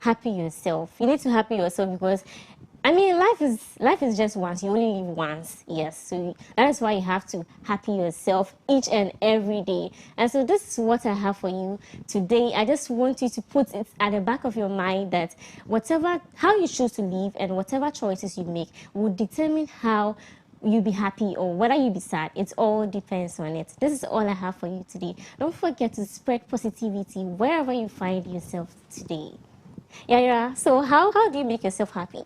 happy yourself. You need to happy yourself because I mean, life is just once. You only live once. Yes, so that is why you have to happy yourself each and every day. And so this is what I have for you today. I just want you to put it at the back of your mind that how you choose to live and whatever choices you make will determine how you be happy or whether you be sad. It all depends on it. This is all I have for you today. Don't forget to spread positivity wherever you find yourself today. Yeah. So how do you make yourself happy?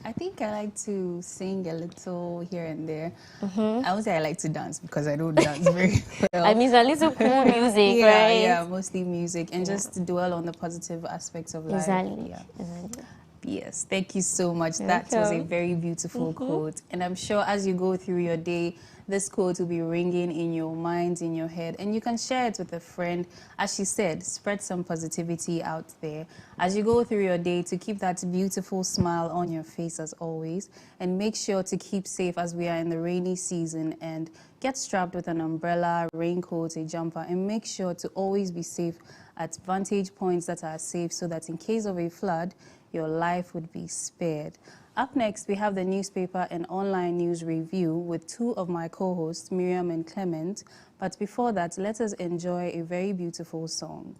I think I like to sing a little here and there. I would say I like to dance because I don't dance very well. I mean, a little cool music, yeah, right? Yeah, mostly music and just dwell on the positive aspects of life. Exactly. Yeah. Exactly. Yes, thank you so much. That was a very beautiful quote. And I'm sure as you go through your day, this quote will be ringing in your mind, in your head, and you can share it with a friend. As she said, spread some positivity out there as you go through your day to keep that beautiful smile on your face as always. And make sure to keep safe as we are in the rainy season, and get strapped with an umbrella, raincoat, a jumper, and make sure to always be safe at vantage points that are safe so that in case of a flood, your life would be spared. Up next, we have the newspaper and online news review with two of my co-hosts, Miriam and Clement. But before that, let us enjoy a very beautiful song.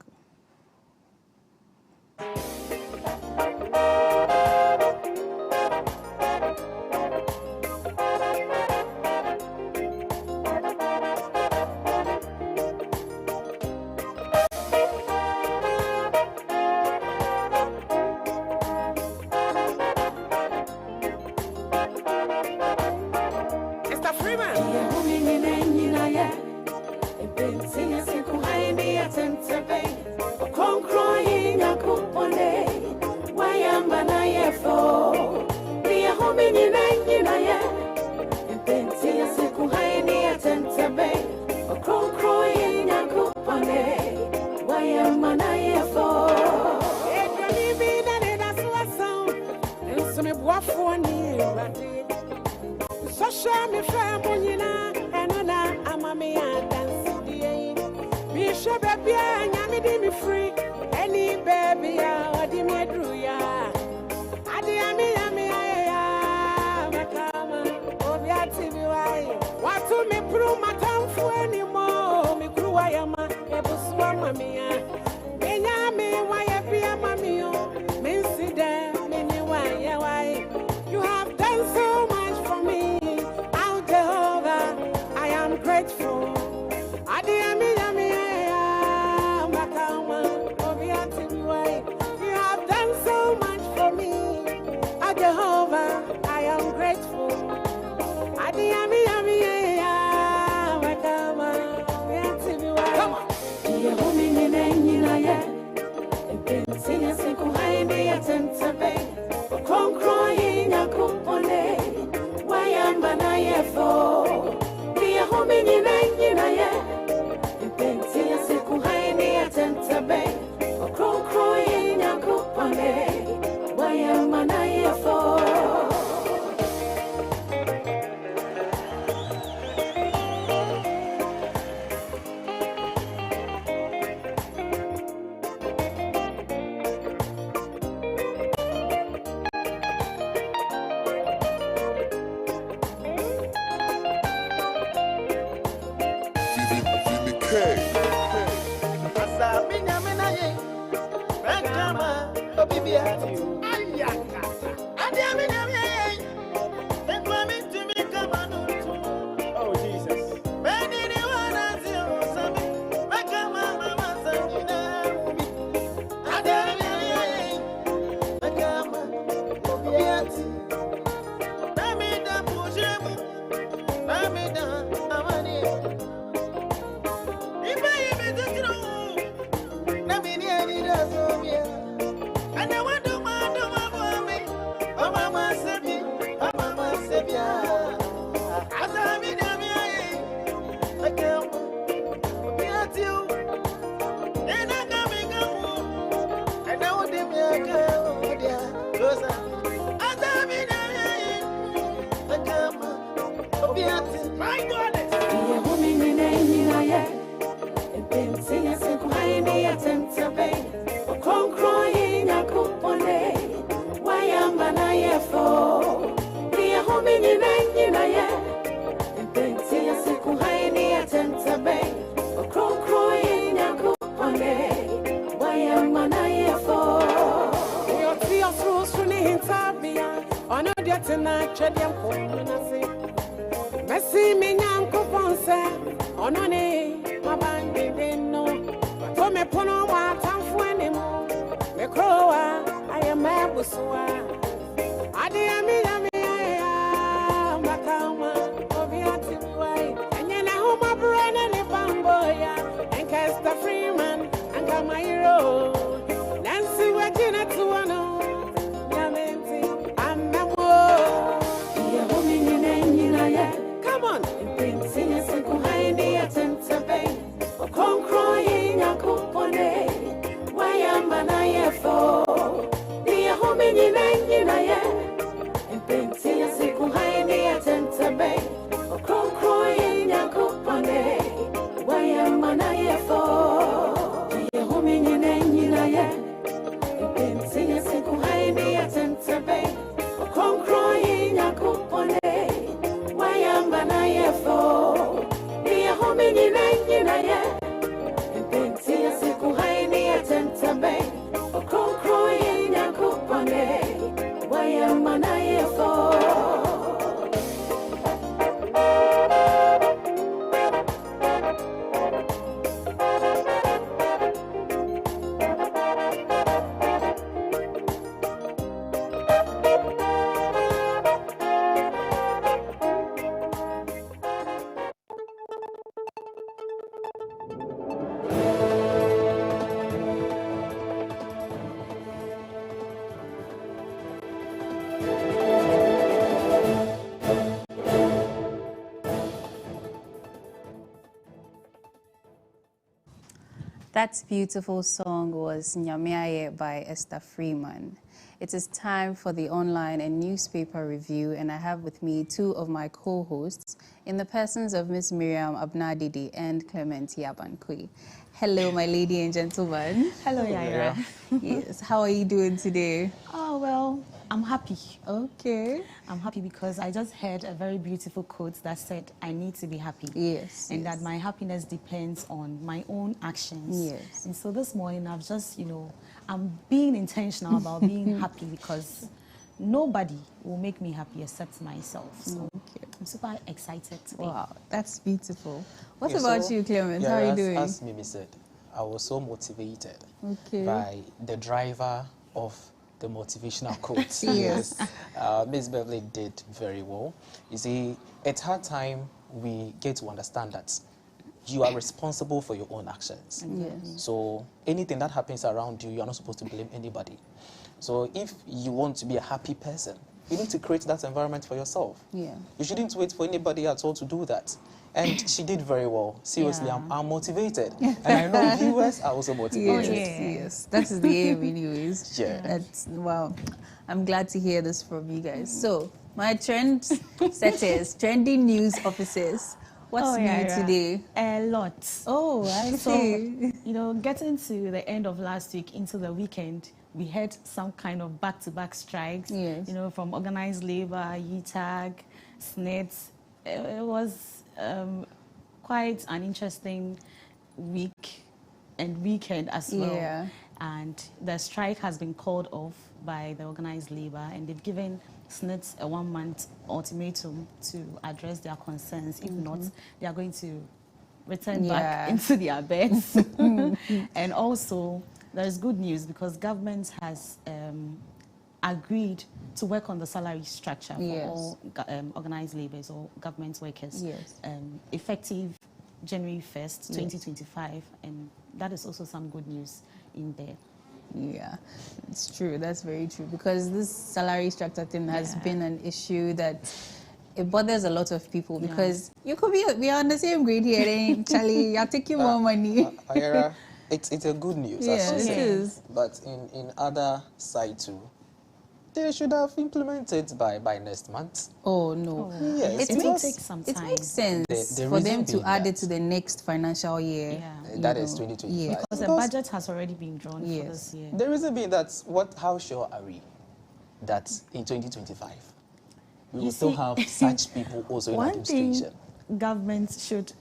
ono dia tena twediam ko na se Messi me nyam ko ponse ono ne mabande no to me pono wa tamfo anim me krowa ayema busua ade ami ami ya makama obiati wai enye na homa brana ne bamboya Esther Freeman and Kamairo Nancy Wajina Tuano Yamenti Amamo Ya woman come on Sing a single hindy attempt to pay or concroying a compone Why am I for the woman and sing a single hindy attempt to pay or concroying a compone Why am I for the woman and sing a single hindy attempt to pay or concroying a compone Why am I for the woman and sing a single hindy attempt to pay or concroying a compone Why am I for That beautiful song was Nyamiaye by Esther Freeman. It is time for the online and newspaper review, and I have with me two of my co-hosts in the persons of Miss Miriam Abnadidi and Clement Yabankui. Hello, my lady and gentlemen. Hello, Yaira. Yes, how are you doing today? Oh, well, I'm happy. Okay. I'm happy because I just heard a very beautiful quote that said, I need to be happy. Yes. And that my happiness depends on my own actions. Yes. And so this morning, I've just, I'm being intentional about being happy because nobody will make me happy except myself. So I'm super excited today. Wow, that's beautiful. What Yeah, about so- you, Clement? Yeah, How are you doing? As Mimi said, I was so motivated Okay. by the driver of the motivational quotes. Yes. Miss Beverly did very well. You see, at her time, we get to understand that you are responsible for your own actions. Yes. So anything that happens around you, you are not supposed to blame anybody. So if you want to be a happy person, you need to create that environment for yourself. Yeah. You shouldn't wait for anybody at all to do that. And she did very well. Seriously, Yeah. I'm motivated. And I know viewers are also motivated. Yes, yes. That is the aim anyways. Yeah. That's, wow. I'm glad to hear this from you guys. So, my trend setters, trending news officers. What's new Yaira. today? A lot. Oh, I So, see. getting to the end of last week into the weekend, we had some kind of back-to-back strikes. Yes. From organized labor, UTAG, SNITS. It was quite an interesting week and weekend as well. Yeah. And the strike has been called off by the organized labor, and they've given SNITS a 1-month ultimatum to address their concerns. If not, they are going to return back into their beds. And also, there's good news because government has agreed to work on the salary structure for all organized labourers or government workers, Yes. effective January 1st, 2025, and that is also some good news in there. Yeah, it's true. That's very true. Because this salary structure thing has been an issue that it bothers a lot of people because you could be on the same grade here and Charlie, you're taking more money. Ayara, it's a good news, as Yeah, she it said. is. But in other side too, they should have implemented by next month. Oh, no. Yes, It may because take some It time. makes sense The for them reason to being add it that- to the next financial year. Yeah. that you is know. 2025. Yeah. Because the budget has already been drawn for Yes. this year. The reason being that how sure are we that in 2025 we will You still see, have such people also in One thing administration? government should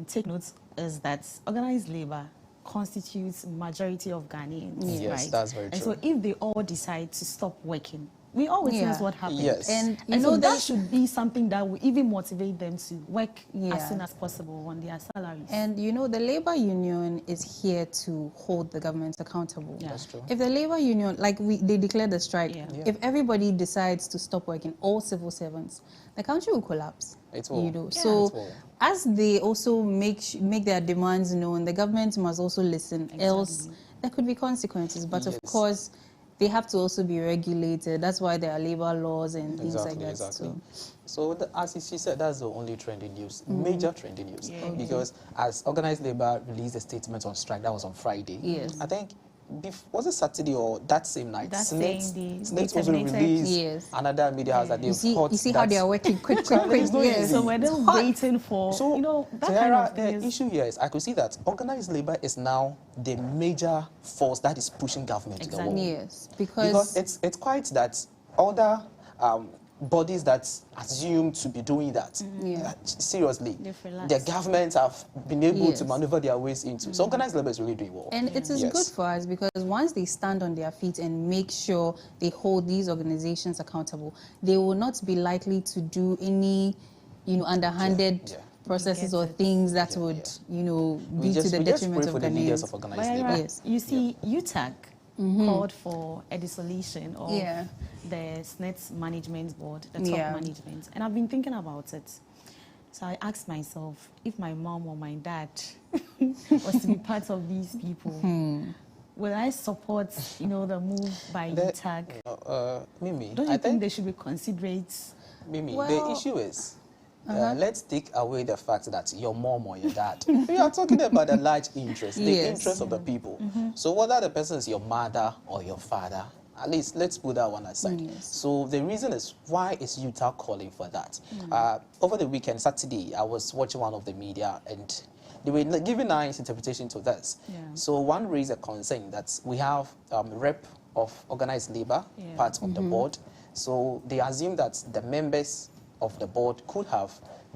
take note is that organized labor constitutes majority of Ghanaians. Yes, right? that's very And so true. if they all decide to stop working, we all witness Yeah. what happened. Yes. And you And know so that they should be something that will even motivate them to work Yeah. as soon as possible on their salaries. And you know, the labor union is here to hold the government accountable. Yeah. That's true. If the labor union, like they declared the strike, Yeah. Yeah. if everybody decides to stop working, all civil servants, the country will collapse. It will. You know, Yeah. so It will. as they also make their demands known, the government must also listen. Else, there could be consequences. But of Yes. course, they have to also be regulated. That's why there are labor laws and things like that. Exactly. So. So as she said, that's the only trending news, major trending news. Yeah. Because as organized labor released a statement on strike, that was on Friday. Yes. I think, was it Saturday or that same night? That SNET same day, SNET they also terminated- released Yes. another media house that they've You see caught how they are working quick. It's not Yes. easy. So we're It's not hot. waiting for, So, you know, that Tahira, kind of thing. the issue here is I could see that organized labor is now the major force that is pushing government to the wall. Yes, Because it's quite that other bodies that assume to be doing that. Yeah. Seriously, They've relaxed. the governments have been able Yes. to maneuver their ways into. So organized labor is really doing well. And it is Yes. good for us because once they stand on their feet and make sure they hold these organizations accountable, they will not be likely to do any, underhanded Yeah. processes I or get it. things that Yeah, would, we be to the just detriment pray of for the leaders Ghanaians. of organized But labor. Yes. you see, UTAG called for a dissolution of Yeah. the SNET management board, the top Yeah. management. And I've been thinking about it. So I asked myself, if my mom or my dad was to be part of these people, will I support, the move by The- UTAG? Mimi, Don't you I think they should be considerate? Mimi, the Well- issue is, let's take away the fact that your mom or your dad. We are talking about the large interest, the Yes. interest of the people. So whether the person is your mother or your father, at least let's put that one aside. Yes. So the reason is, why is Utah calling for that? Over the weekend, Saturday, I was watching one of the media and they were giving nice interpretation to this. Yeah. So one raised a concern that we have rep of organized labor, Yeah. part of the board. So they assume that the members of the board could have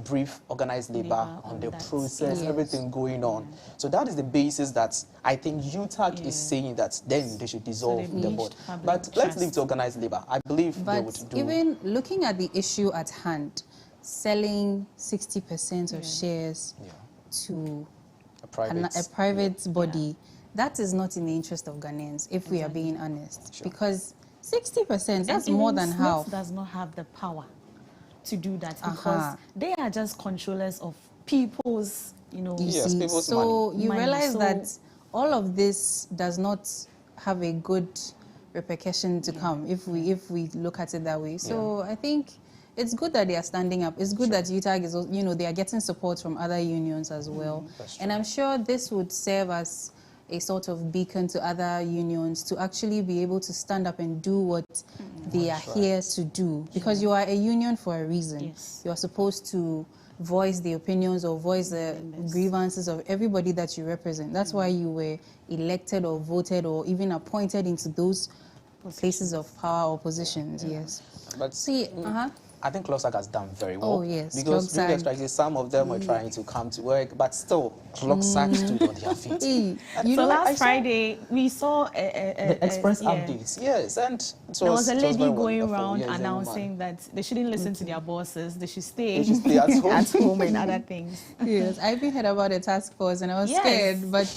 brief organized labor Labor on on the that. process, Yes. everything going on. So that is the basis that I think UTAG is saying that then they should dissolve they the need board. public But let's trust. leave to organized labor. I believe they But would do even looking at the issue at hand, selling 60% of shares yeah, to a private. a private body, that is not in the interest of Ghanaians, if we are being honest. Sure. Because 60%, that's And more even than SNET half. does not have the power to do that because Uh-huh. they are just controllers of people's, You Yes, see, people's so you money. realize So- that all of this does not have a good repercussion to come if we look at it that way. So I think it's good that they are standing up. It's good that UTAG is, they are getting support from other unions as well. That's And I'm sure this would serve as a sort of beacon to other unions to actually be able to stand up and do what they are here to do. Because you are a union for a reason. Yes. You are supposed to voice the opinions or voice the grievances of everybody that you represent. That's why you were elected or voted or even appointed into those places of power or positions. Yes. But See, I think Clocksack has done very well. Oh, yes, Because during the Clocksack. strike, some of them were trying to come to work, but still, Clocksack stood on their feet. Hey, You So know, I last saw Friday, we saw The Express yeah. updates, yes, and There was a lady very going wonderful. around Yes, a woman. announcing that they shouldn't listen to their bosses, they should stay, They should stay at home. at home and other things. yes, I even heard about the task force and I was Yes. scared, but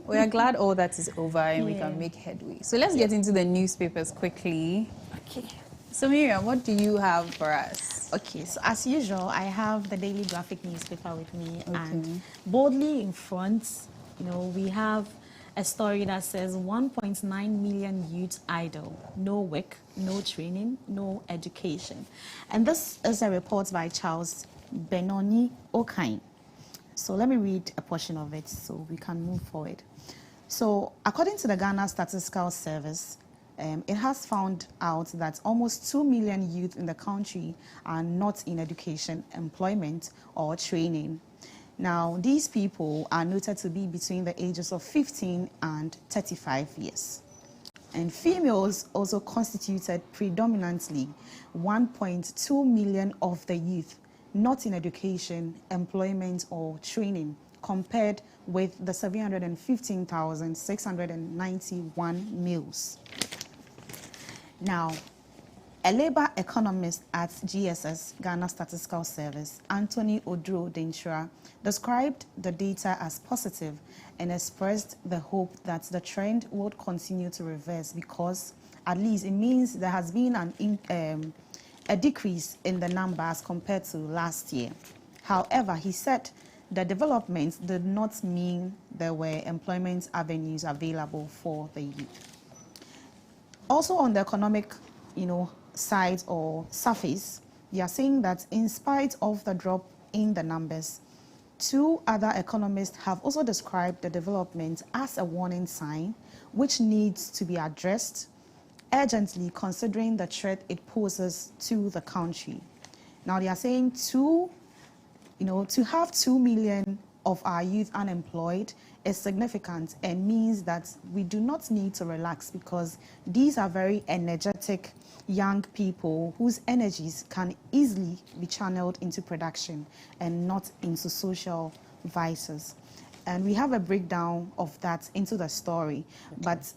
we are glad all that is over and we can make headway. So let's get into the newspapers quickly. Okay. So Miriam, what do you have for us? Okay, so as usual, I have the Daily Graphic newspaper with me, and boldly in front, we have a story that says 1.9 million youth idle, no work, no training, no education. And this is a report by Charles Benoni Okain. So let me read a portion of it so we can move forward. So according to the Ghana Statistical Service, it has found out that almost 2 million youth in the country are not in education, employment, or training. Now, these people are noted to be between the ages of 15 and 35 years. And females also constituted predominantly 1.2 million of the youth not in education, employment, or training, compared with the 715,691 males. Now, A labor economist at GSS, Ghana Statistical Service, Anthony Odro Denchura, described the data as positive and expressed the hope that the trend would continue to reverse because at least it means there has been a decrease in the number as compared to last year. However, he said the developments did not mean there were employment avenues available for the youth. Also on the economic, side or surface, they are saying that in spite of the drop in the numbers, two other economists have also described the development as a warning sign which needs to be addressed urgently considering the threat it poses to the country. Now they are saying to have 2 million of our youth unemployed is significant and means that we do not need to relax because these are very energetic young people whose energies can easily be channeled into production and not into social vices. And we have a breakdown of that into the story. Okay. But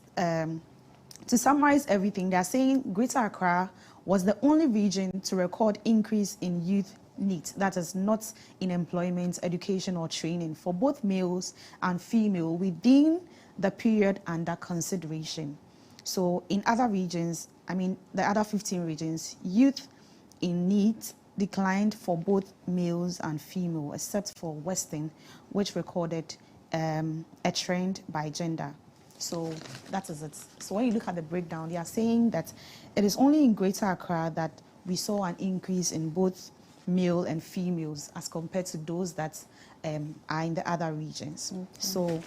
to summarize everything, they're saying Greater Accra was the only region to record increase in youth need, that is not in employment, education or training for both males and female within the period under consideration. So in other regions, the other 15 regions, youth in need declined for both males and female, except for Western, which recorded a trend by gender. So that is it. So when you look at the breakdown, they are saying that it is only in Greater Accra that we saw an increase in both male and females as compared to those that are in the other regions. Okay. So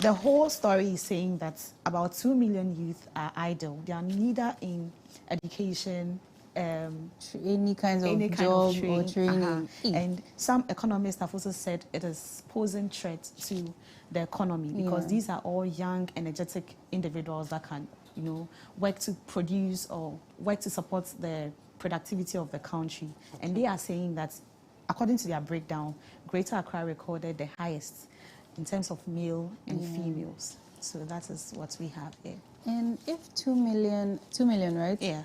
the whole story is saying that about 2 million youth are idle. They are neither in education, any kind of job or training. And some economists have also said it is posing threat to the economy because these are all young, energetic individuals that can, work to produce or work to support the productivity of the country. Okay. And they are saying that, according to their breakdown, Greater Accra recorded the highest in terms of male and females. So that is what we have here. And if 2 million, right? Yeah.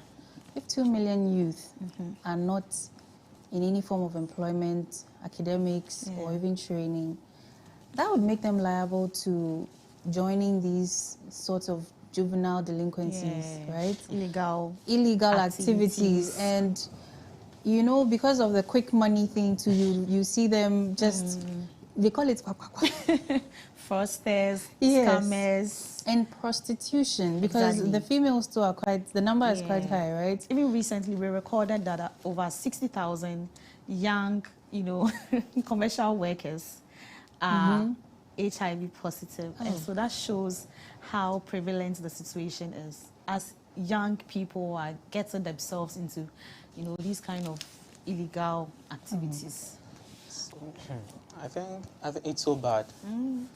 If 2 million youth are not in any form of employment, academics, or even training, that would make them liable to joining these sorts of juvenile delinquencies, right? Illegal activities. And, because of the quick money thing too, you see them just, they call it fraudsters, scammers. And prostitution, because the females too are the number is quite high, right? Even recently we recorded that over 60,000 young, commercial workers are HIV positive. And so that shows how prevalent the situation is as young people are getting themselves into, these kind of illegal activities. I think it's so bad.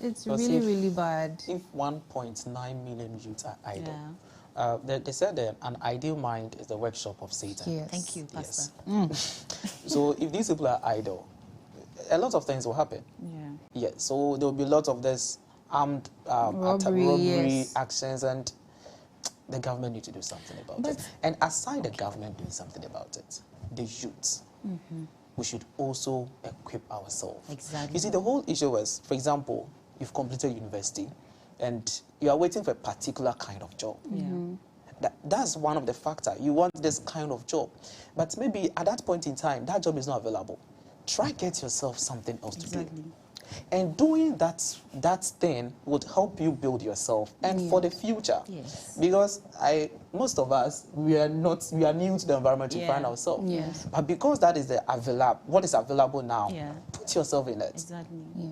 It's really, really bad. If 1.9 million youths are idle, they said that an ideal mind is the workshop of Satan. Yes. Thank you, Pastor. Yes. So if these people are idle, a lot of things will happen. Yeah. So there will be a lot of this armed robbery actions, and the government need to do something about it. And aside the government doing something about it, the youths, we should also equip ourselves. Exactly. You see, the whole issue was, for example, you've completed university and you are waiting for a particular kind of job. That's one of the factors. You want this kind of job. But maybe at that point in time, that job is not available. Try get yourself something else to do. And doing that thing would help you build yourself and for the future. Because most of us, we are new to the environment we find ourselves. But because that is what is available now, put yourself in it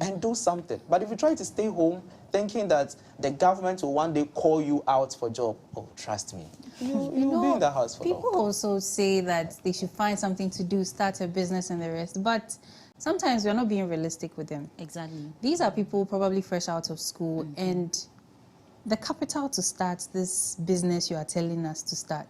and do something. But if you try to stay home thinking that the government will one day call you out for a job, oh, trust me, you'll be in the house for long. People also say that they should find something to do, start a business and the rest. But sometimes we're not being realistic with them. Exactly. These are people probably fresh out of school, and the capital to start this business you are telling us to start,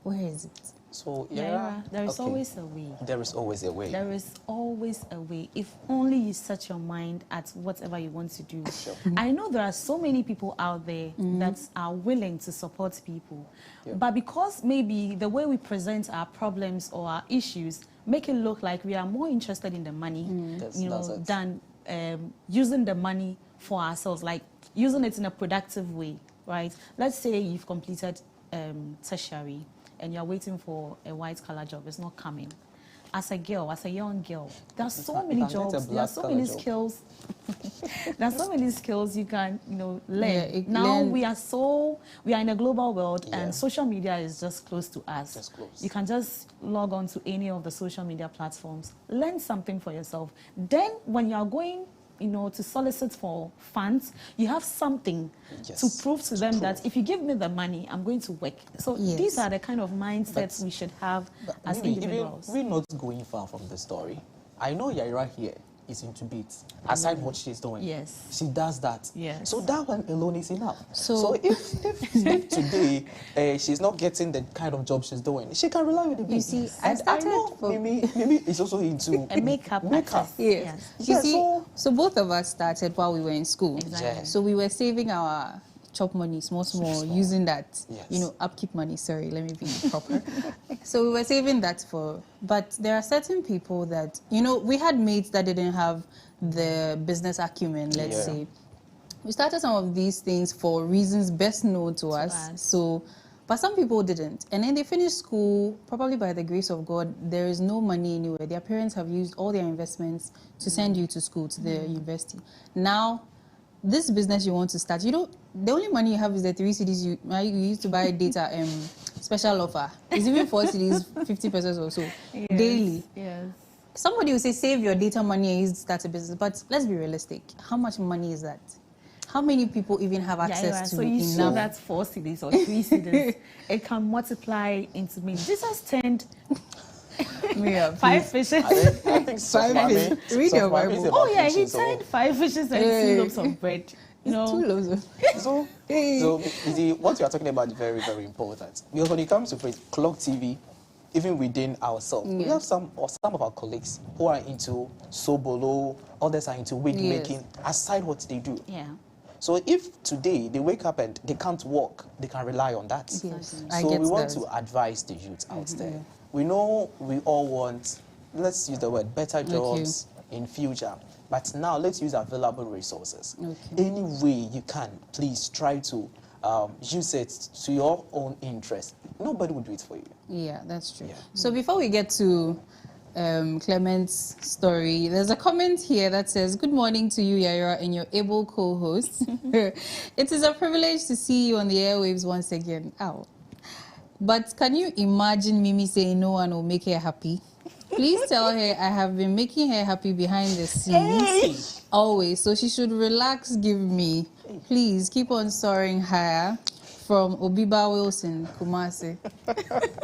where is it? So Yeah, there is okay. always a way. There is always a way. There is always a way. If only you set your mind at whatever you want to do. Sure. I know there are so many people out there that are willing to support people. Yeah. But because maybe the way we present our problems or our issues make it look like we are more interested in the money, That's it. than using the money for ourselves, like using it in a productive way, right? Let's say you've completed tertiary and you're waiting for a white-collar job. It's not coming. As a girl, as a young girl, there's so many jobs. There are so many skills. There are so many skills you can, learn. Yeah, now we are in a global world, Yeah. and social media is just close to us. Just close. You can just log on to any of the social media platforms, learn something for yourself. Then, when you are going, to solicit for funds, you have something Yes, to prove to them that if you give me the money, I'm going to work. So Yes. these are the kind of mindsets we should have as Maybe individuals. we're not going far from the story. I know Yaira here is into beats. Aside what she's doing, Yes. she does that. Yes. So that one alone is enough. So- If today she's not getting the kind of job she's doing, she can rely on the beats. see, I and started know for- Mimi is also into A makeup artist. Yes. Yes. You Yeah, see, so both of us started while we were in school. Exactly. So we were saving our chop money small, using that, Yes. upkeep money. Sorry, let me be proper. So we were saving that but there are certain people that, we had mates that didn't have the business acumen, let's Yeah. say. We started some of these things for reasons best known to us. So, but some people didn't. And then they finished school, probably by the grace of God, there is no money anywhere. Their parents have used all their investments to send you to school, to the university. Now, this business you want to start, the only money you have is the 3 cedis you used to buy data special offer. It's even 4 cedis, 50 pesos or so daily. Yes. Somebody will say, save your data money and use it to start a business. But let's be realistic. How much money is that? How many people even have access to so you enough? show that 4 cedis or 3 cedis, it can multiply into me. Jesus turned Miriam, 5 fishes. I think so. Five is- read your Bible. Oh yeah, he turned 5 fishes and 2 loaves of bread. It's 2 loaves of... So you see, what you are talking about is very, very important. Because when it comes to Clock TV, even within ourselves, we have some of our colleagues who are into sobolo, others are into wig making, aside what they do. Yeah. So if today they wake up and they can't walk, they can rely on that. Yes, I So get we want that. to advise the youth out there. We know we all want, let's use the word, better jobs in future. But now let's use available resources. Any way you can, please try to use it to your own interest. Nobody will do it for you. Yeah, that's true. Yeah. So before we get to Clement's story, there's a comment here that says, good morning to you, Yaira, and your able co-host. It is a privilege to see you on the airwaves once again. Ow. But can you imagine Mimi saying no one will make her happy? Please tell her I have been making her happy behind the scenes always, so she should relax, give me. Please keep on soaring higher. From Obiba Wilson, Kumasi.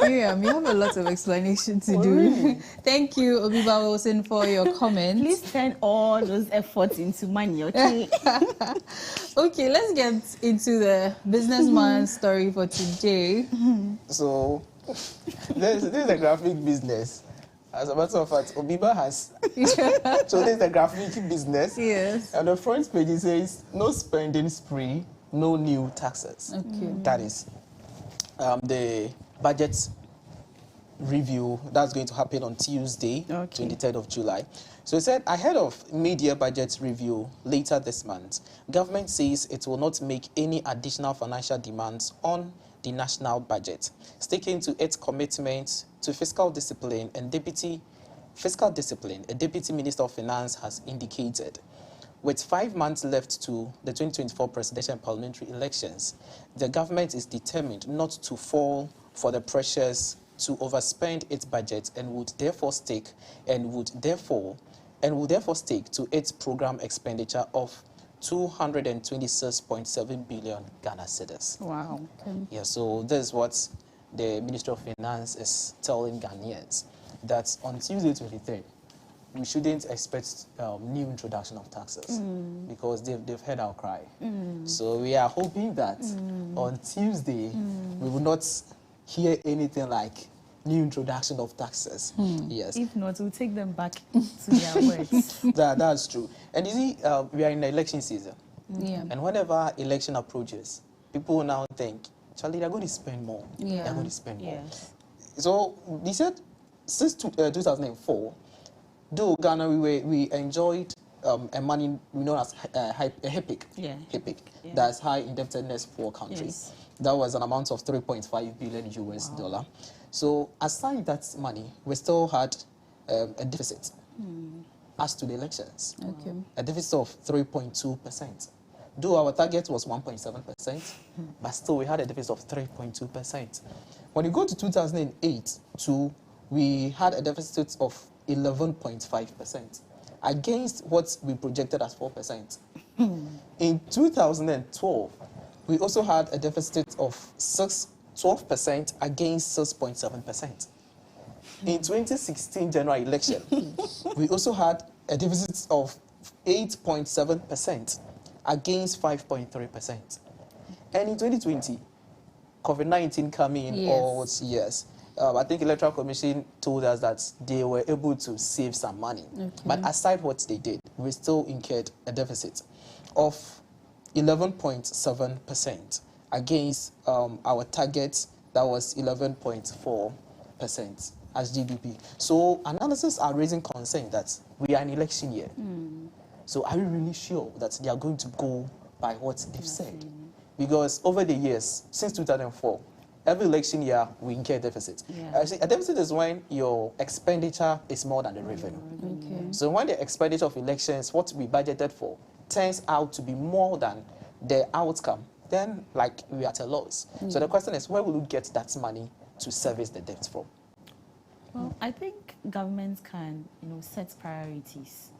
Miriam, you have a lot of explanation to do. Really? Thank you, Obiba Wilson, for your comment. Please turn all those efforts into money, okay? Okay, let's get into the businessman story for today. So this is a graphic business. As a matter of fact, Obiba has. So this is a graphic business. Yes. And the front page it says, no spending spree, no new taxes. Okay. That is the budget review that's going to happen on Tuesday, 23rd of July. So it said, ahead of mid-year budget review later this month, government says it will not make any additional financial demands on the national budget, sticking to its commitment to fiscal discipline a Deputy Minister of Finance has indicated. With 5 months left to the 2024 presidential and parliamentary elections, the government is determined not to fall for the pressures to overspend its budget and would therefore stick to its program expenditure of 226.7 billion Ghana cedis. Wow. Okay. Yeah, so this is what the Ministry of Finance is telling Ghanaians, that on Tuesday 23rd, we shouldn't expect new introduction of taxes because they've heard our cry. So we are hoping that on Tuesday we will not hear anything like new introduction of taxes. Yes. If not, we'll take them back to their words. That's true. And you see, we are in the election season. Yeah. And whenever election approaches, people now think, Charlie, they're going to spend more. Yeah. They're going to spend more. Yes. So they said since 2004, though Ghana, we enjoyed a money we know as HIPC. Yeah. HIPC. Yeah. That's high indebtedness for countries. Yes. That was an amount of 3.5 billion US dollar. So aside that money, we still had a deficit as to the elections. Okay. A deficit of 3.2%. Though our target was 1.7%, but still we had a deficit of 3.2%. When you go to 2008, we had a deficit of 11.5% against what we projected as 4%. In 2012, we also had a deficit of 12% against 6.7%. In 2016 general election, we also had a deficit of 8.7% against 5.3%. And in 2020, COVID-19 coming in, Yes. I think Electoral Commission told us that they were able to save some money. Okay. But aside what they did, we still incurred a deficit of 11.7% against our target that was 11.4% as GDP. So analysts are raising concern that we are in election year. So are we really sure that they are going to go by what they've said? Because over the years, since 2004, every election year we incur a deficit. Yeah. Actually, a deficit is when your expenditure is more than the revenue. Okay. So when the expenditure of elections, what we budgeted for, turns out to be more than the outcome, then like we are at a loss. So the question is, where will we get that money to service the debt from? Well, I think governments can, set priorities,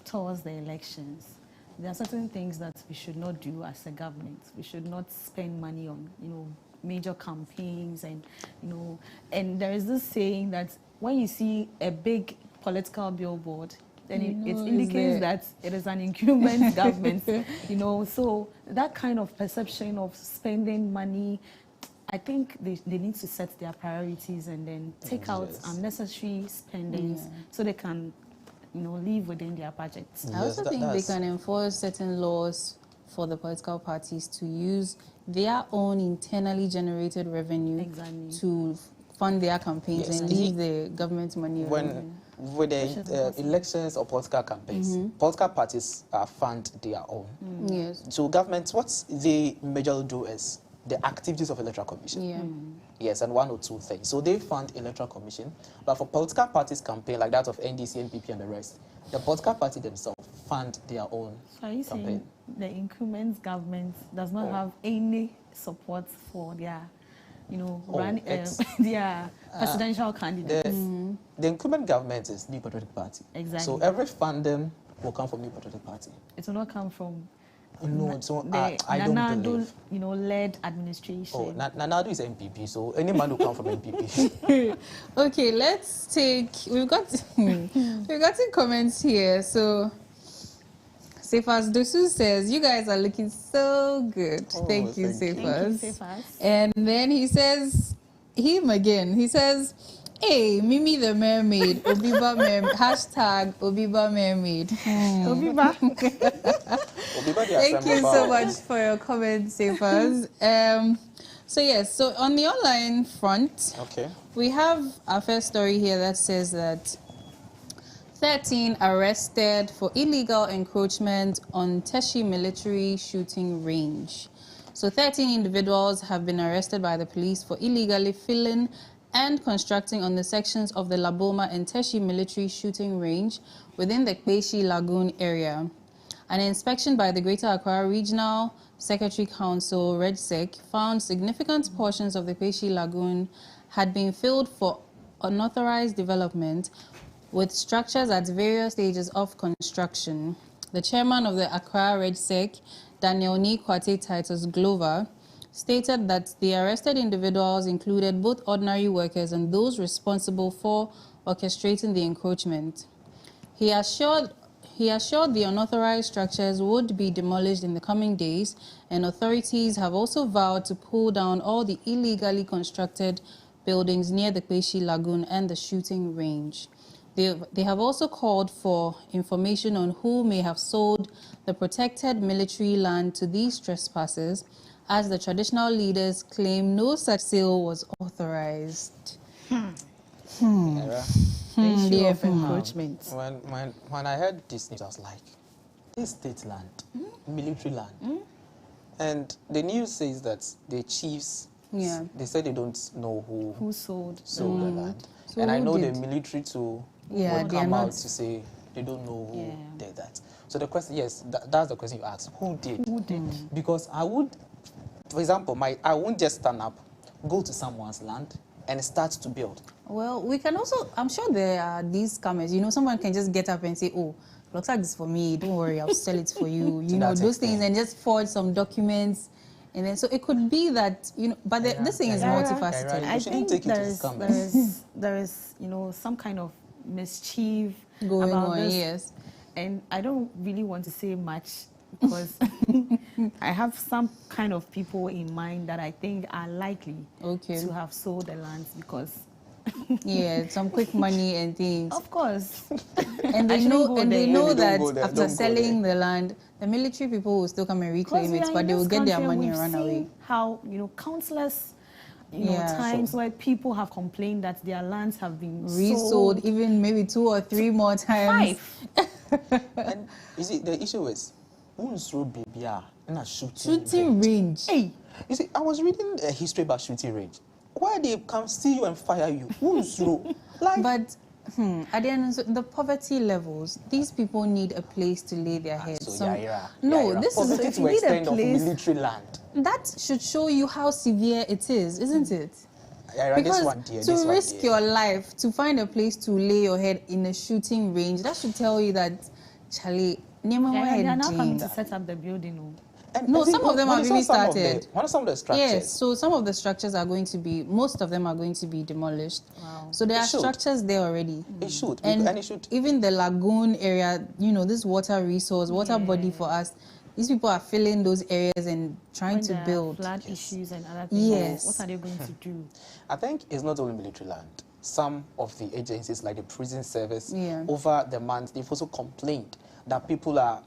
towards the elections. There are certain things that we should not do as a government. We should not spend money on, major campaigns and, and there is this saying that when you see a big political billboard, then it indicates that it is an incumbent government, so that kind of perception of spending money, I think they need to set their priorities and then take out unnecessary spendings so they can, live within their budgets. I also think they can enforce certain laws for the political parties to use their own internally generated revenue to fund their campaigns and leave the government money alone. With the elections or political campaigns, political parties fund their own. Yes. So governments, what they majorly do is the activities of Electoral Commission. Yeah. Yes, and one or two things. So they fund Electoral Commission, but for political parties campaign like that of NDC, NPP, and the rest, the political party themselves fund their own So are you campaign. saying the incumbent government does not have any support for their, their presidential candidates? The incumbent government is New Patriotic Party. Exactly. So every funding will come from New Patriotic Party. It will not come from No, so the I don't Nana-Addo, believe. led administration. Oh, Nana-Addo is MPP, so any man will come from MPP. Okay, let's take. We've got comments here. So, Sefas Dosu says, "You guys are looking so good. Thank you, Sefas." Thank you, Sefas. And then he says, him again. He says, "Hey, Mimi the mermaid, Obiba mermaid, hashtag Obiba mermaid." Obiba. Thank you so much for your comments, Sefas. So yes, so on the online front, we have our first story here that says that 13 arrested for illegal encroachment on Teshi military shooting range. So 13 individuals have been arrested by the police for illegally filling and constructing on the sections of the Laboma and Teshi military shooting range within the Kweshi Lagoon area. An inspection by the Greater Accra Regional Secretary Council, REGSEC, found significant portions of the Kweshi Lagoon had been filled for unauthorized development with structures at various stages of construction. The chairman of the Accra REGSEC, Daniel Ni Kwate Titus Glover, stated that the arrested individuals included both ordinary workers and those responsible for orchestrating the encroachment. He assured the unauthorized structures would be demolished in the coming days, and authorities have also vowed to pull down all the illegally constructed buildings near the Kweshi Lagoon and the shooting range. They have also called for information on who may have sold the protected military land to these trespassers, as the traditional leaders claim no such sale was authorized. Era, The issue dear of encroachment. when I heard this news, I was like, this state land, military land. And the news says that the chiefs, Yeah. they said they don't know who sold the land. So and I who know did? the military too Yeah, will they are come out not- to say they don't know who Yeah. did that. So the question, yes, that's the question you asked. Who did? Who did? Because I would, for example, I won't just stand up, go to someone's land and start to build. Well, we can also, I'm sure there are these scammers. You know, someone can just get up and say, oh, looks like this for me. Don't worry, I'll sell it for you. You know, that those extent. things, and just forge some documents. And then, so it could be that, you know, but this thing is Yeah, multifaceted. yeah, I shouldn't think take it to scam. there is, you know, some kind of mischief Going about on, this. yes. And I don't really want to say much because I have some kind of people in mind that I think are likely Okay. to have sold the lands because, Yeah, some quick money and things. of course, And I they shouldn't know, go and they there. know Maybe don't that go there, after don't go selling the land, the military people will still come and reclaim we it, are in but they will this get their country money we've and run away. seen how, you know, countless, you know, Yeah. times where people have complained that their lands have been Resold sold. even maybe 2 or 3 more times. 5. And you see, the issue is, who's baby in a Shooting range. Hey, You see, I was reading a history about shooting range. Why they come see you and fire you? Who's like? But at the end, the poverty levels, these people need a place to lay their heads. so Some- Yaira, no, Yaira, this poverty is to you need a extent of place- military land. that should show you how severe it is, isn't it? Yaira, Because this one, dear, to this one, risk dear. your life to find a place to lay your head in a shooting range, that should tell you that, Charlie, they are now coming to set up the building. Oh. And No, I think some of them what have is really some of the- started. What are some of the structures? Yes, so some of the structures are going to be, most of them are going to be demolished. Wow. So there It are should. structures there already. It should, And and it should. even the lagoon area, you know, this water resource, water body for us, these people are filling those areas and trying When to there are build. flood issues and other things. Yes. What are they going to do? I think it's not only military land. Some of the agencies, like the prison service, Yeah. over the months, they've also complained that people are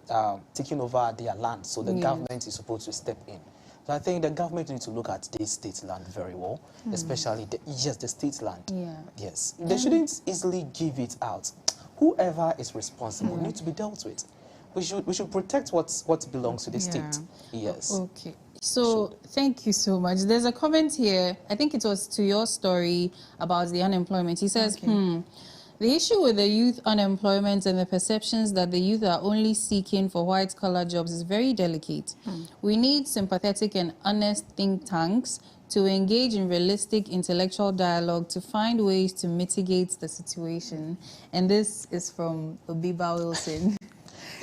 taking over their land, so the Yes. government is supposed to step in. So I think the government needs to look at this state land very well, especially the state land. Yeah. Yes, they shouldn't easily give it out. Whoever is responsible needs to be dealt with. We should protect what belongs to the state. Yes. Okay. So thank you so much. There's a comment here. I think it was to your story about the unemployment. He says, the issue with the youth unemployment and the perceptions that the youth are only seeking for white-collar jobs is very delicate. We need sympathetic and honest think tanks to engage in realistic intellectual dialogue to find ways to mitigate the situation. And this is from Obiba Wilson.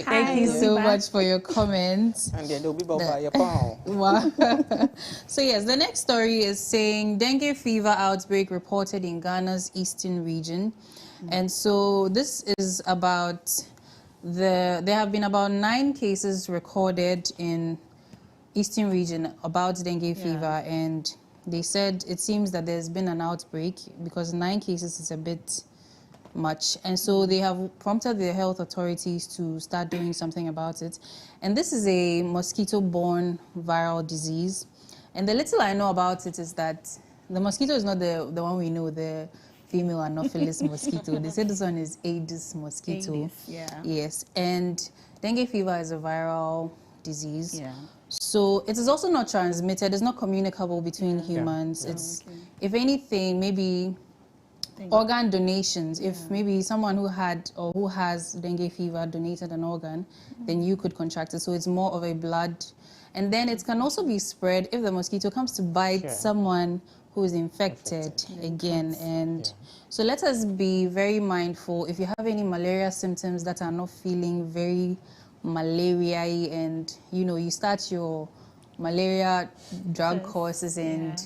Thank you so much for your comments. And then they'll be by your pound. Wow. So yes, the next story is saying dengue fever outbreak reported in Ghana's eastern region. And so this is about there have been about 9 cases recorded in eastern region about dengue fever, and they said it seems that there's been an outbreak because 9 cases is a bit much, and so they have prompted the health authorities to start doing something about it. And this is a mosquito-borne viral disease, and the little I know about it is that the mosquito is not the one we know, the female Anopheles mosquito. They say this one is Aedes mosquito. Aedes, yeah. Yes, and dengue fever is a viral disease. Yeah. So it is also not transmitted. It's not communicable between humans. It's, if anything, maybe organ donations. If maybe someone who had or who has dengue fever donated an organ, then you could contract it. So it's more of a blood. And then it can also be spread if the mosquito comes to bite someone who is infected again. And so let us be very mindful. If you have any malaria symptoms that are not feeling very malaria-y, and you start your malaria drug courses and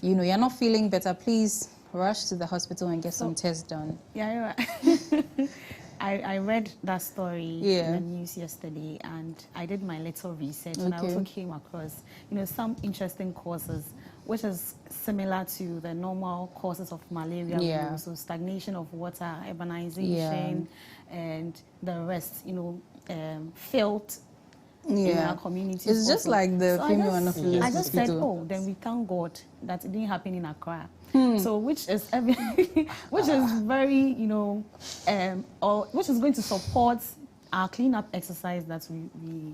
you're not feeling better, please rush to the hospital and get some tests done. Yeah, you're right. I read that story in the news yesterday, and I did my little research, and I also came across, some interesting causes which is similar to the normal causes of malaria. Yeah. So stagnation of water, urbanization, and the rest, filth in our communities. It's just also. like the So female anopheles I just said, mosquito. oh, then we thank God that it didn't happen in Accra. So which is which is very, or which is going to support our cleanup exercise that we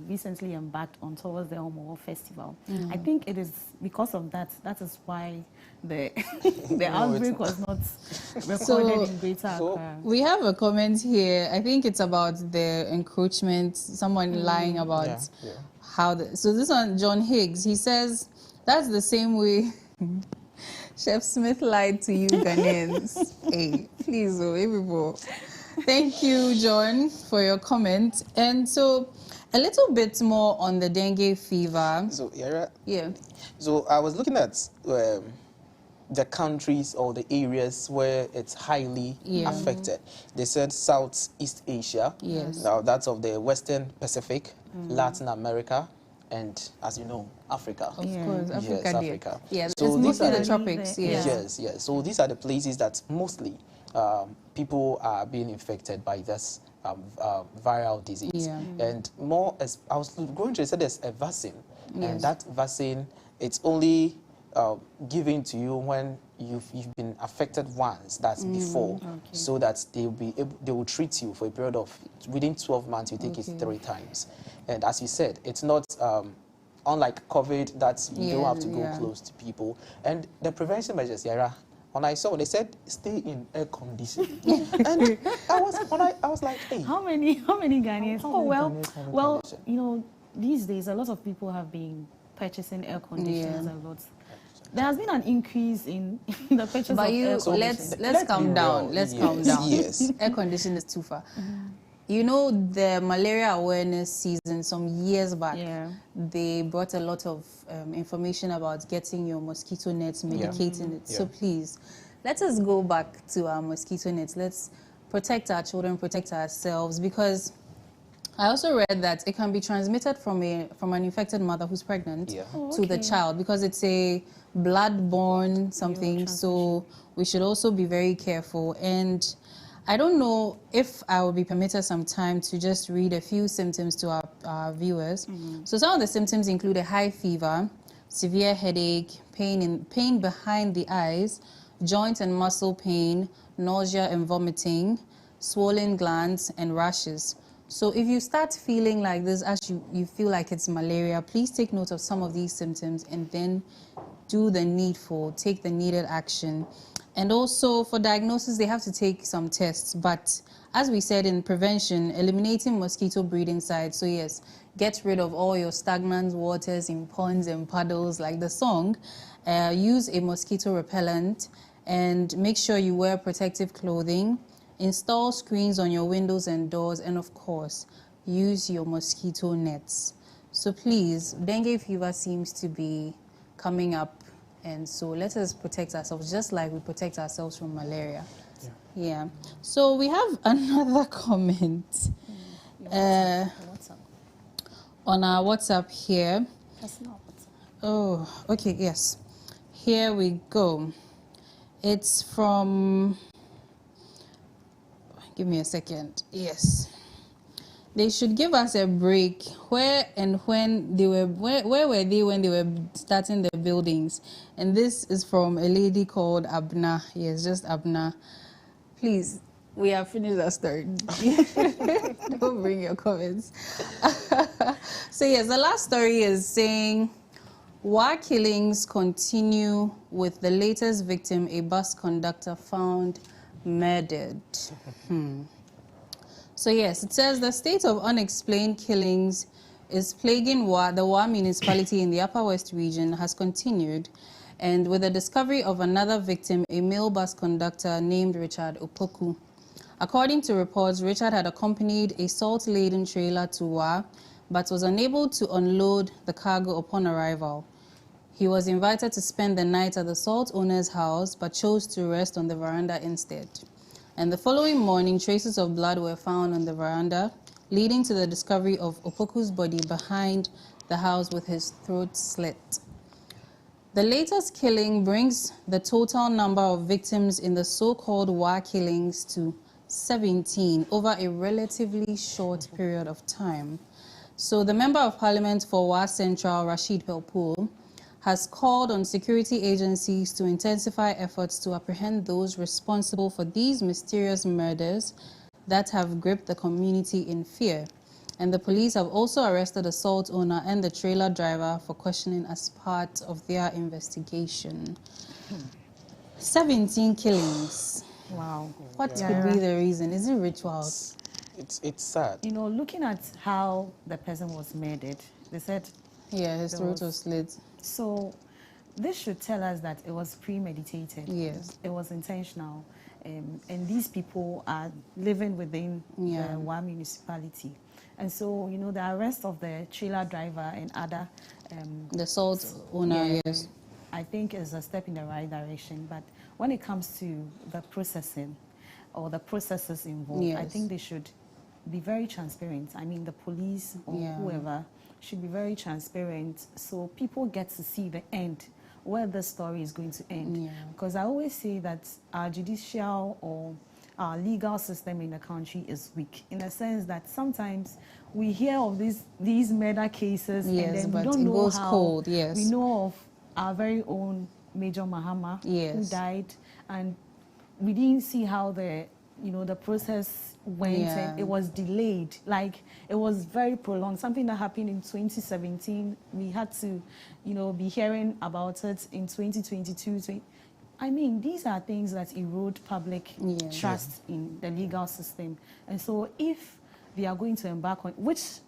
recently embarked on towards the Homo Festival. I think it is because of that. That is why the outbreak was not recorded in Greater Accra. We have a comment here. I think it's about the encroachment. Someone lying about how the. So this one, John Higgs, he says that's the same way Chef Smith lied to you Ghanaians. Hey, please, people. Thank you, John, for your comment. And so, a little bit more on the dengue fever. So, Yara, Yeah. so I was looking at the countries or the areas where it's highly affected. They said Southeast Asia. Yes. Now that's of the Western Pacific, Latin America, and as you know, Africa. Of course, Africa. Yes, dear. Africa. Yeah, So it's these mostly are the the- tropics. Yeah. Yes, yes. So these are the places that mostly people are being infected by this viral disease. Yeah. And more, as I was going to say, there's a vaccine, and Yes. that vaccine, it's only given to you when you've been affected once. That's before, so that they will treat you for a period of within 12 months. You take it 3 times, and as you said, it's not. Unlike COVID, that you don't have to go close to people. And the prevention measures, Yara, when I saw, they said stay in air conditioning. And I was like, hey. How many Ghanaians? How Oh, many well, Ghanaians have air well, conditioning? these days a lot of people have been purchasing air conditioners Yeah. a lot. There has been an increase in the purchase But of you, air let's conditioners. calm be down. real. Let's Yes, calm down. yes. Air conditioning is too far. You know, the malaria awareness season some years back, Yeah. they brought a lot of information about getting your mosquito nets, medicating it. So please, let us go back to our mosquito nets. Let's protect our children, protect ourselves, because I also read that it can be transmitted from an infected mother who's pregnant to the child, because it's a blood-borne something. So we should also be very careful. And I don't know if I will be permitted some time to just read a few symptoms to our viewers. So some of the symptoms include a high fever, severe headache, pain behind the eyes, joint and muscle pain, nausea and vomiting, swollen glands, and rashes. So if you start feeling like this, as you feel like it's malaria, please take note of some of these symptoms and then do the needful, take the needed action. And also for diagnosis, they have to take some tests. But as we said in prevention, eliminating mosquito breeding sites. So yes, get rid of all your stagnant waters in ponds and puddles like the song. Use a mosquito repellent and make sure you wear protective clothing. Install screens on your windows and doors, and of course, use your mosquito nets. So please, dengue fever seems to be coming up, and so let us protect ourselves just like we protect ourselves from malaria. Yeah. So we have another comment on our WhatsApp here. That's not what's Oh, okay, yes. Here we go. It's from... Give me a second. Yes. They should give us a break. Where and when they were, where were they when they were starting the buildings? And this is from a lady called Abna. Yes, just Abna. Please, we have finished our story. Don't bring your comments. So yes, the last story is saying, war killings continue with the latest victim, a bus conductor found murdered. So yes, it says the state of unexplained killings is plaguing the Wa municipality in the Upper West region has continued, and with the discovery of another victim, a male bus conductor named Richard Opoku. According to reports, Richard had accompanied a salt-laden trailer to Wa, but was unable to unload the cargo upon arrival. He was invited to spend the night at the salt owner's house, but chose to rest on the veranda instead. And the following morning, traces of blood were found on the veranda, leading to the discovery of Opoku's body behind the house with his throat slit. The latest killing brings the total number of victims in the so-called Wa killings to 17 over a relatively short period of time. So the Member of Parliament for Wa Central, Rashid Pelpool, has called on security agencies to intensify efforts to apprehend those responsible for these mysterious murders that have gripped the community in fear. And the police have also arrested the salt owner and the trailer driver for questioning as part of their investigation. 17 killings. Wow. What could be the reason? Is it rituals? It's sad. You know, looking at how the person was murdered, they said... Yeah, his throat was slit. So this should tell us that it was premeditated. Yes. It was intentional. And these people are living within the Wa municipality. And so, you know, the arrest of the trailer driver and other... the salt owner, yes. I think is a step in the right direction. But when it comes to the processing or the processes involved, I think they should be very transparent. I mean, the police or whoever should be very transparent so people get to see the end, where the story is going to end. Because I always say that our judicial or our legal system in the country is weak, in the sense that sometimes we hear of these murder cases and then we don't know how cold, we know of our very own Major Mahama who died, and we didn't see how the process went and it was delayed. Like, it was very prolonged. Something that happened in 2017, we had to, be hearing about it in 2022. I mean, these are things that erode public trust in the legal system. And so if they are going to embark on, which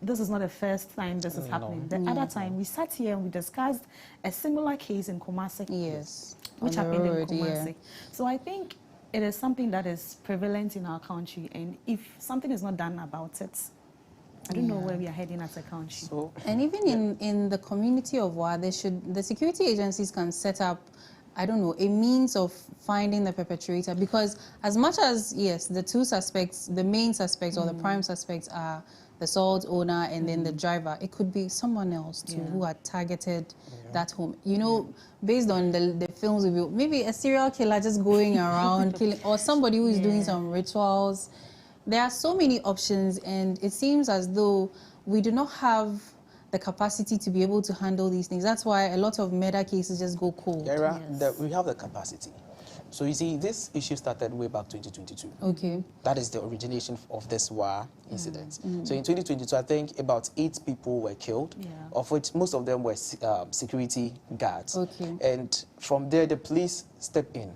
this is not the first time this is happening. The other time, we sat here and we discussed a similar case in Kumasi. Yes. Which happened in Kumasi. So I think it is something that is prevalent in our country, and if something is not done about it, I don't know where we are heading as a country. So, and even in the community of Wa, the security agencies can set up, I don't know, a means of finding the perpetrator, because as much as, yes, the two suspects, the main suspects or the prime suspects are the salt owner and then the driver, it could be someone else too who had targeted that home. You know, based on the films, maybe a serial killer just going around killing, or somebody who is doing some rituals. There are so many options, and it seems as though we do not have the capacity to be able to handle these things. That's why a lot of murder cases just go cold. We have the capacity. So you see, this issue started way back 2022. Okay. That is the origination of this Wa incident. So in 2022, I think about 8 people were killed, of which most of them were security guards. Okay. And from there, the police stepped in.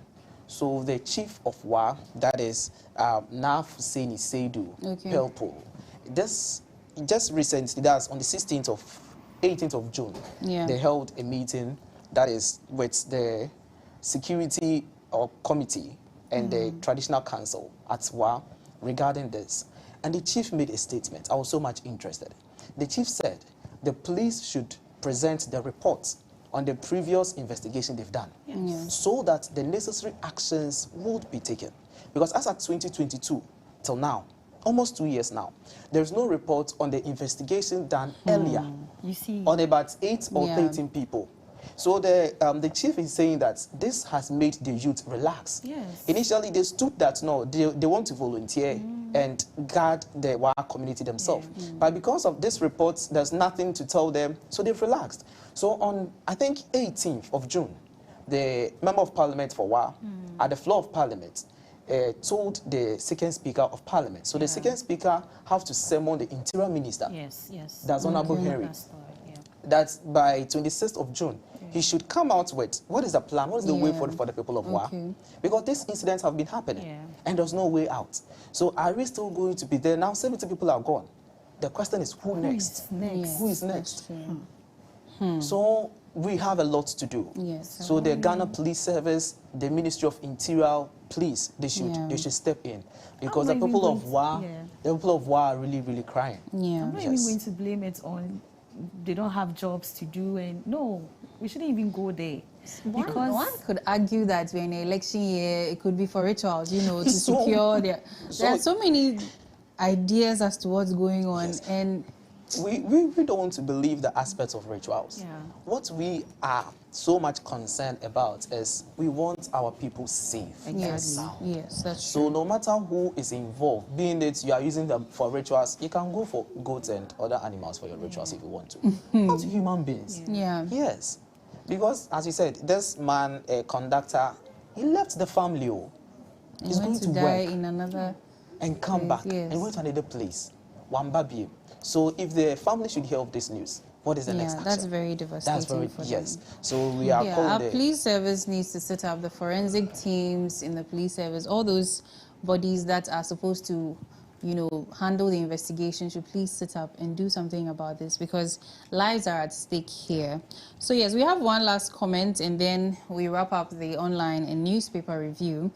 So the chief of Wa, that is Naf Seni Seidu Pelpool, just recently, that's on the 18th of June, they held a meeting that is with the security or committee and the traditional council at Wa regarding this. And the chief made a statement. I was so much interested. The chief said the police should present the reports on the previous investigation they've done so that the necessary actions would be taken. Because as at 2022 till now, almost 2 years now, there's no report on the investigation done earlier on about 8 or 13 people. So the chief is saying that this has made the youth relax. Yes. Initially, they stood that, no, they want to volunteer and guard the Wa community themselves. But because of this report, there's nothing to tell them, so they've relaxed. So on, I think, 18th of June, the Member of Parliament for Wa, at the floor of Parliament, told the second Speaker of Parliament. So the second Speaker have to summon the Interior Minister. Yes. That's Honorable Henry. That by 26th of June, he should come out with what is the plan, what is the way forward for the people of Wa. Because these incidents have been happening and there's no way out. So are we still going to be there? Now 70 people are gone. The question is, who next? Who is next? So we have a lot to do. So the Ghana Police Service, the Ministry of Interior, please, they should step in, because the people of Wa, are really, really crying. I'm not even going to blame it on they don't have jobs to do, and no, we shouldn't even go there. Because one could argue that we're in an election year, it could be for rituals, to secure there are so many ideas as to what's going on, and we don't want to believe the aspects of rituals. Yeah. What we are so much concerned about is we want our people safe and sound. Yes, that's So true. no matter who is involved, being that you are using them for rituals, you can go for goats and other animals for your rituals if you want to. Not human beings. Yeah. Yes. Because, as you said, this man, a conductor, he left the family. He's going Went to die work in another and come place, back yes. and went to another place. Wambabi. So if the family should hear of this news, what is the next action? that's very devastating. That's very, for yes. them. So we are Yeah, calling our the... police service needs to set up the forensic teams in the police service. All those bodies that are supposed to, handle the investigation should please sit up and do something about this, because lives are at stake here. So yes, we have one last comment and then we wrap up the online and newspaper review.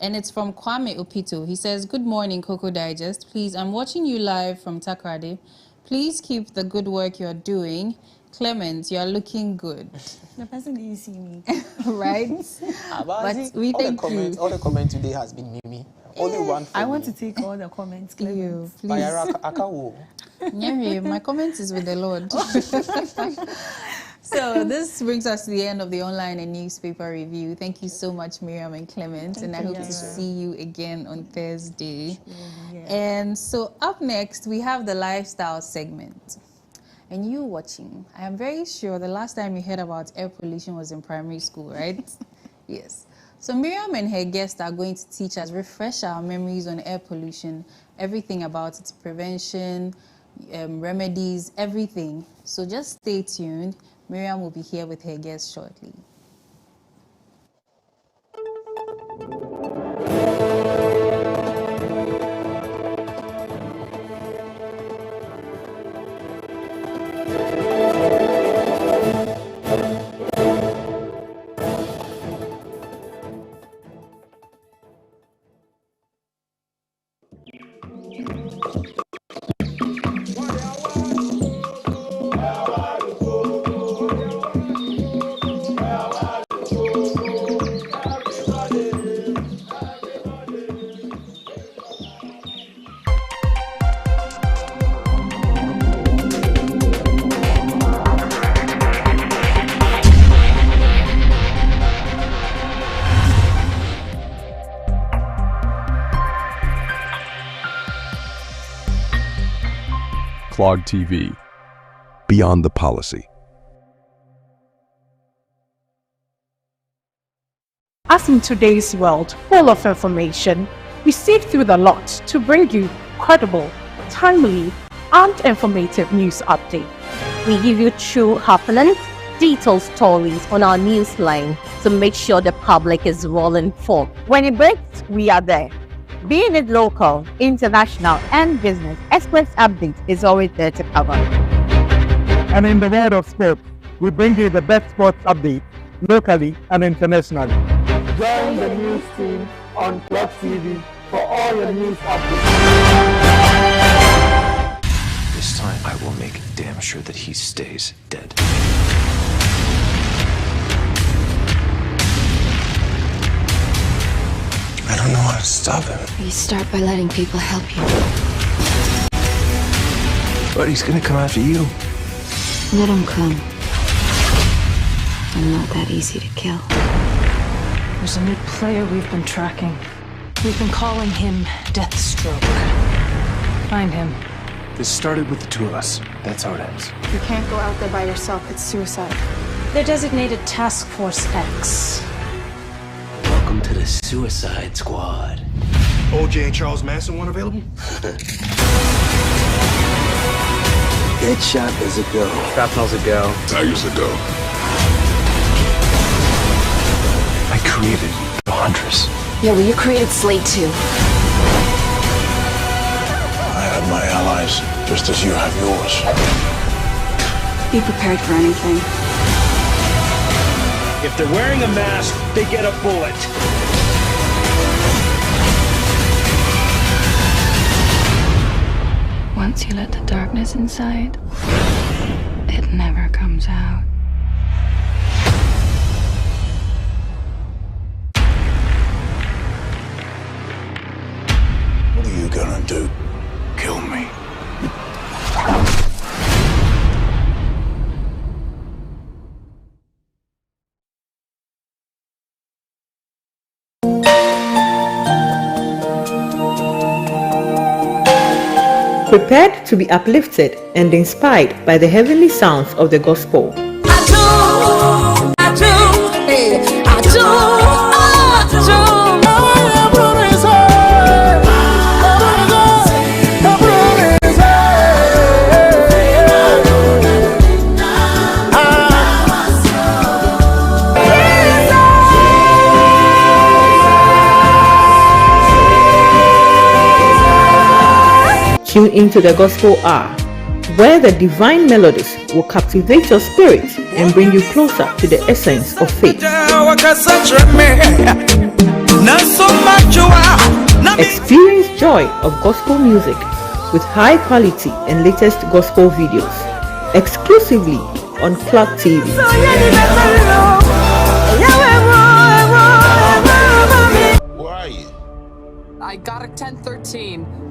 And it's from Kwame Opito. He says, "Good morning, Coco Digest. Please, I'm watching you live from Takoradi. Please keep the good work you're doing. Clement, you're looking good." The person didn't see me. Right? But we thank you. All the comment today has been Mimi. Only one for I want me. to take all the comments. You, Clement. please. Bayara Akawo. Nyeri, my comment is with the Lord. So this brings us to the end of the online and newspaper review. Thank you so much, Miriam and Clement, and I hope to see you again on Thursday. And so up next, we have the lifestyle segment. And you watching, I am very sure the last time you heard about air pollution was in primary school, right? Yes. So Miriam and her guests are going to teach us, refresh our memories on air pollution, everything about its prevention, remedies, everything. So just stay tuned. Miriam will be here with her guests shortly. Clog TV. Beyond the policy. As in today's world full of information, we sift through the lot to bring you credible, timely, and informative news updates. We give you true happenings, detailed stories on our news line to make sure the public is well informed. When it breaks, we are there. Being it local, international, and business, Express Update is always there to cover. And in the world of sports, we bring you the best sports updates locally and internationally. Join the news team on Clog TV for all your news updates. This time I will make damn sure that he stays dead. I don't know how to stop him. You start by letting people help you. But he's gonna come after you. Let him come. I'm not that easy to kill. There's a new player we've been tracking. We've been calling him Deathstroke. Find him. This started with the two of us. That's how it ends. You can't go out there by yourself. It's suicide. They're designated Task Force X. Welcome to the Suicide Squad. OJ and Charles Manson one available? Deadshot is a go. Shrapnel's a go. Tiger's a go. I created the Huntress. Yeah, well, you created Slade too. I have my allies, just as you have yours. Be prepared for anything. If they're wearing a mask, they get a bullet. Once you let the darkness inside, it never comes out. What are you gonna do? Kill me. prepared to be uplifted and inspired by the heavenly sounds of the gospel. Tune into the Gospel Hour, where the divine melodies will captivate your spirit and bring you closer to the essence of faith. Experience joy of gospel music with high quality and latest gospel videos exclusively on Cloud TV. Where are you? I got a 1013.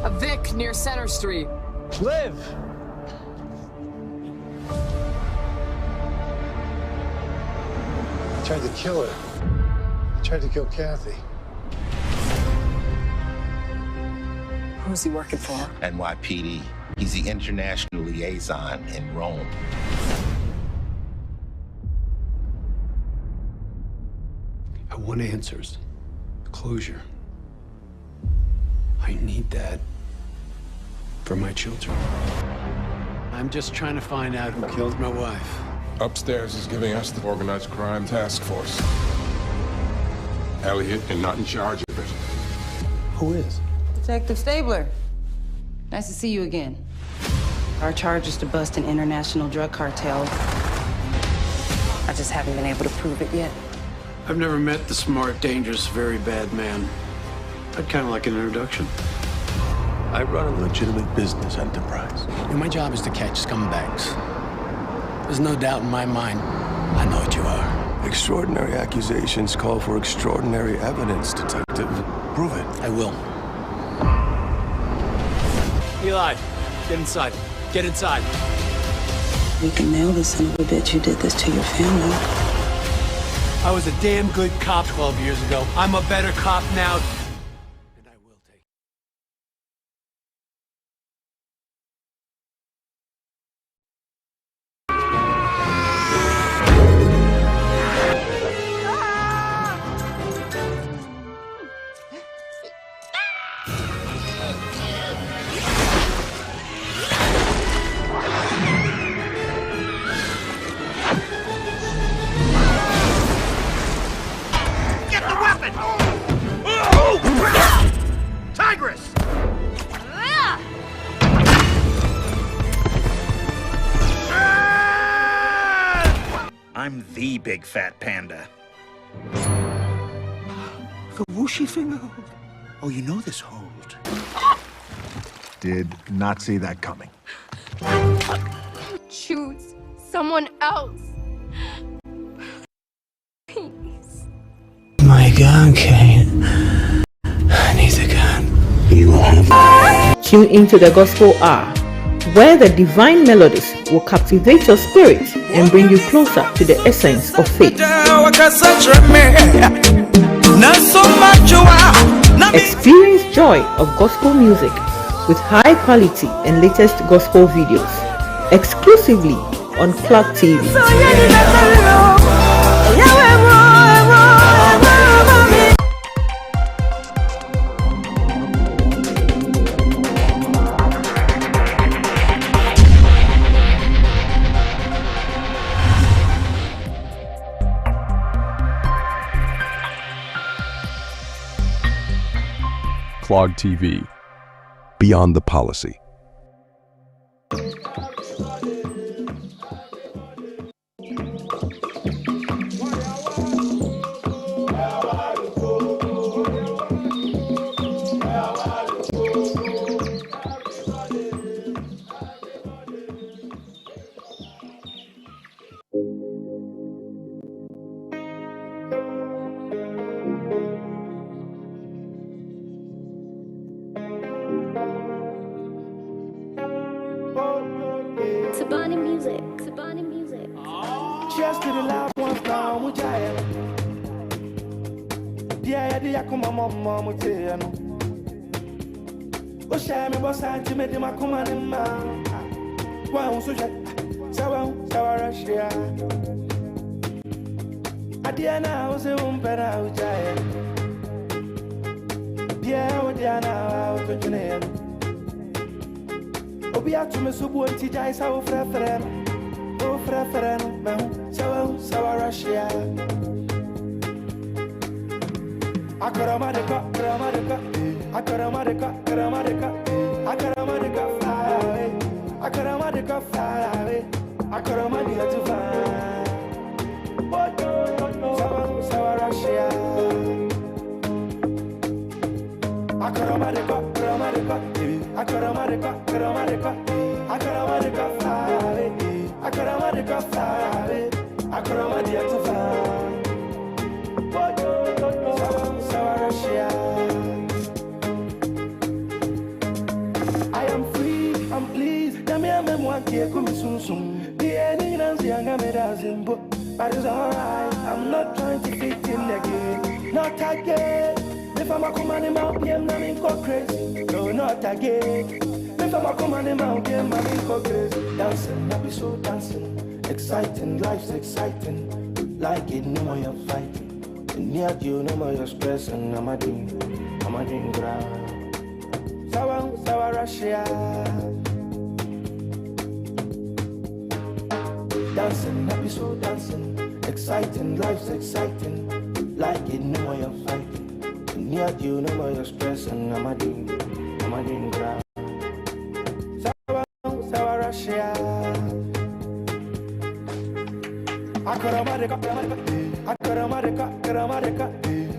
A Vic near Center Street. Liv! He tried to kill her. He tried to kill Kathy. Who's he working for? NYPD. He's the international liaison in Rome. I want answers. Closure. I need that for my children. I'm just trying to find out who killed my wife. Upstairs is giving us the organized crime task force. Elliot is not in charge of it. Who is? Detective Stabler. Nice to see you again. Our charge is to bust an international drug cartel. I just haven't been able to prove it yet. I've never met the smart, dangerous, very bad man. I'd kind of like an introduction. I run a legitimate business enterprise. And my job is to catch scumbags. There's no doubt in my mind, I know what you are. Extraordinary accusations call for extraordinary evidence, Detective. Prove it. I will. Eli, get inside. Get inside. We can nail this son of a bitch who did this to your family. I was a damn good cop 12 years ago. I'm a better cop now. Tigress! I'm the big fat panda. The whooshy finger hold. Oh, you know this hold. Did not see that coming. Choose someone else. Please. My gun, Kane. I need the gun. You will have... Tune into the Gospel Hour, where the divine melodies will captivate your spirit and bring you closer to the essence of faith. Experience joy of gospel music with high quality and latest gospel videos exclusively on Cloud TV. Clog TV, Beyond the Policy. Sabani music. Sabani music. Cheers to the last one's down with Jaya. Dia come mama mutiano. O share me boss anti me de makoma ne ma. Wa unso hwe. Sawa Russia. Adiana o se umpera o jaye. Bia o diana o to jene. Obi atume so bu anti jai sa o frefre no ma sawa Russia. Akarama de ka fly away. Akarama de ka fly away. Akarama de to fly. Sawa Russia. Akarama de ka fly away. Akarama de ka fly away. Akarama de to fly. Sawa Russia. I am free, I'm pleased. Dami amemwa kie kumisumsum. The ending and the anga me dazimbo. But it's alright, I'm not trying to fit in again. Not again. If I'm a command out, I'm not go crazy. No, not again. If I'm a command out, I'm not go crazy. Dancing, I'll be so dancing. Exciting, life's exciting. Like it, no more you're fighting. Near you, no more you're stressing. I'm a dream ground. Sawa Russia. Dancing, happy so dancing. Exciting, life's exciting. Like it, no more you're fighting. Near you, no more you're stressing. I'm a dream ground. Sawa Russia. Akaramadeka fly away.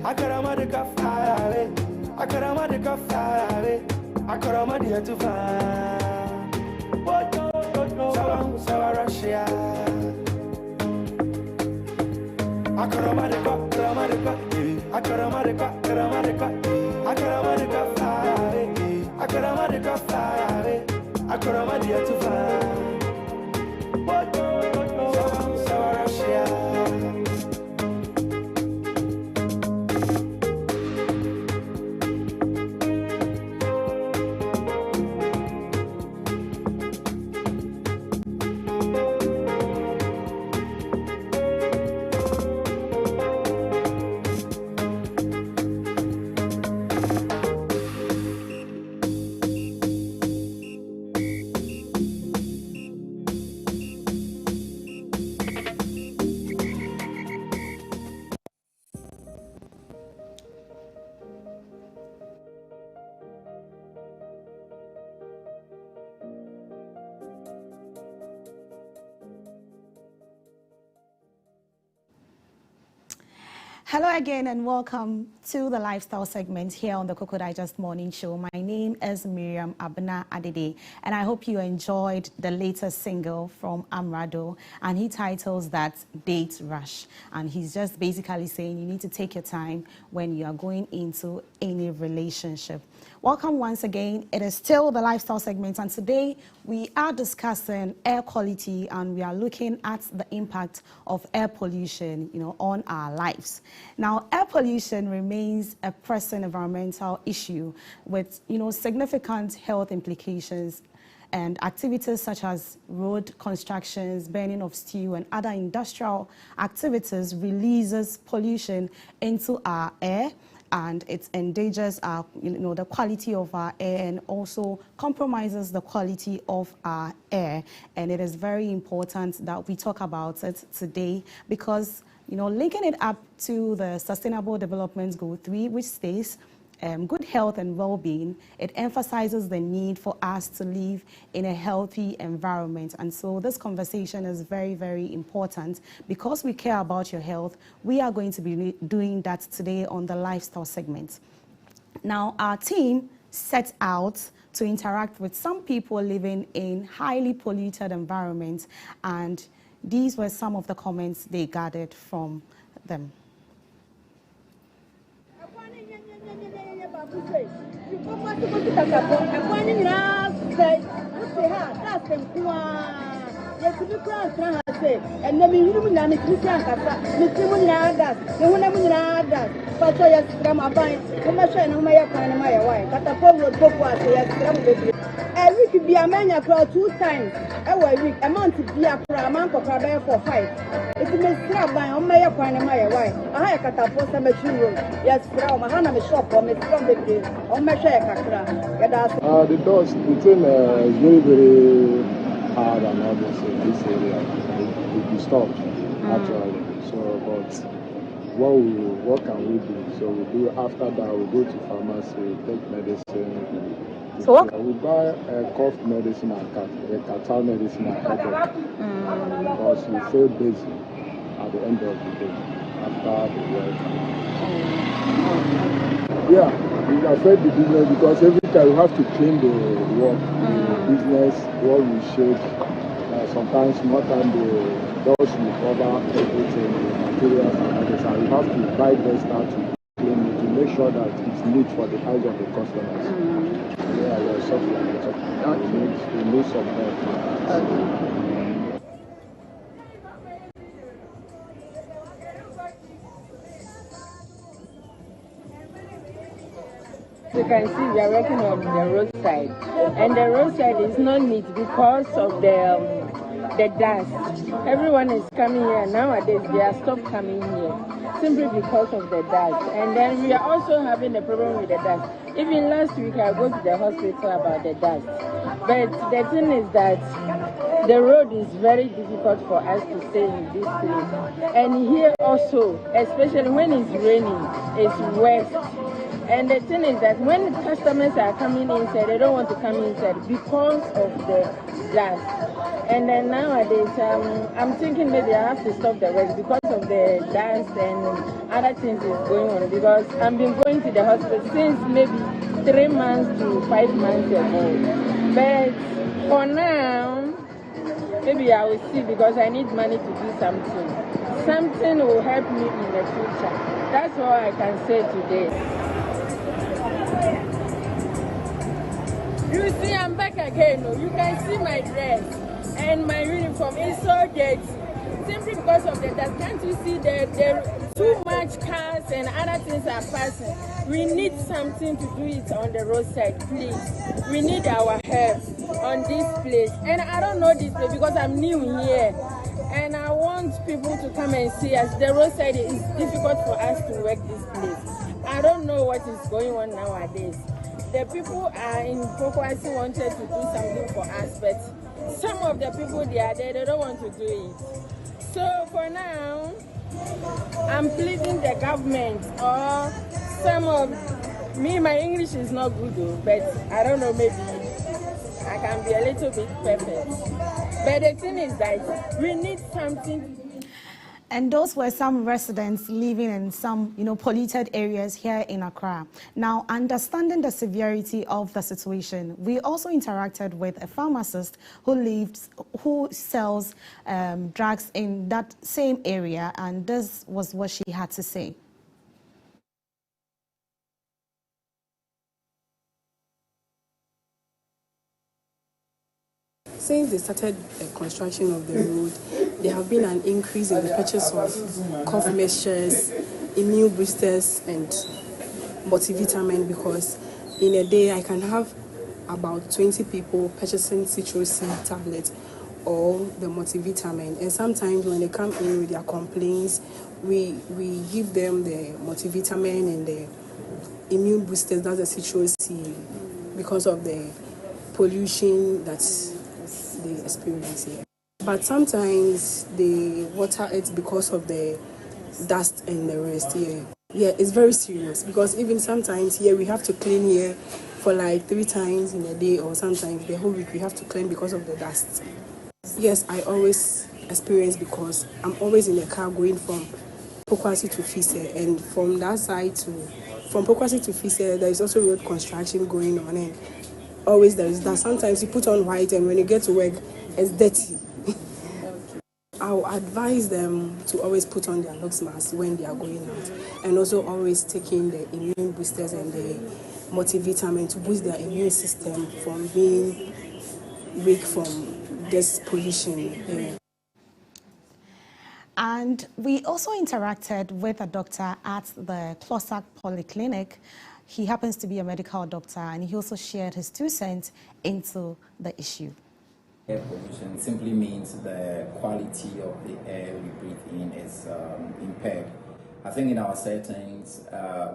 Akaramadeka fly away. Akaramadeka to fly. Sawa Russia. Akaramadeka fly away. Akaramadeka fly away. Akaramadeka to fly. Sawa Russia. Hello again and welcome to the lifestyle segment here on the Cocoa Digest Morning Show. My name is Miriam Abena Adede and I hope you enjoyed the latest single from Amrado, and he titles that Date Rush, and he's just basically saying you need to take your time when you are going into any relationship. Welcome once again. It is still the lifestyle segment, and today we are discussing air quality and we are looking at the impact of air pollution, on our lives. Now, air pollution remains a pressing environmental issue with, significant health implications, and activities such as road constructions, burning of steel, and other industrial activities releases pollution into our air, and it endangers our, the quality of our air and also compromises the quality of our air. And it is very important that we talk about it today because, linking it up to the Sustainable Development Goal 3, which states good health and well-being, it emphasizes the need for us to live in a healthy environment. And so this conversation is very, very important. Because we care about your health, we are going to be doing that today on the lifestyle segment. Now, our team set out to interact with some people living in highly polluted environments, and these were some of the comments they gathered from them. say, and then you will not miss that. The woman in that. But I have Grandma Bine, the machine on my appointment, my wife. But the poor will go for us. Every could be a man across 2 times. Every week, a month to be a month of a for 5. It's a mistrap by on my appointment, my wife. I got a post a machine room. Yes, from a Hannah shop or Miss from the place. On my share, the dust between is very, very hard and obvious in this area. It stopped naturally. So, but what can we do? So we do after that. We go to pharmacy, take medicine. So what? We buy cough medicine and catarrh medicine and headache because we feel busy at the end of the day after the work. Yeah, it affects the business because every time we have to clean the work, the business, what we shake. Sometimes more time the doors will cover everything, the materials and others, and we have to buy extra to clean it to make sure that it's neat for the eyes of the customers. Yeah, we are suffering. We need some help. You can see we are working on the roadside, and the roadside is not neat because of the dust. Everyone is coming here nowadays. They are stopped coming here simply because of the dust. And then we are also having a problem with the dust. Even last week I go to the hospital about the dust. But the thing is that the road is very difficult for us to stay in this place. And here also, especially when it's raining, it's west. And the thing is that when customers are coming inside, they don't want to come inside because of the dust. And then nowadays, I'm thinking maybe I have to stop the work because of the dust and other things is going on. Because I've been going to the hospital since maybe 3 months to 5 months ago. But for now, maybe I will see because I need money to do something. Something will help me in the future. That's all I can say today. You see, I'm back again. You can see my dress and my uniform is so dirty. Simply because of the dust. Can't you see there too much cars and other things are passing? We need something to do it on the roadside, please. We need our help on this place. And I don't know this place because I'm new here. And I want people to come and see us. The roadside is difficult for us to work this place. I don't know what is going on nowadays. The people are in Pokwasi wanted to do something for us, but some of the people they are there, they don't want to do it. So for now, I'm pleading the government or some of me, my English is not good though, but I don't know, maybe I can be a little bit perfect. But the thing is that we need something. And those were some residents living in some, polluted areas here in Accra. Now, understanding the severity of the situation, we also interacted with a pharmacist who sells drugs in that same area, and this was what she had to say. Since they started the construction of the road, there have been an increase in the purchase of cough mixtures, immune boosters, and multivitamin because in a day I can have about 20 people purchasing Citro C tablets or the multivitamin. And sometimes when they come in with their complaints, we give them the multivitamin and the immune boosters, that's the Citro C, because of the pollution that's they experience here. But sometimes the water it's because of the dust and the rest here. Yeah, it's very serious because even sometimes here we have to clean here for like 3 times in a day, or sometimes the whole week we have to clean because of the dust. Yes, I always experience because I'm always in the car going from Pokwasi to Fise, and from that side from Pokwasi to Fise there is also road construction going on, and always there is that. Sometimes you put on white and when you get to work, it's dirty. I'll advise them to always put on their nose mask when they are going out, and also always taking the immune boosters and the multivitamin to boost their immune system from being weak from this pollution. And we also interacted with a doctor at the Closac Polyclinic. He happens to be a medical doctor, and he also shared his 2 cents into the issue. Air pollution simply means the quality of the air we breathe in is impaired. I think in our settings,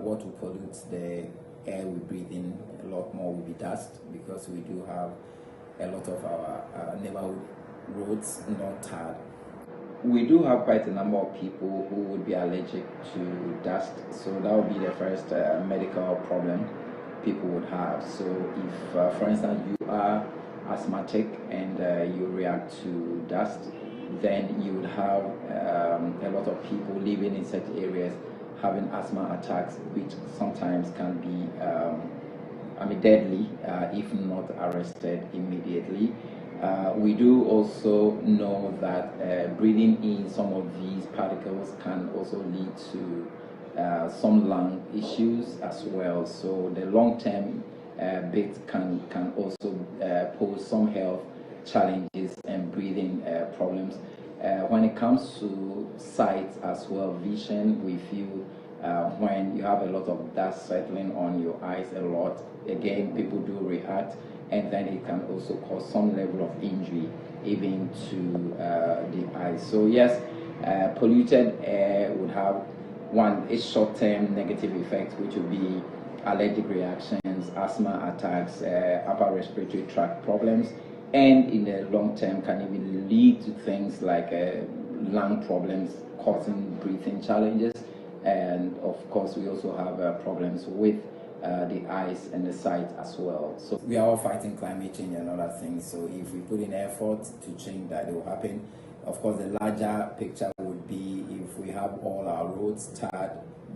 what will pollute the air we breathe in a lot more will be dust, because we do have a lot of our neighborhood roads not tarred. We do have quite a number of people who would be allergic to dust, so that would be the first medical problem people would have. So if, for instance, you are asthmatic and you react to dust, then you would have a lot of people living in such areas having asthma attacks, which sometimes can be deadly if not arrested immediately. We do also know that breathing in some of these particles can also lead to some lung issues as well. So the long-term bit can also pose some health challenges and breathing problems. When it comes to sight as well, vision, we feel when you have a lot of dust settling on your eyes a lot, again, people do react, and then it can also cause some level of injury even to the eyes. So yes, polluted air would have a short-term negative effect, which would be allergic reactions, asthma attacks, upper respiratory tract problems, and in the long term can even lead to things like lung problems, causing breathing challenges, and of course we also have problems with the eyes and the sight as well. So we are all fighting climate change and other things, so if we put in effort to change that, it will happen. Of course, the larger picture would be if we have all our roads tarred,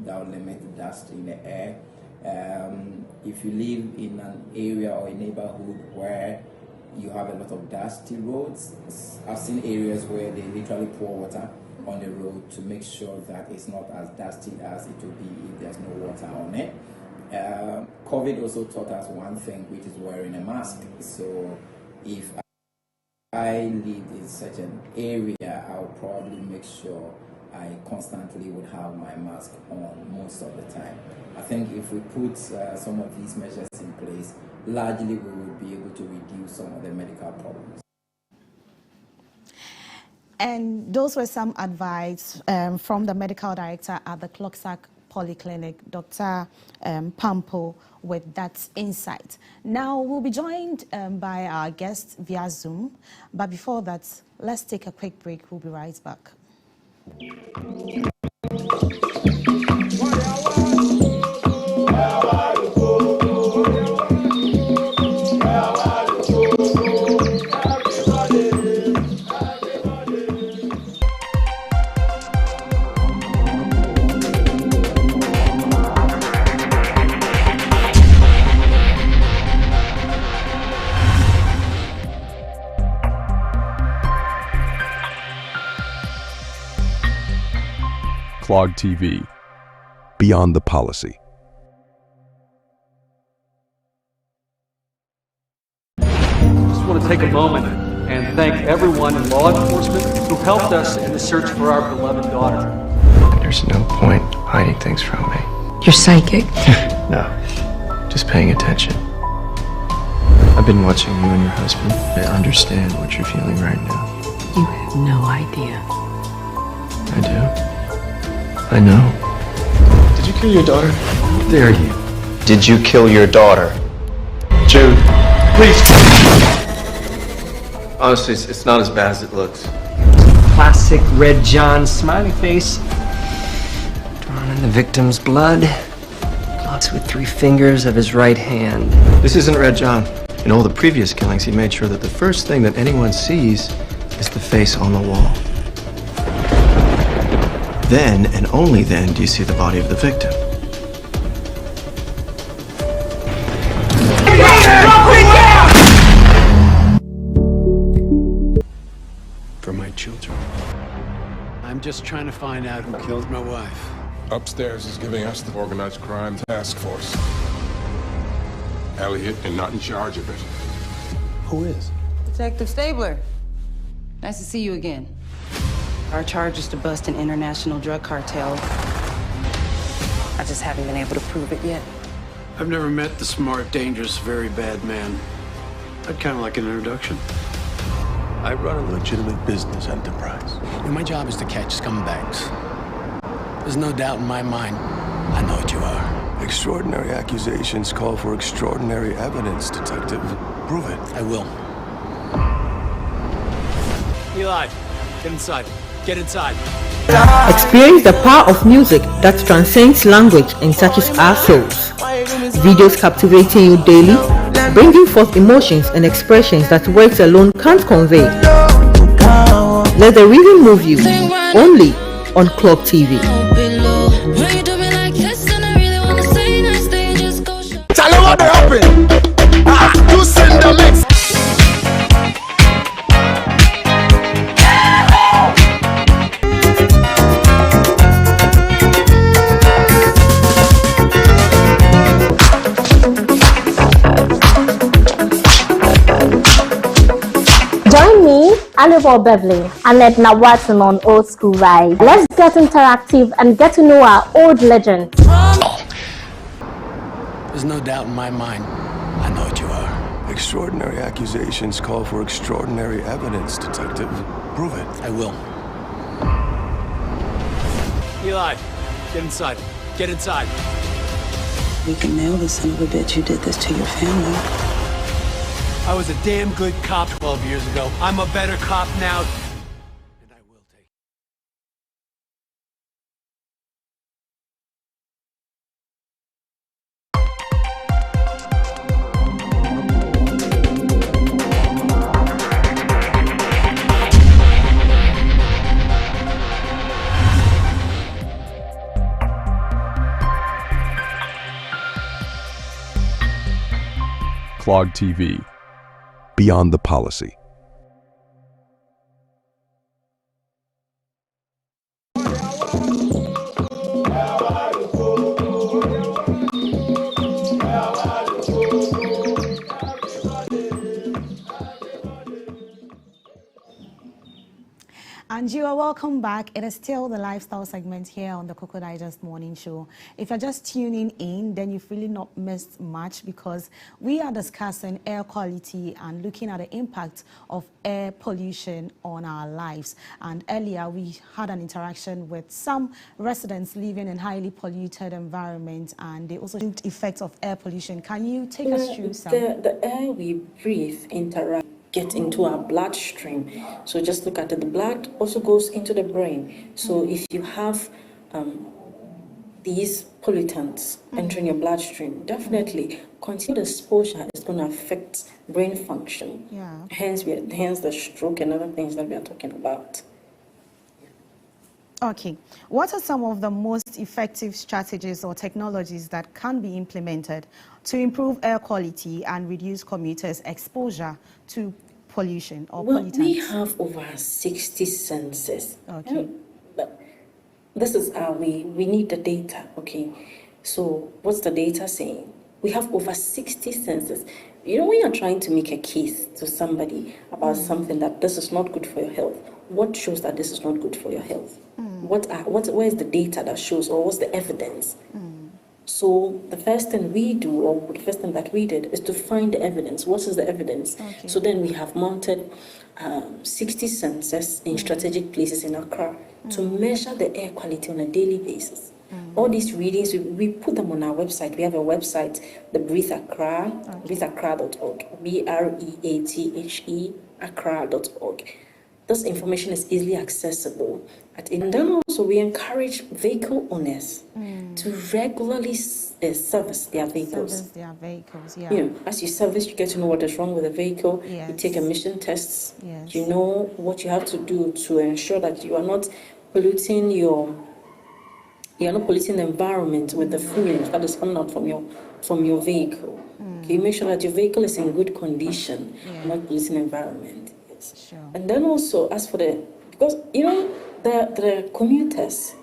that will limit the dust in the air. If you live in an area or a neighborhood where you have a lot of dusty roads, I've seen areas where they literally pour water on the road to make sure that it's not as dusty as it will be if there's no water on it. COVID also taught us one thing, which is wearing a mask. So if I lived in such an area, I would probably make sure I constantly would have my mask on most of the time. I think if we put some of these measures in place, largely we would be able to reduce some of the medical problems. And those were some advice from the medical director at the Closac Polyclinic, Dr. Pampo, with that insight. Now we'll be joined by our guest via Zoom, but before that, let's take a quick break. We'll be right back. Clog TV, Beyond the Policy. I just want to take a moment and thank everyone in law enforcement who helped us in the search for our beloved daughter. There's no point hiding things from me. You're psychic. No, just paying attention. I've been watching you and your husband. I understand what you're feeling right now. You have no idea. I do. I know. Did you kill your daughter? How dare you? Did you kill your daughter? Jude, please. Honestly, it's not as bad as it looks. Classic Red John smiley face. Drawn in the victim's blood. Gloves with 3 fingers of his right hand. This isn't Red John. In all the previous killings, he made sure that the first thing that anyone sees is the face on the wall. Then, and only then, do you see the body of the victim. For my children. I'm just trying to find out who killed my wife. Upstairs is giving us the organized crime task force. Elliot is not in charge of it. Who is? Detective Stabler. Nice to see you again. Our charge is to bust an international drug cartel. I just haven't been able to prove it yet. I've never met the smart, dangerous, very bad man. I'd kind of like an introduction. I run a legitimate business enterprise. And my job is to catch scumbags. There's no doubt in my mind. I know what you are. Extraordinary accusations call for extraordinary evidence, Detective. Prove it. I will. Eli, get inside. Get inside. Experience the power of music that transcends language and touches our souls. Videos captivating you daily, bringing forth emotions and expressions that words alone can't convey. Let the rhythm move you, only on Clock TV. Tell them what they happen. To send the mix. Join me, Oliver Beverly, and Edna Watson on Old School Ride. Let's get interactive and get to know our old legends. There's no doubt in my mind. I know what you are. Extraordinary accusations call for extraordinary evidence, Detective. Prove it. I will. Eli, get inside. Get inside. We can nail this son of a bitch who did this to your family. I was a damn good cop 12 years ago. I'm a better cop now. And I will take Clog TV. Beyond the policy. And you are welcome back. It is still the lifestyle segment here on the Cocoa Digest Morning Show. If you're just tuning in, then you've really not missed much because we are discussing air quality and looking at the impact of air pollution on our lives. And earlier we had an interaction with some residents living in highly polluted environments, and they also showed effects of air pollution. Can you take us through some? The air we breathe get into our bloodstream. So just look at it. The blood also goes into the brain. So if you have these pollutants entering your bloodstream, definitely continued exposure is going to affect brain function. Yeah. Hence the stroke and other things that we are talking about. Okay. What are some of the most effective strategies or technologies that can be implemented to improve air quality and reduce commuters' exposure to pollution or pollutants? We have over 60 sensors. Okay. But this is how we need the data. Okay. So what's the data saying? We have over 60 sensors. You know, when you're trying to make a case to somebody about something that this is not good for your health, what shows that this is not good for your health? Where is the data that shows, or what's the evidence? So the first thing we do, or the first thing that we did, is to find the evidence. What is the evidence? Okay. So then we have mounted 60 sensors in strategic places in Accra to measure the air quality on a daily basis. All these readings, we put them on our website. We have a website, the Breathe Accra, breatheaccra.org, BREATHE Accra.org. This information is easily accessible. And then also we encourage vehicle owners to regularly service their vehicles. Yeah. As you service, you get to know what is wrong with the vehicle. Yes. You take emission tests. Yes. You know what you have to do to ensure that you are not polluting the environment with the fumes that is coming out from your vehicle. Okay, you make sure that your vehicle is in good condition, not polluting the environment. Yes. Sure. And then also, as for because the commuters,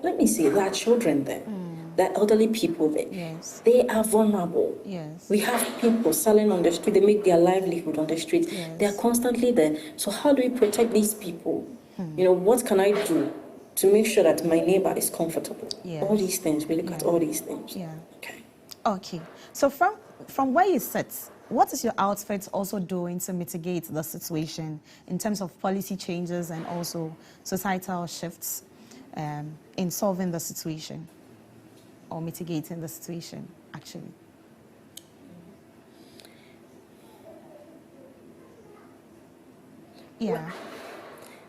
let me say, there are children there, there are elderly people there. Yes. They are vulnerable. Yes. We have people selling on the street, they make their livelihood on the street. Yes. They are constantly there. So how do we protect these people? You know, what can I do to make sure that my neighbor is comfortable? Yes. All these things, we look at all these things. Yeah. Okay. Okay. So from where you sit, what is your outfit also doing to mitigate the situation in terms of policy changes and also societal shifts in solving the situation or mitigating the situation, actually? Yeah.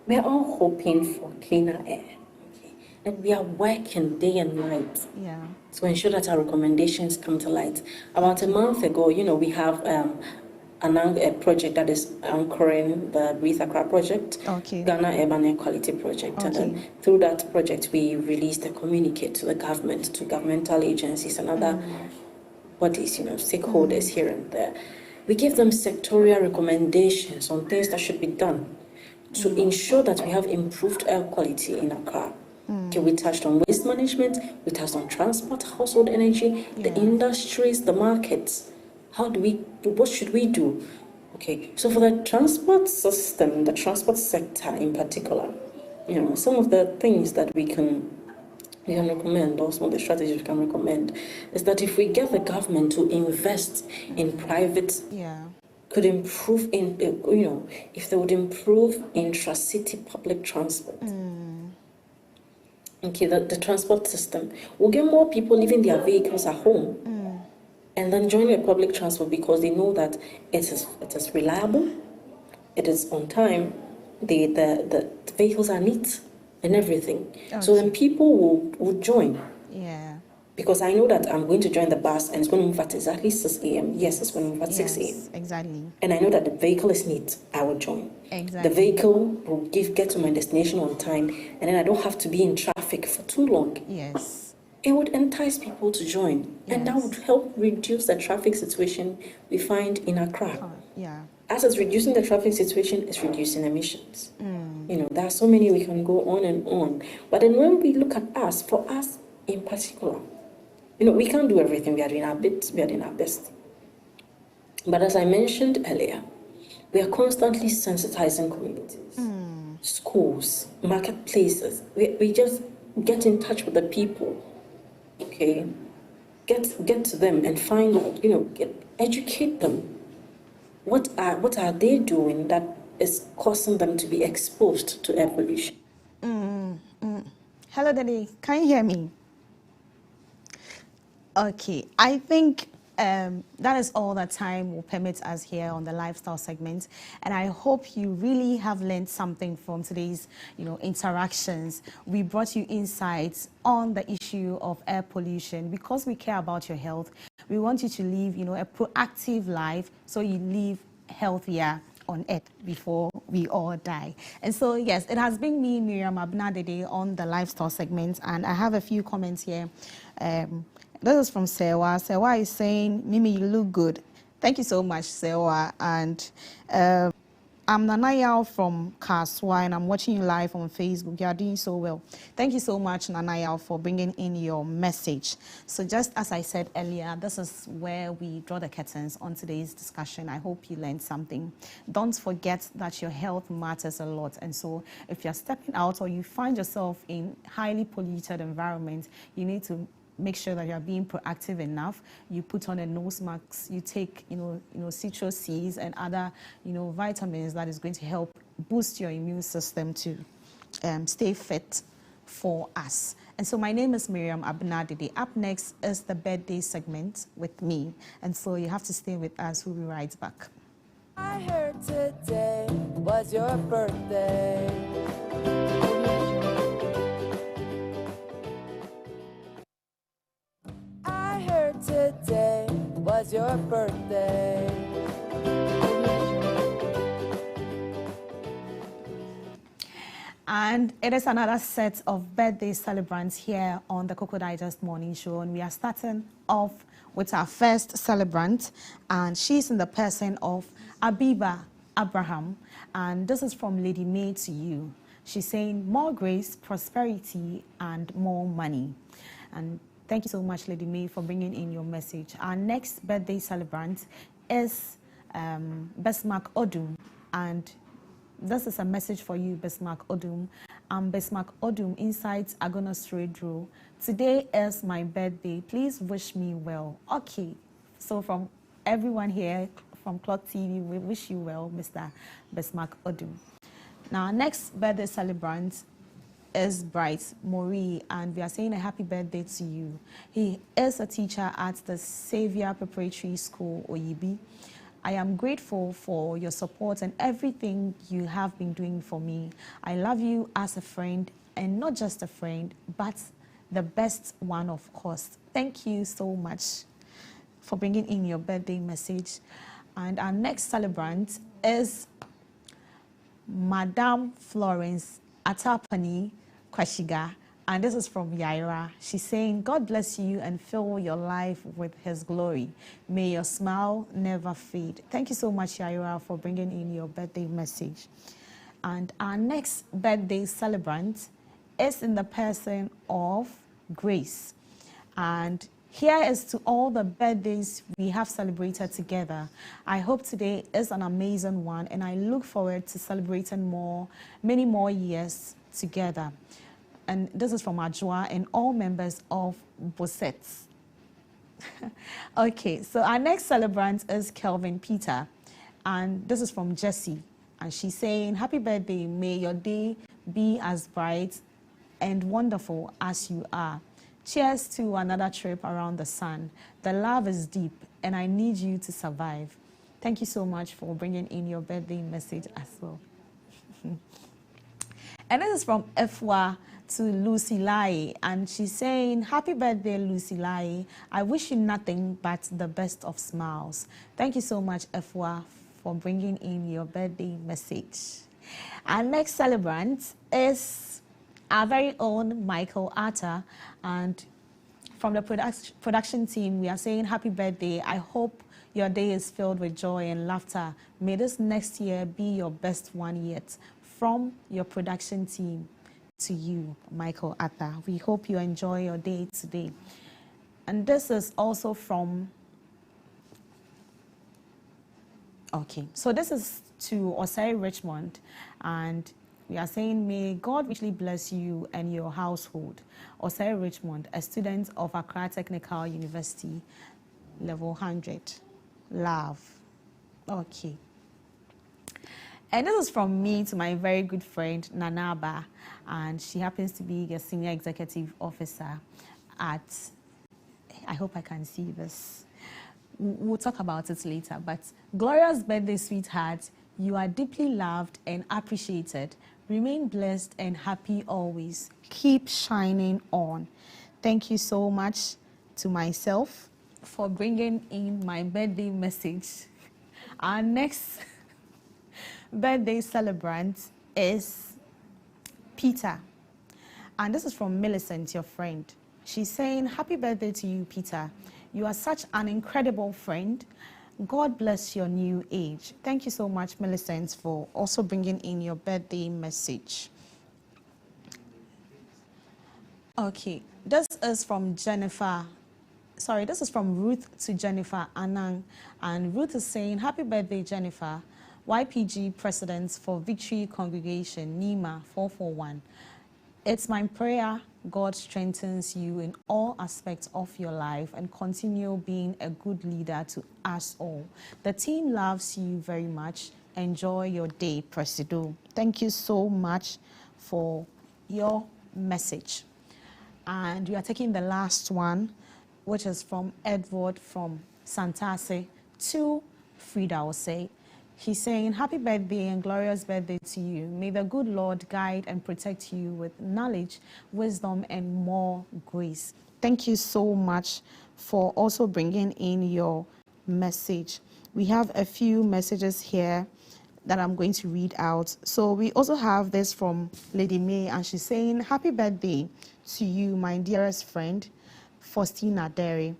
We are all hoping for cleaner air. Okay? And we are working day and night to ensure that our recommendations come to light. About a month ago, you know, we have a project that is anchoring the Breathe Accra project, Ghana Urban Air Quality Project. And then through that project, we released a communique to the government, to governmental agencies and other bodies, you know, stakeholders here and there. We give them sectorial recommendations on things that should be done to ensure that we have improved air quality in Accra. Okay, we touched on waste management, we touched on transport, household energy, the industries, the markets. What should we do? Okay, so for the transport system, the transport sector in particular, you know, some of the things that we can recommend, or some of the strategies we can recommend, is that if we get the government to invest in private, could improve in, you know, if they would improve intra-city public transport. Okay, the transport system will get more people leaving their vehicles at home and then joining a public transport because they know that it is reliable, it is on time, the vehicles are neat and everything. So then people will join. Because I know that I'm going to join the bus and it's going to move at exactly 6 a.m. Yes, it's going to move at 6 a.m. Exactly. And I know that the vehicle is neat. I will join. Exactly. The vehicle will get to my destination on time, and then I don't have to be in traffic for too long. Yes. It would entice people to join, and that would help reduce the traffic situation we find in Accra. As it's reducing the traffic situation, it's reducing emissions. You know, there are so many we can go on and on. But then when we look at us, for us in particular, you know, we can't do everything. We are doing our bit, we are doing our best. But as I mentioned earlier, we are constantly sensitizing communities, schools, marketplaces. We just get in touch with the people, okay? Get to them and find, you know, educate them. What are they doing that is causing them to be exposed to air pollution? Hello, Daddy. Can you hear me? Okay, I think that is all that time will permit us here on the lifestyle segment, and I hope you really have learned something from today's, you know, interactions. We brought you insights on the issue of air pollution because we care about your health. We want you to live, you know, a proactive life so you live healthier on earth before we all die. And so, yes, it has been me, Miriam Abena Adede, on the lifestyle segment, and I have a few comments here. This is from Sewa. Sewa is saying, Mimi, you look good. Thank you so much, Sewa. And I'm Nanayao from Kaswa, and I'm watching you live on Facebook. You are doing so well. Thank you so much, Nanayao, for bringing in your message. So just as I said earlier, this is where we draw the curtains on today's discussion. I hope you learned something. Don't forget that your health matters a lot. And so if you're stepping out or you find yourself in highly polluted environment, you need to make sure that you are being proactive enough. You put on a nose mask, you take, you know, citrus seeds and other, you know, vitamins that is going to help boost your immune system to stay fit for us. And so my name is Miriam Abena Adede. Up next is the birthday segment with me. And so you have to stay with us. We'll be right back. I heard today was your birthday. Today was your birthday. And it is another set of birthday celebrants here on the Cocoa Digest Morning Show. And we are starting off with our first celebrant. And she's in the person of Abiba Abraham. And this is from Lady May to you. She's saying more grace, prosperity, and more money. And thank you so much, Lady May, for bringing in your message. Our next birthday celebrant is Besmark Odum, and This is a message for you, Bismarck Odum. I'm Bismarck Odum inside Agonos Radio. Today is my birthday. Please wish me well. Okay. So from everyone here from Clock TV, we wish you well, Mr. Bismarck Odum. Now, our next birthday celebrant is Bright Mori, and we are saying a happy birthday to you. He is a teacher at the Savior Preparatory School, Oyibi. I am grateful for your support and everything you have been doing for me. I love you as a friend, and not just a friend, but the best one, of course. Thank you so much for bringing in your birthday message. And our next celebrant is Madame Florence Atapani Kwashiga, and this is from Yaira. She's saying, God bless you and fill your life with his glory. May your smile never fade. Thank you so much, Yaira, for bringing in your birthday message. And our next birthday celebrant is in the person of Grace. And here is to all the birthdays we have celebrated together. I hope today is an amazing one, and I look forward to celebrating many more years together. And this is from Ajwa and all members of Bosets. Okay, so our next celebrant is Kelvin Peter, and this is from Jessie. And she's saying, happy birthday, may your day be as bright and wonderful as you are. Cheers to another trip around the sun. The love is deep, and I need you to survive. Thank you so much for bringing in your birthday message as well. And this is from Efwa to Lucy Lai, and she's saying, happy birthday, Lucy Lai. I wish you nothing but the best of smiles. Thank you so much, Efwa, for bringing in your birthday message. Our next celebrant is our very own Michael Atta, and from the production team, we are saying happy birthday. I hope your day is filled with joy and laughter. May this next year be your best one yet. From your production team to you, Michael Atta. We hope you enjoy your day today. And this is also from, okay, so this is to Osei Richmond, and we are saying, may God richly bless you and your household. Osei Richmond, a student of Accra Technical University, level 100. Love. Okay. And this is from me to my very good friend, Nanaba, and she happens to be a senior executive officer at, I hope I can see this. We'll talk about it later, but Gloria's birthday, sweetheart. You are deeply loved and appreciated. Remain blessed and happy always. Keep shining on. Thank you so much to myself for bringing in my birthday message. Our next birthday celebrant is Peter. And this is from Millicent, your friend. She's saying, happy birthday to you, Peter. You are such an incredible friend. God bless your new age. Thank you so much, Millicent, for also bringing in your birthday message. Okay, this is from Jennifer. Sorry, this is from Ruth to Jennifer Anang. And Ruth is saying, happy birthday, Jennifer. YPG Presidents for Victory Congregation, NEMA 441. It's my prayer God strengthens you in all aspects of your life and continue being a good leader to us all. The team loves you very much. Enjoy your day, Presido. Thank you so much for your message. And we are taking the last one, which is from Edward from Santase to Frida Osei. He's saying, happy birthday and glorious birthday to you. May the good Lord guide and protect you with knowledge, wisdom, and more grace. Thank you so much for also bringing in your message. We have a few messages here that I'm going to read out. So we also have this from Lady May, and she's saying, happy birthday to you, my dearest friend, Faustina Derry.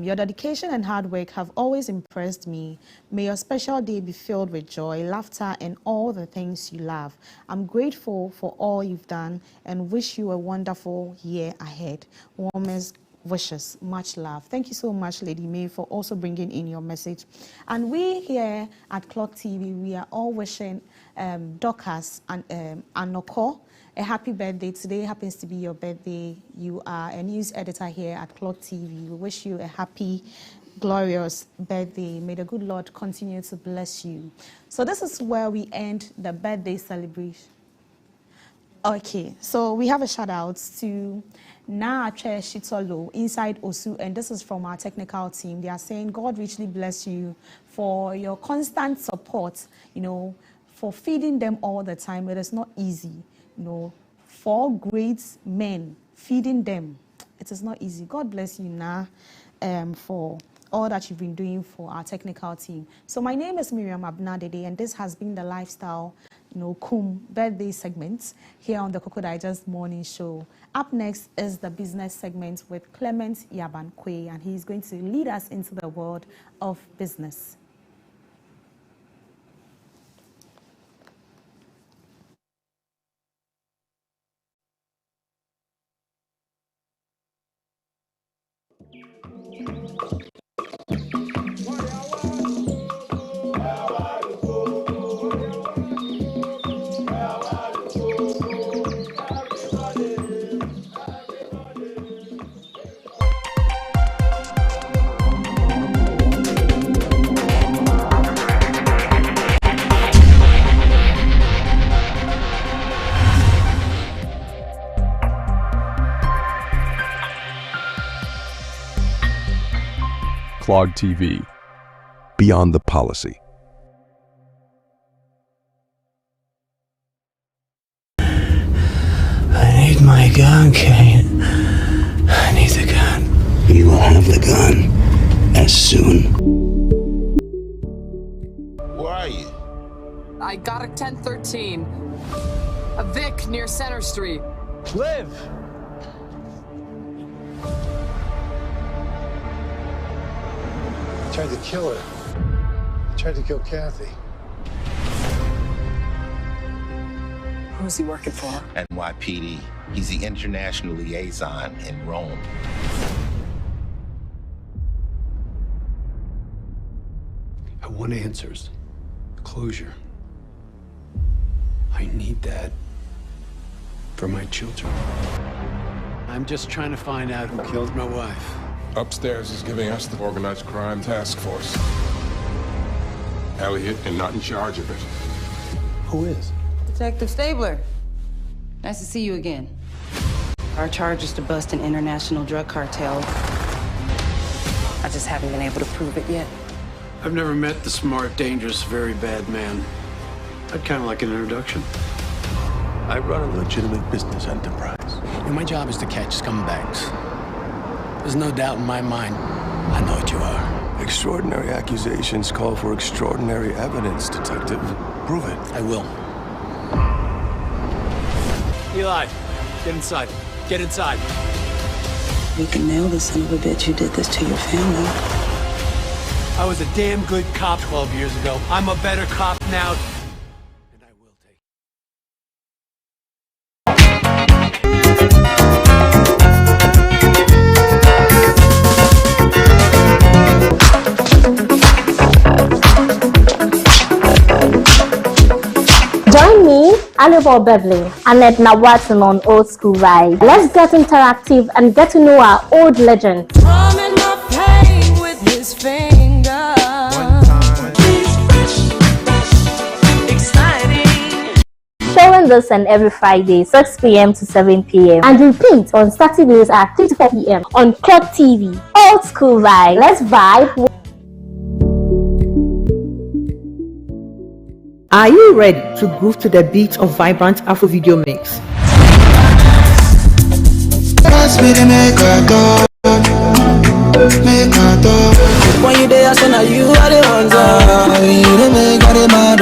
Your dedication and hard work have always impressed me. May your special day be filled with joy, laughter, and all the things you love. I'm grateful for all you've done and wish you a wonderful year ahead. Warmest wishes. Much love. Thank you so much, Lady May, for also bringing in your message. And we here at Clock TV, we are all wishing Dorcas and Anoko a happy birthday. Today happens to be your birthday. You are a news editor here at Clock TV. We wish you a happy, glorious birthday. May the good Lord continue to bless you. So this is where we end the birthday celebration. Okay, so we have a shout out to Naache Shitolo inside Osu, and this is from our technical team. They are saying, God richly bless you for your constant support, you know, for feeding them all the time. It is not easy, you know, 4 great men feeding them. It is not easy. God bless you, Na, for all that you've been doing for our technical team. So my name is Miriam Abena Adede, and this has been the Lifestyle, you know, Kum birthday segment here on the Cocoa Digest Morning Show. Up next is the business segment with Clement Yabankwe, and he's going to lead us into the world of business. Clog TV, Beyond the Policy. I need my gun, Kane. I need the gun. You will have the gun as soon. Where are you? I got a 1013. A Vic near Center Street. Live! Tried to kill her. Tried to kill Kathy. Who's he working for? NYPD. He's the international liaison in Rome. I want answers. Closure. I need that for my children. I'm just trying to find out who killed my wife. Upstairs is giving us the organized crime task force. Elliot is not in charge of it. Who is? Detective Stabler. Nice to see you again. Our charge is to bust an international drug cartel. I just haven't been able to prove it yet. I've never met the smart, dangerous, very bad man. I'd kind of like an introduction. I run a legitimate business enterprise. And my job is to catch scumbags. There's no doubt in my mind. I know what you are. Extraordinary accusations call for extraordinary evidence, Detective. Prove it. I will. Eli, get inside. Get inside. We can nail this son of a bitch who did this to your family. I was a damn good cop 12 years ago. I'm a better cop now. Join me, Alibor Beverly, and Edna Watson on Old School Ride. Let's get interactive and get to know our old legends. Showing this on every Friday, 6 p.m. to 7 p.m. and repeat on Saturdays at 3 to 4 p.m. on Clock TV. Old School Ride. Let's vibe. Are you ready to groove to the beat of vibrant Afro video mix? When you there, I say now you are the ones. You the make all the mad.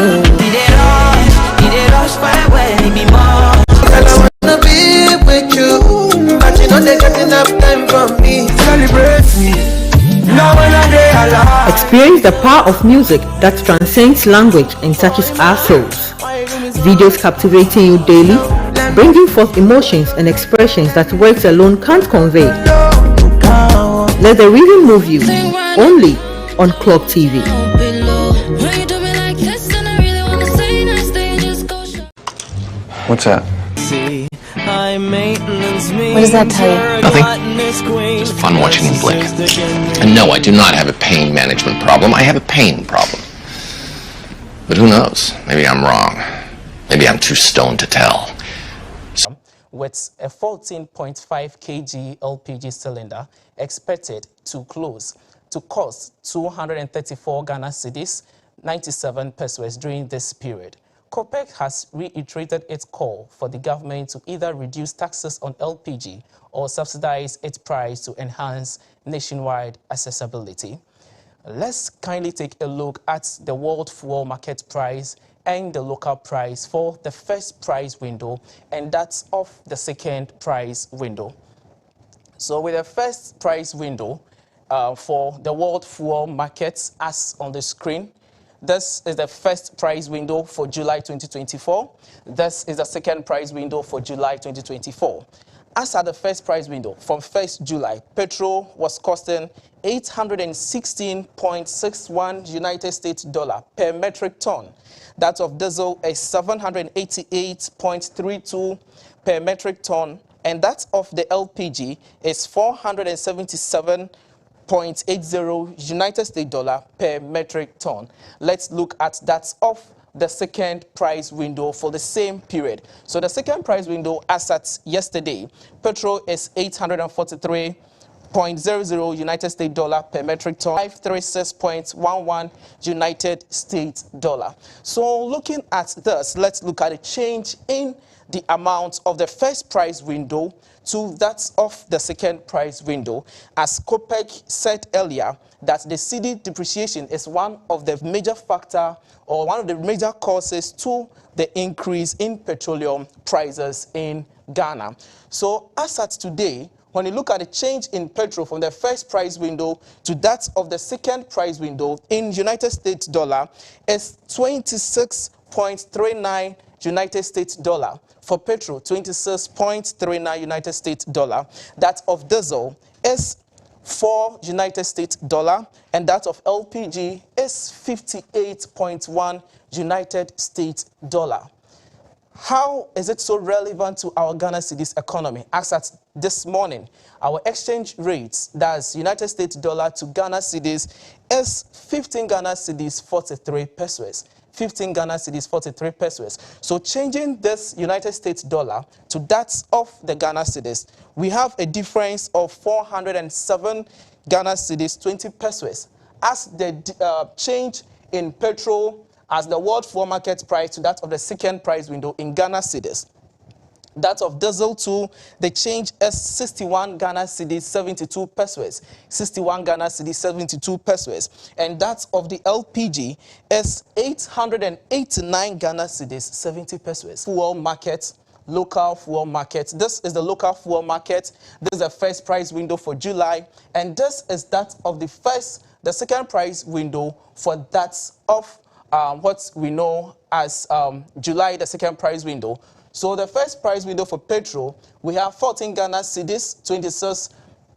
You the rush far away, me more. I wanna be with you, but you know they got enough time for me. Celebrate me. Now when I day alive. Experience the power of music that transcends language and touches our souls. Videos captivating you daily, bringing forth emotions and expressions that words alone can't convey. Let the rhythm move you. Only on Clock TV. What's that? What does that tell you? Nothing. It's fun watching him blink. And no, I do not have a pain management problem. I have a pain problem. But who knows? Maybe I'm wrong. Maybe I'm too stoned to tell. With a 14.5 kg LPG cylinder expected to cost 234 Ghana cedis, 97 pesos during this period. COPEC has reiterated its call for the government to either reduce taxes on LPG or subsidize its price to enhance nationwide accessibility. Let's kindly take a look at the world fuel market price and the local price for the first price window, and that's of the second price window. So with the first price window for the world fuel markets, as on the screen, this is the first price window for July 2024. This is the second price window for July 2024. As at the first price window, from 1st July, petrol was costing 816.61 United States dollar per metric ton. That of diesel is 788.32 per metric ton, and that of the LPG is 477.80 United States dollar per metric ton. Let's look at that of the second price window for the same period. So the second price window as at yesterday, petrol is 843.00 United States dollar per metric ton, 536.11 United States dollar. So looking at this, let's look at a change in the amount of the first price window to that of the second price window. As COPEC said earlier, that the cedi depreciation is one of the major factor or one of the major causes to the increase in petroleum prices in Ghana. So as at today, when you look at the change in petrol from the first price window to that of the second price window in United States dollar, is 26.39 United States dollar. For petrol, 26.39 United States dollar. That of diesel is 4 United States dollar, and that of LPG is 58.1 United States dollar. How is it so relevant to our Ghana cedis economy? As at this morning, our exchange rates, that's United States dollar to Ghana cedis, is 15 Ghana cedis 43 pesos. 15 Ghana cedis 43 pesos. So changing this United States dollar to that of the Ghana cedis, we have a difference of 407 Ghana cedis 20 pesos. As the change in petrol as the world fuel market price to that of the second price window in Ghana cedis. That of diesel to the change is 61 Ghana cedis 72 pesos. 61 Ghana cedis 72 pesos. And that of the LPG is 889 Ghana cedis 70 pesos. Fuel market, local fuel market. This is the local fuel market. This is the first price window for July. And this is that of the second price window for that of what we know as July, the second price window. So the first price window for petrol, we have 14 Ghana cedis, 26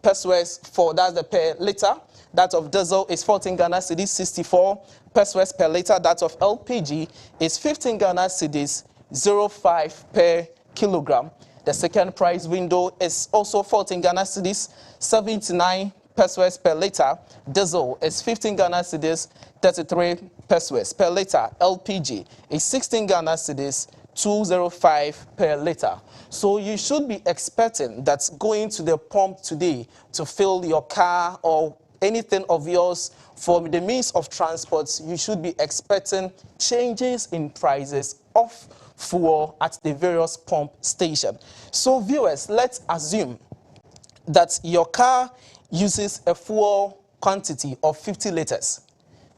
pesos for that's the per liter. That of diesel is 14 Ghana cedis, 64 pesos per liter. That of LPG is 15 Ghana cedis, 0.5 per kilogram. The second price window is also 14 Ghana cedis, 79 pesos per liter. Diesel is 15 Ghana cedis, 33 pesos per liter. LPG is 16 Ghana cedis, 205 per liter. So you should be expecting that going to the pump today to fill your car or anything of yours for the means of transport, you should be expecting changes in prices of fuel at the various pump stations. So viewers, let's assume that your car uses a fuel quantity of 50 liters.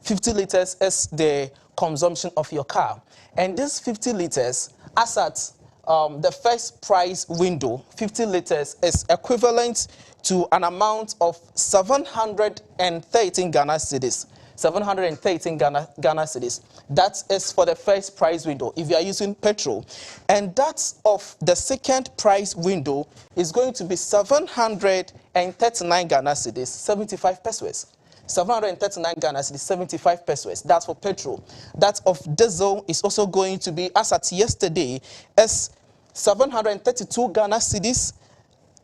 50 liters is the consumption of your car. And this 50 liters, as at the first price window, 50 liters is equivalent to an amount of 713 Ghana cedis. 713 Ghana cedis. That is for the first price window if you are using petrol. And that of the second price window is going to be 739 Ghana cedis, 75 pesos. 739 Ghana cedis, 75 pesos. That's for petrol. That of diesel is also going to be, as at yesterday, as 732 Ghana cedis,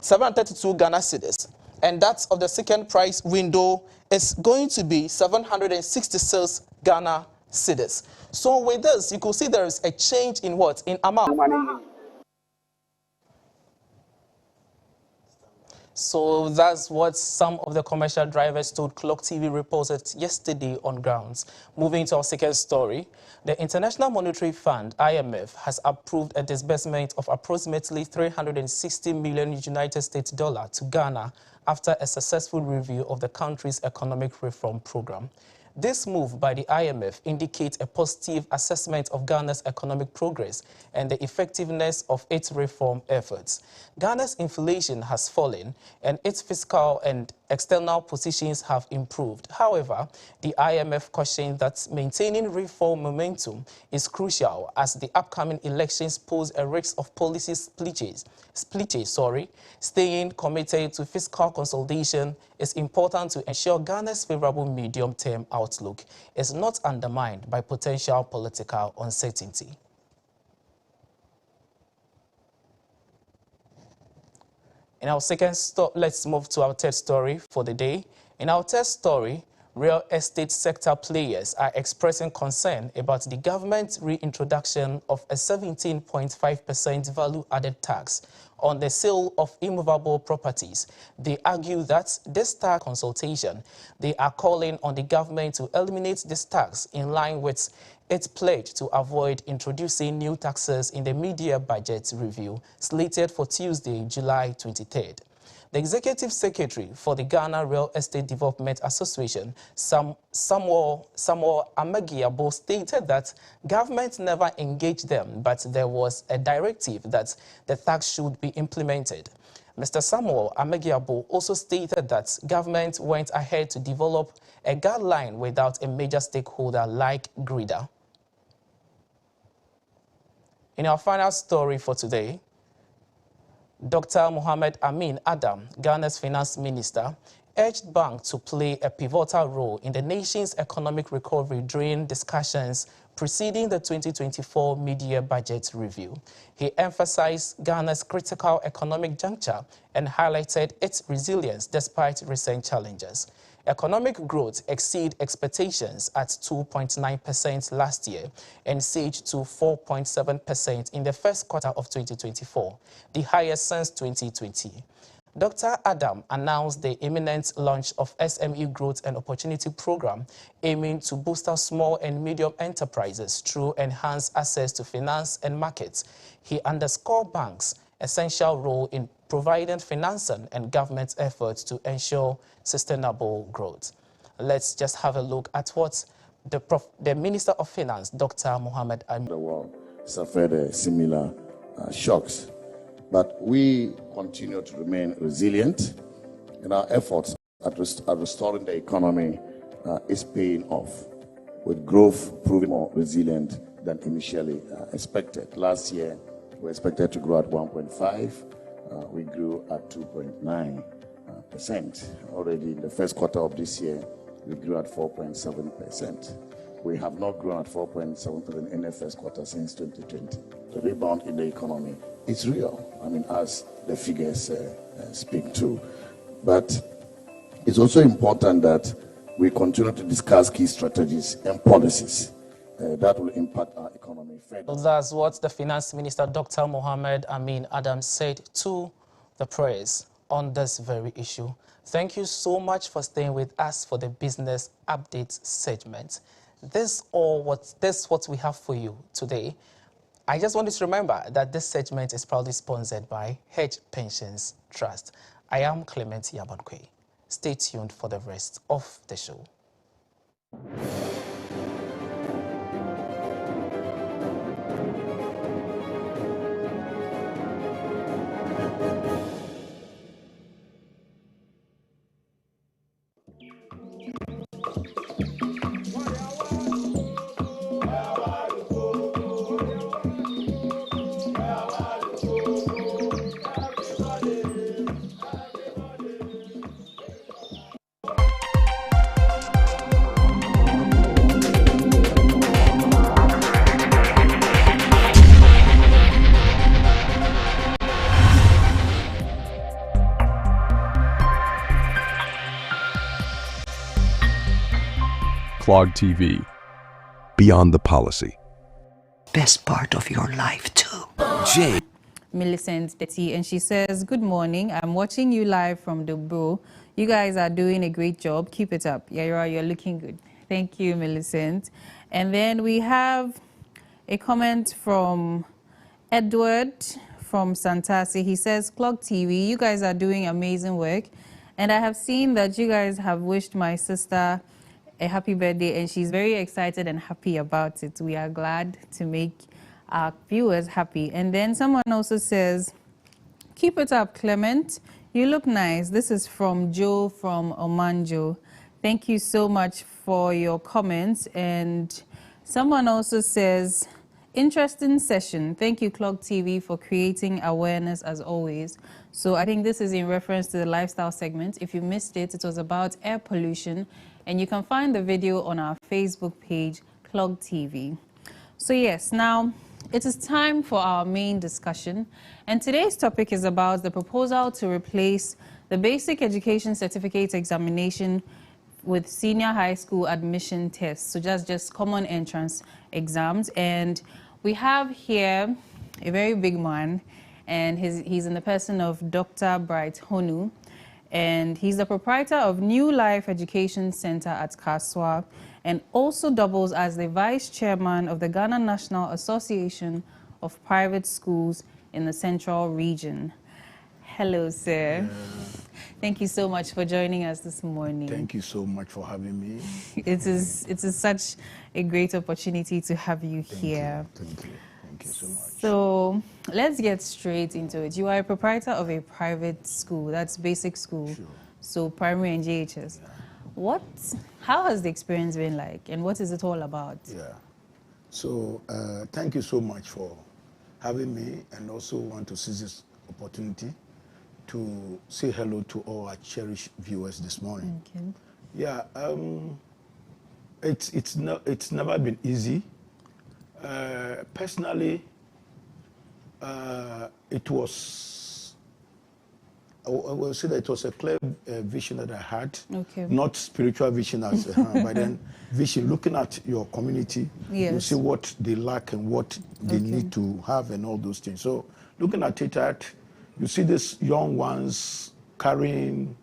732 Ghana cedis. And that of the second price window is going to be 766 Ghana cedis. So with this, you could see there is a change in what? In amount. So that's what some of the commercial drivers told Clock TV reported yesterday on grounds. Moving to our second story, the International Monetary Fund, IMF, has approved a disbursement of approximately 360 million United States dollars to Ghana after a successful review of the country's economic reform program. This move by the IMF indicates a positive assessment of Ghana's economic progress and the effectiveness of its reform efforts. Ghana's inflation has fallen and its fiscal and external positions have improved. However, the IMF cautioned that maintaining reform momentum is crucial as the upcoming elections pose a risk of policy splitches. Staying committed to fiscal consolidation is important to ensure Ghana's favorable medium-term outlook is not undermined by potential political uncertainty. In our second story, let's move to our third story for the day. In our third story, real estate sector players are expressing concern about the government's reintroduction of a 17.5% value-added tax on the sale of immovable properties. They argue that this tax consultation, they are calling on the government to eliminate this tax in line with its pledge to avoid introducing new taxes in the mid-year budget review slated for Tuesday, July 23rd. The Executive Secretary for the Ghana Real Estate Development Association, Samuel Amegiabo, stated that government never engaged them, but there was a directive that the tax should be implemented. Mr. Samuel Amegiabo also stated that government went ahead to develop a guideline without a major stakeholder like GRIDA. In our final story for today, Dr. Mohamed Amin Adam, Ghana's finance minister, urged banks to play a pivotal role in the nation's economic recovery during discussions preceding the 2024 mid-year budget review. He emphasized Ghana's critical economic juncture and highlighted its resilience despite recent challenges. Economic growth exceeded expectations at 2.9% last year and surged to 4.7% in the first quarter of 2024, the highest since 2020. Dr. Adam announced the imminent launch of SME Growth and Opportunity Program, aiming to boost small and medium enterprises through enhanced access to finance and markets. He underscored banks' essential role in providing financing and government efforts to ensure sustainable growth. Let's just have a look at what the Minister of Finance, Dr. Mohamed Amin. The world suffered similar shocks, but we continue to remain resilient, and our efforts at restoring the economy is paying off, with growth proving more resilient than initially expected. Last year, we expected to grow at 1.5. We grew at 2.9%. Already in the first quarter of this year, we grew at 4.7%. We have not grown at 4.7% in the first quarter since 2020. The rebound in the economy is real, as the figures speak to. But it's also important that we continue to discuss key strategies and policies that will impact our economy further. That's what the Finance Minister, Dr. Mohamed Amin Adam, said to the press on this very issue. Thank you so much for staying with us for the Business Update segment. This is what we have for you today. I just wanted to remember that this segment is proudly sponsored by Hedge Pensions Trust. I am Clement Yabankwe. Stay tuned for the rest of the show. Clog TV. Beyond the policy. Best part of your life, too. Jay. Millicent Betty, and she says, good morning. I'm watching you live from Dobro. You guys are doing a great job. Keep it up. Yeah, you're looking good. Thank you, Millicent. And then we have a comment from Edward from Santasi. He says, Clog TV, you guys are doing amazing work. And I have seen that you guys have wished my sister a happy birthday, and she's very excited and happy about it. We are glad to make our viewers happy. And then someone also says, keep it up, Clement. You look nice. This is from Joe from Omanjo. Thank you so much for your comments. And someone also says, interesting session. Thank you, Clog TV, for creating awareness as always. So I think this is in reference to the lifestyle segment. If you missed it, it was about air pollution. And you can find the video on our Facebook page, Clog TV. So yes, now it is time for our main discussion. And today's topic is about the proposal to replace the Basic Education Certificate Examination with senior high school admission tests. So just common entrance exams. And we have here a very big man, and he's in the person of Dr. Bright Honu. And he's the proprietor of New Life Education Center at Kaswa, and also doubles as the vice chairman of the Ghana National Association of Private Schools in the Central Region. Hello, sir. Thank you so much for joining us this morning. Thank you so much for having me. It is such a great opportunity to have you here. Thank you. Thank you so much. So let's get straight into it. You are a proprietor of a private school, that's basic school, Sure. So primary and JHS. Yeah. How has the experience been like, and what is it all about? Yeah. So thank you so much for having me, and also want to seize this opportunity to say hello to all our cherished viewers this morning. Thank you. Yeah, it's never been easy. Personally, it was, I will say that it was a clear vision that I had, not spiritual vision as but then vision, looking at your community, you see what they lack and what they need to have and all those things. So looking at it, you see these young ones carrying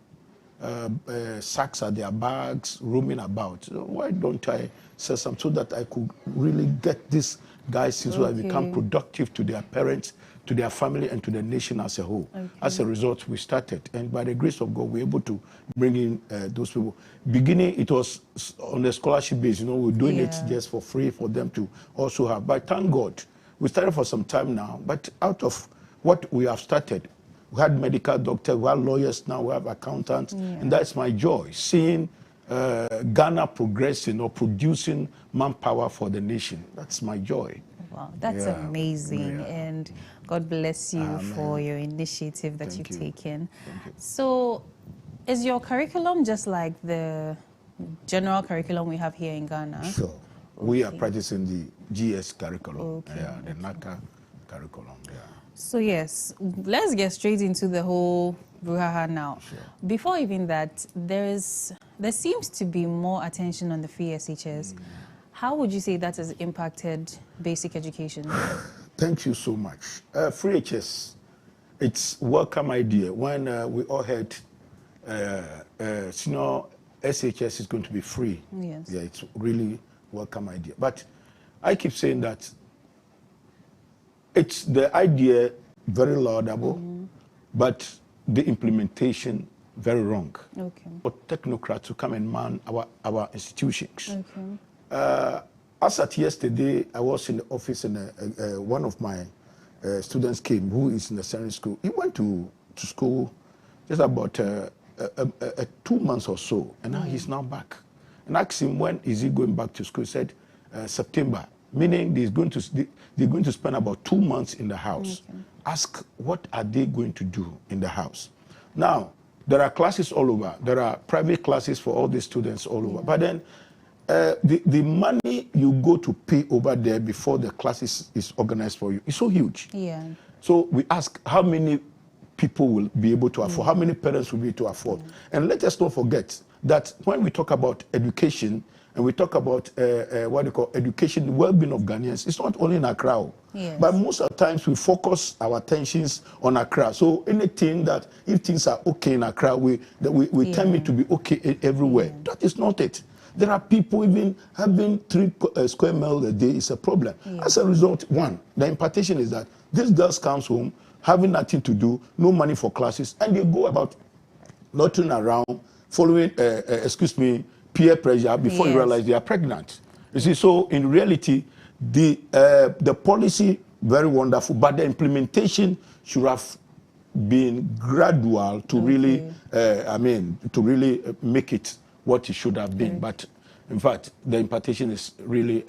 sacks at their bags, roaming about. So why don't I say something so that I could really get these guys so that they become productive to their parents, to their family, and to the nation as a whole. As a result, we started, and by the grace of God, we were able to bring in those people. Beginning, it was on a scholarship base. You know, we're doing it just for free for them to also have. But thank God, we started for some time now. But out of what we have started, we had medical doctors, we have lawyers now, we have accountants, and that's my joy, seeing Ghana progressing or producing manpower for the nation. That's my joy. Wow, that's amazing, and God bless you for your initiative that you've taken. So, is your curriculum just like the general curriculum we have here in Ghana? Sure. We are practicing the GS curriculum, the NACA curriculum. So yes, let's get straight into the whole brouhaha now. Sure. Before even that, there seems to be more attention on the free SHS. How would you say that has impacted basic education? Thank you so much. Free HS, it's welcome idea. When we all heard senior SHS is going to be free. Yes. Yeah, it's really welcome idea. But I keep saying that it's the idea very laudable, but the implementation very wrong. For technocrats to come and man our institutions. As at yesterday, I was in the office and one of my students came who is in the secondary school. He went to school just about 2 months or so, and now he's now back. And I asked him, when is he going back to school? He said, September. Meaning they're going to spend about 2 months in the house. Ask, what are they going to do in the house? Now, there are classes all over. There are private classes for all the students all over. But then the money you go to pay over there before the class is organized for you is so huge. So we ask, how many people will be able to afford? How many parents will be able to afford? And let us not forget that when we talk about education, and we talk about what they call education, the well-being of Ghanaians, it's not only in Accra. Yes. But most of the times we focus our attentions on Accra. So anything that, if things are okay in Accra, we tend it to be okay everywhere. That is not it. There are people even having 3 square miles a day is a problem. As a result, one, the impartation is that this girl comes home, having nothing to do, no money for classes, and they go about loitering around, following, peer pressure before you realize they are pregnant. You see, so in reality, the policy, very wonderful, but the implementation should have been gradual to really, to really make it what it should have been. But in fact, the impartation is really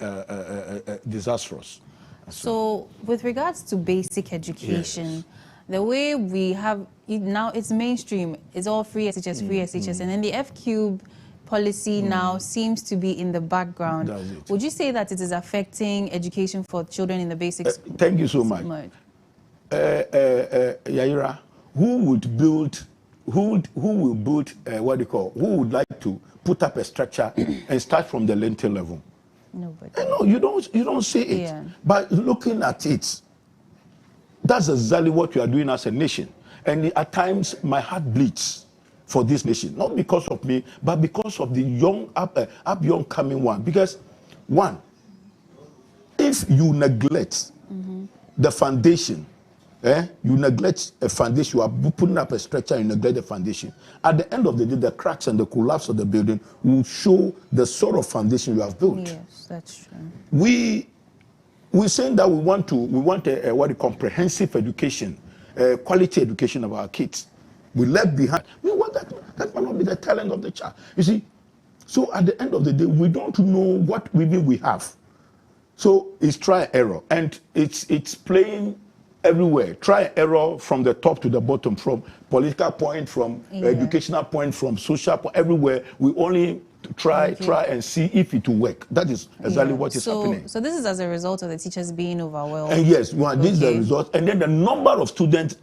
disastrous. So with regards to basic education, the way we have it now, it's mainstream. It's all free SHS, free SHS. And then the F-Cube policy now seems to be in the background. Would you say that it is affecting education for children in the basics? Thank you so much. Yaira, who would build, who will build, what do you call, who would like to put up a structure and start from the lintel level? Nobody. No, you don't see it. Yeah. But looking at it, that's exactly what we are doing as a nation. And at times, my heart bleeds for this nation, not because of me, but because of the young, young coming one. Because, one, if you neglect the foundation, you neglect a foundation, you are putting up a structure, you neglect the foundation. At the end of the day, the cracks and the collapse of the building will show the sort of foundation you have built. Yes, that's true. We're saying that we want a comprehensive education, quality education of our kids. We left behind. That might not be the talent of the child. You see, so at the end of the day, we don't know what we have. So it's try and error, and it's playing everywhere. Try and error from the top to the bottom, from political point, from educational point, from social point, everywhere. We only try and see if it will work. That is exactly what is happening. So this is as a result of the teachers being overwhelmed. And yes, this is the result. And then the number of students.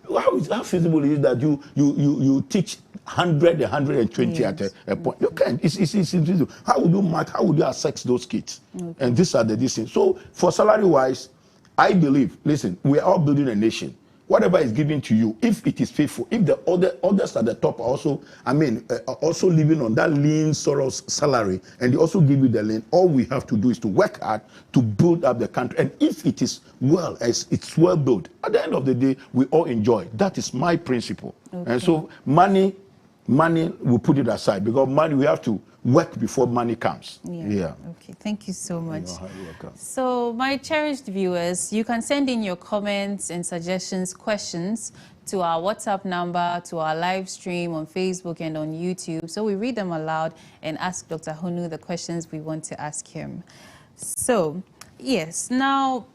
How feasible is it that you teach 100, 120 at a point? You can't. It's invisible. How would you mark? How would you assess those kids? And these are the things. So for salary wise, I believe. Listen, we are all building a nation. Whatever is given to you, if it is faithful, if the others at the top are also, also living on that lean sort of salary, and they also give you the lean, all we have to do is to work hard to build up the country. And if it is it's well built, at the end of the day, we all enjoy. That is my principle. And so money, we put it aside, because money, we have to work before money comes. Okay, thank you so much. You're welcome. So my cherished viewers, you can send in your comments and suggestions, questions to our WhatsApp number, to our live stream on Facebook and on YouTube. So we read them aloud and ask Dr. Honu the questions we want to ask him. So, yes, now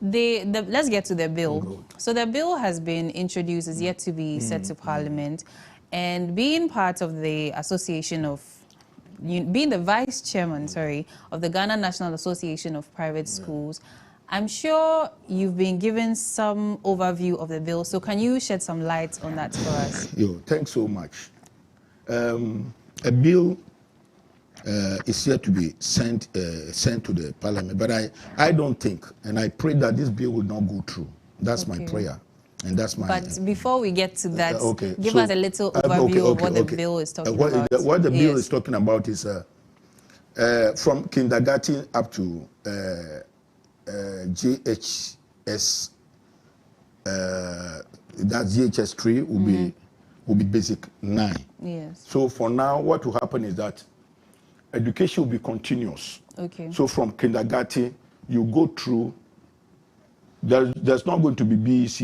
let's get to the bill. So the bill has been introduced, is yet to be sent to Parliament. And being part of the association of being the vice chairman, of the Ghana National Association of Private Schools, I'm sure you've been given some overview of the bill. So can you shed some light on that for us? Thanks so much. A bill is yet to be sent to the Parliament, but I don't think, and I pray that this bill will not go through. That's my prayer. And that's my. But before we get to that, give us a little overview of what the bill is talking about. What the bill is talking about is from kindergarten up to JHS. That's JHS 3 will be basic 9. Yes. So for now, what will happen is that education will be continuous. Okay. So from kindergarten, you go through. There's not going to be BEC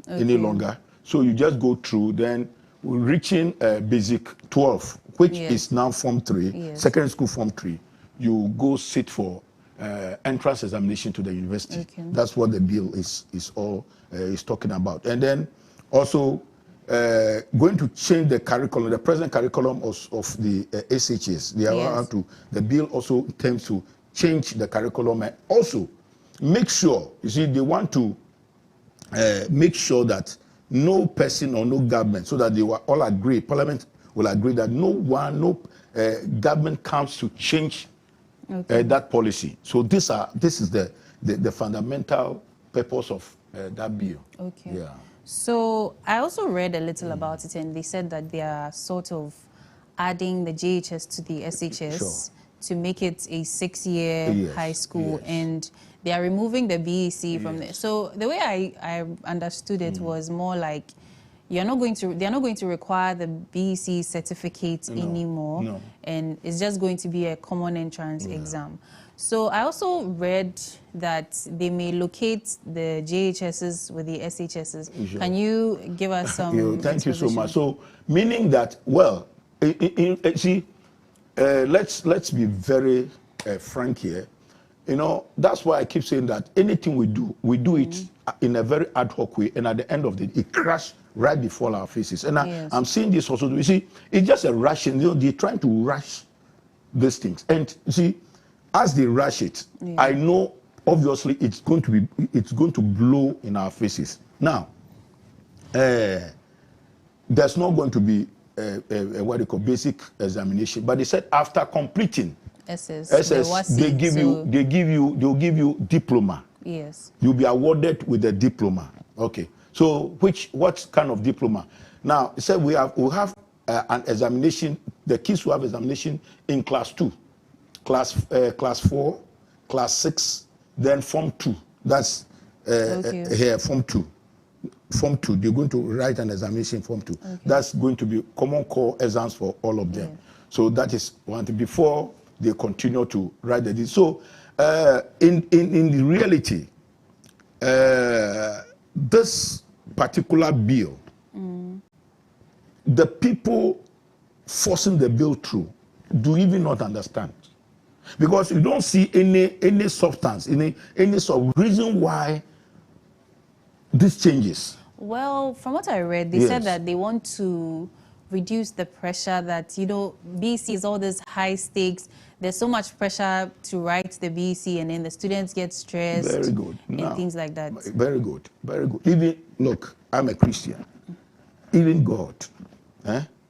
any longer. So you just go through, then we're reaching basic 12, which is now Form 3, secondary school Form 3. You go sit for entrance examination to the university. That's what the bill is talking about. And then also going to change the curriculum, the present curriculum of the SHS. The bill also intends to change the curriculum and also make sure, you see, they want to make sure that no person or no government, so that they will all agree, Parliament will agree that no government comes to change that policy. So this is the fundamental purpose of that bill. Okay. Yeah. So I also read a little about it, and they said that they are sort of adding the JHS to the SHS to make it a 6-year high school, and they are removing the BEC from there. So the way I understood it was more like they're not going to require the BEC certificate anymore, and it's just going to be a common entrance exam. So I also read that they may locate the JHSs with the SHSs. Sure. Can you give us some Thank you so much. So meaning that, well, see, let's be very frank here. You know, that's why I keep saying that anything we do it in a very ad hoc way, and at the end of the day, it crashes right before our faces. And I'm seeing this also. You see, it's just a rushing. You know, they're trying to rush these things, and you see, as they rush it, I know obviously it's going to blow in our faces. Now, there's not going to be what they call basic examination, but they said after completing SS, they'll give you diploma. Yes. You'll be awarded with a diploma. Okay. So what kind of diploma? Now, it said we'll have an examination. The kids will have examination in class 2. Class 4, class 6, then Form 2. That's here, Form 2. Form 2, they're going to write an examination Form 2. Okay. That's going to be common core exams for all of them. So that is one thing before they continue to write the. So in the reality, this particular bill, the people forcing the bill through do even not understand. Because you don't see any substance, any sort of reason why this changes. Well, from what I read, they said that they want to reduce the pressure that, you know, BC is all this high stakes. There's so much pressure to write the BC, and then the students get stressed. Very good. And things like that. Very good. Very good. Even, look, I'm a Christian. Even God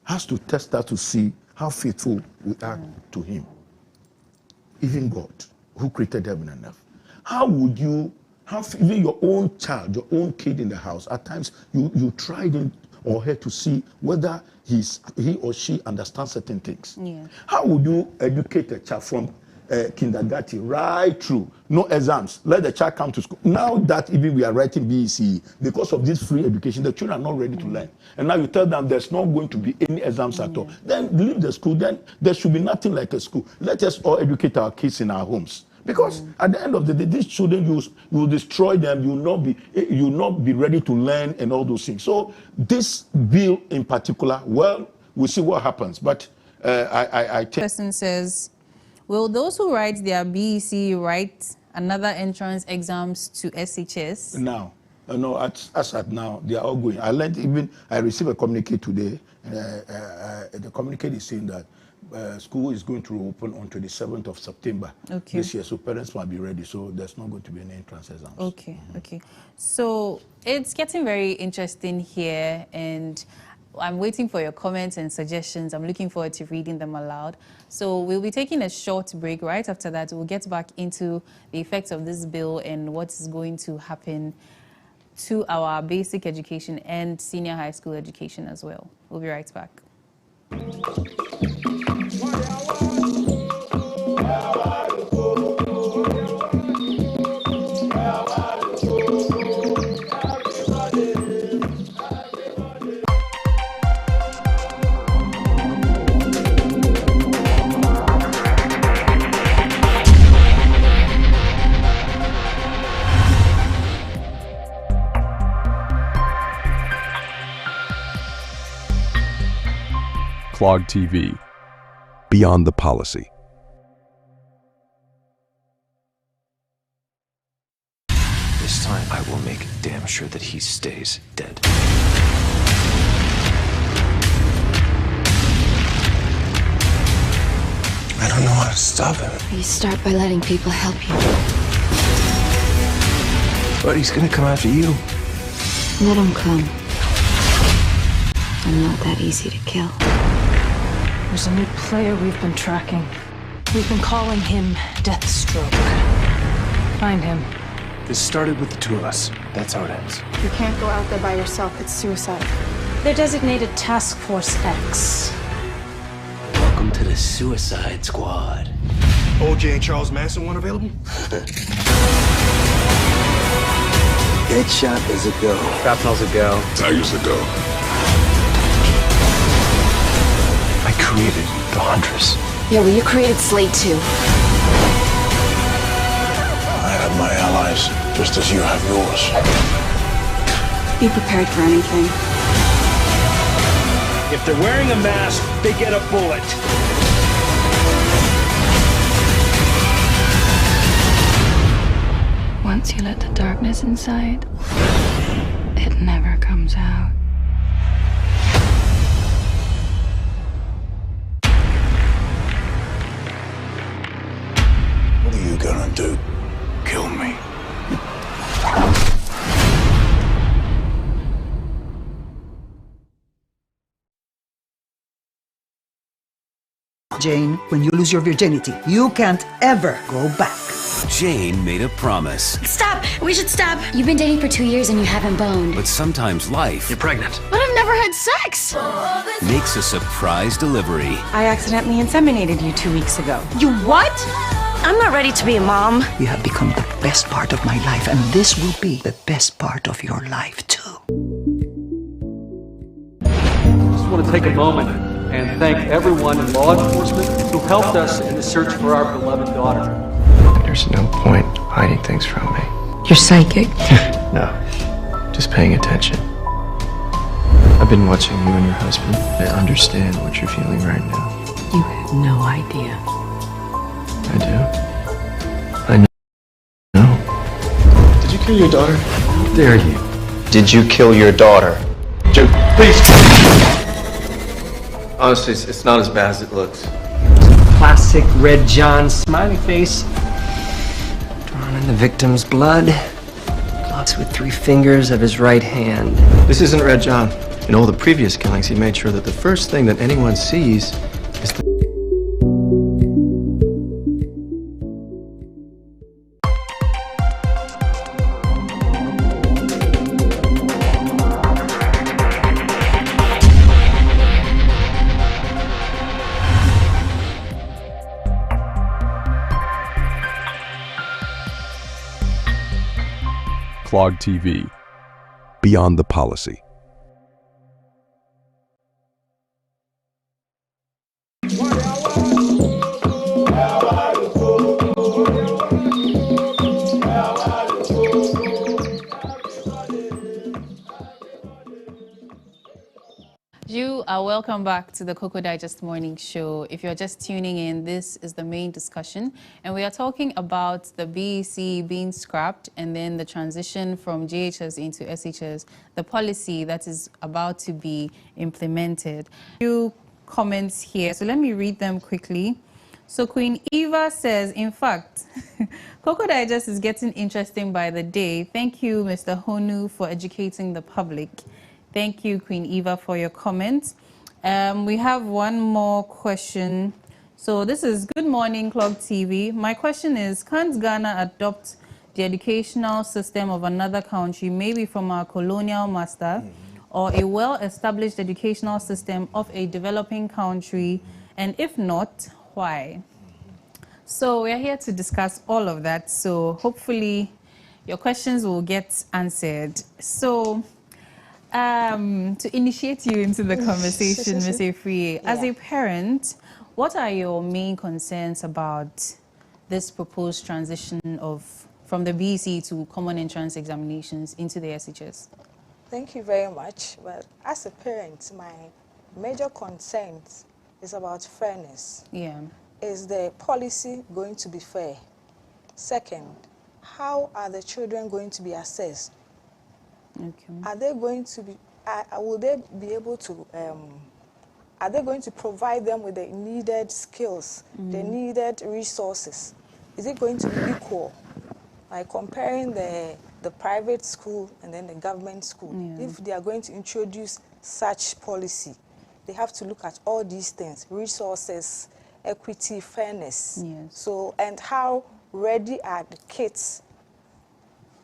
has to test that to see how faithful we are to him. Even God, who created heaven and earth. How would you, even your own child, your own kid in the house, at times you try him or her to see whether he or she understands certain things. Yeah. How would you educate a child from kindergarten right through, no exams, let the child come to school? Now that even we are writing BECE, because of this free education, the children are not ready to learn. And now you tell them there's not going to be any exams at all. Then leave the school, then there should be nothing like a school. Let us all educate our kids in our homes. Because at the end of the day, these children, you will destroy them, you will not be ready to learn and all those things. So this bill in particular, well, we'll see what happens. But I think... Person says, will those who write their BEC write another entrance exams to SHS? No, as at now, they are all going. I received a communique today. The communique is saying that school is going to open on 27th of September this year, so parents might be ready. So there's not going to be any entrance exams. Okay. So it's getting very interesting here, and I'm waiting for your comments and suggestions. I'm looking forward to reading them aloud. So we'll be taking a short break. Right after that, we'll get back into the effects of this bill and what is going to happen to our basic education and senior high school education as well. We'll be right back. Clog TV, Beyond the Policy. This time I will make damn sure that he stays dead. I don't know how to stop him. You start by letting people help you. But he's gonna come after you. Let him come. I'm not that easy to kill. There's a new player we've been tracking. We've been calling him Deathstroke. Find him. This started with the two of us. That's how it ends. You can't go out there by yourself. It's suicide. They're designated Task Force X. Welcome to the Suicide Squad. OJ and Charles Manson one available? Deadshot is a go. Shrapnel's a go. Tiger's a go. I created the Huntress. Yeah, well, you created Slate too. I have my allies, just as you have yours. Be prepared for anything. If they're wearing a mask, they get a bullet. Once you let the darkness inside, it never comes out. What are you gonna do? Kill me. Jane, when you lose your virginity, you can't ever go back. Jane made a promise. Stop! We should stop! You've been dating for 2 years and you haven't boned. But sometimes life... You're pregnant. But I've never had sex! ...makes a surprise delivery. I accidentally inseminated you 2 weeks ago. You what? I'm not ready to be a mom. You have become the best part of my life, and this will be the best part of your life, too. I just want to take a moment and thank everyone in law enforcement who helped us in the search for our beloved daughter. There's no point hiding things from me. You're psychic? No, just paying attention. I've been watching you and your husband. I understand what you're feeling right now. You have no idea. I do. I know. Did you kill your daughter? How dare you? Did you kill your daughter? Joe, please! Honestly, it's not as bad as it looks. Classic Red John smiley face. Drawn in the victim's blood. Gloves with 3 fingers of his right hand. This isn't Red John. In all the previous killings, he made sure that the first thing that anyone sees is the... Clog TV. Beyond the policy. You are welcome back to the Cocoa Digest Morning Show. If you're just tuning in, this is the main discussion, and we are talking about the BEC being scrapped and then the transition from JHS into SHS, the policy that is about to be implemented. A few comments here, so let me read them quickly. So Queen Eva says, in fact, Cocoa Digest is getting interesting by the day. Thank you, Mr. Honu, for educating the public. Thank you, Queen Eva, for your comment. We have one more question. So this is Good Morning Clog TV. My question is, can't Ghana adopt the educational system of another country, maybe from our colonial master, or a well-established educational system of a developing country? And if not, why? So we're here to discuss all of that. So hopefully your questions will get answered. So to initiate you into the conversation, Ms. Efrie, as a parent, what are your main concerns about this proposed transition from the BEC to common entrance examinations into the SHS? Thank you very much. Well, as a parent, my major concern is about fairness. Yeah. Is the policy going to be fair? Second, how are the children going to be assessed? Okay. Are they going to be, will they be able to, are they going to provide them with the needed skills, the needed resources? Is it going to be equal? Like comparing the private school and then the government school. Yeah. If they are going to introduce such policy, they have to look at all these things: resources, equity, fairness. Yes. So, and how ready are the kids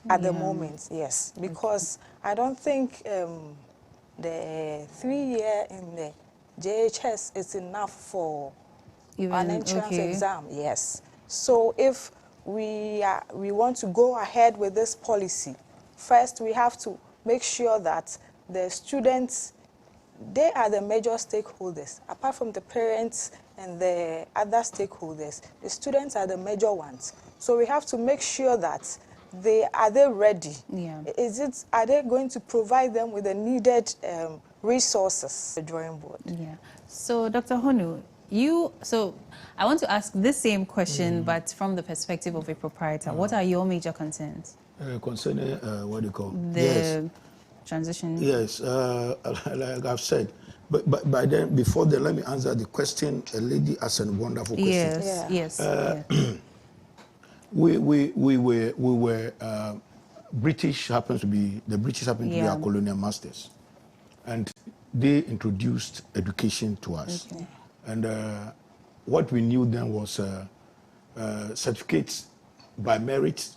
at the moment? Yes, because I don't think the 3-year in the JHS is enough for an entrance exam. Yes. So if we want to go ahead with this policy, first we have to make sure that the students, they are the major stakeholders. Apart from the parents and the other stakeholders, the students are the major ones. So we have to make sure that are they ready? Yeah. Are they going to provide them with the needed resources? The drawing board. Yeah. So Dr. Honu, I want to ask this same question, but from the perspective of a proprietor. What are your major concerns? Concerning what do you call the transition? Yes, like I've said. But by then, before that, let me answer the question. A lady asked a wonderful question. Yes. We were British happens to be be our colonial masters, and they introduced education to us. Okay. And what we knew then was certificates by merit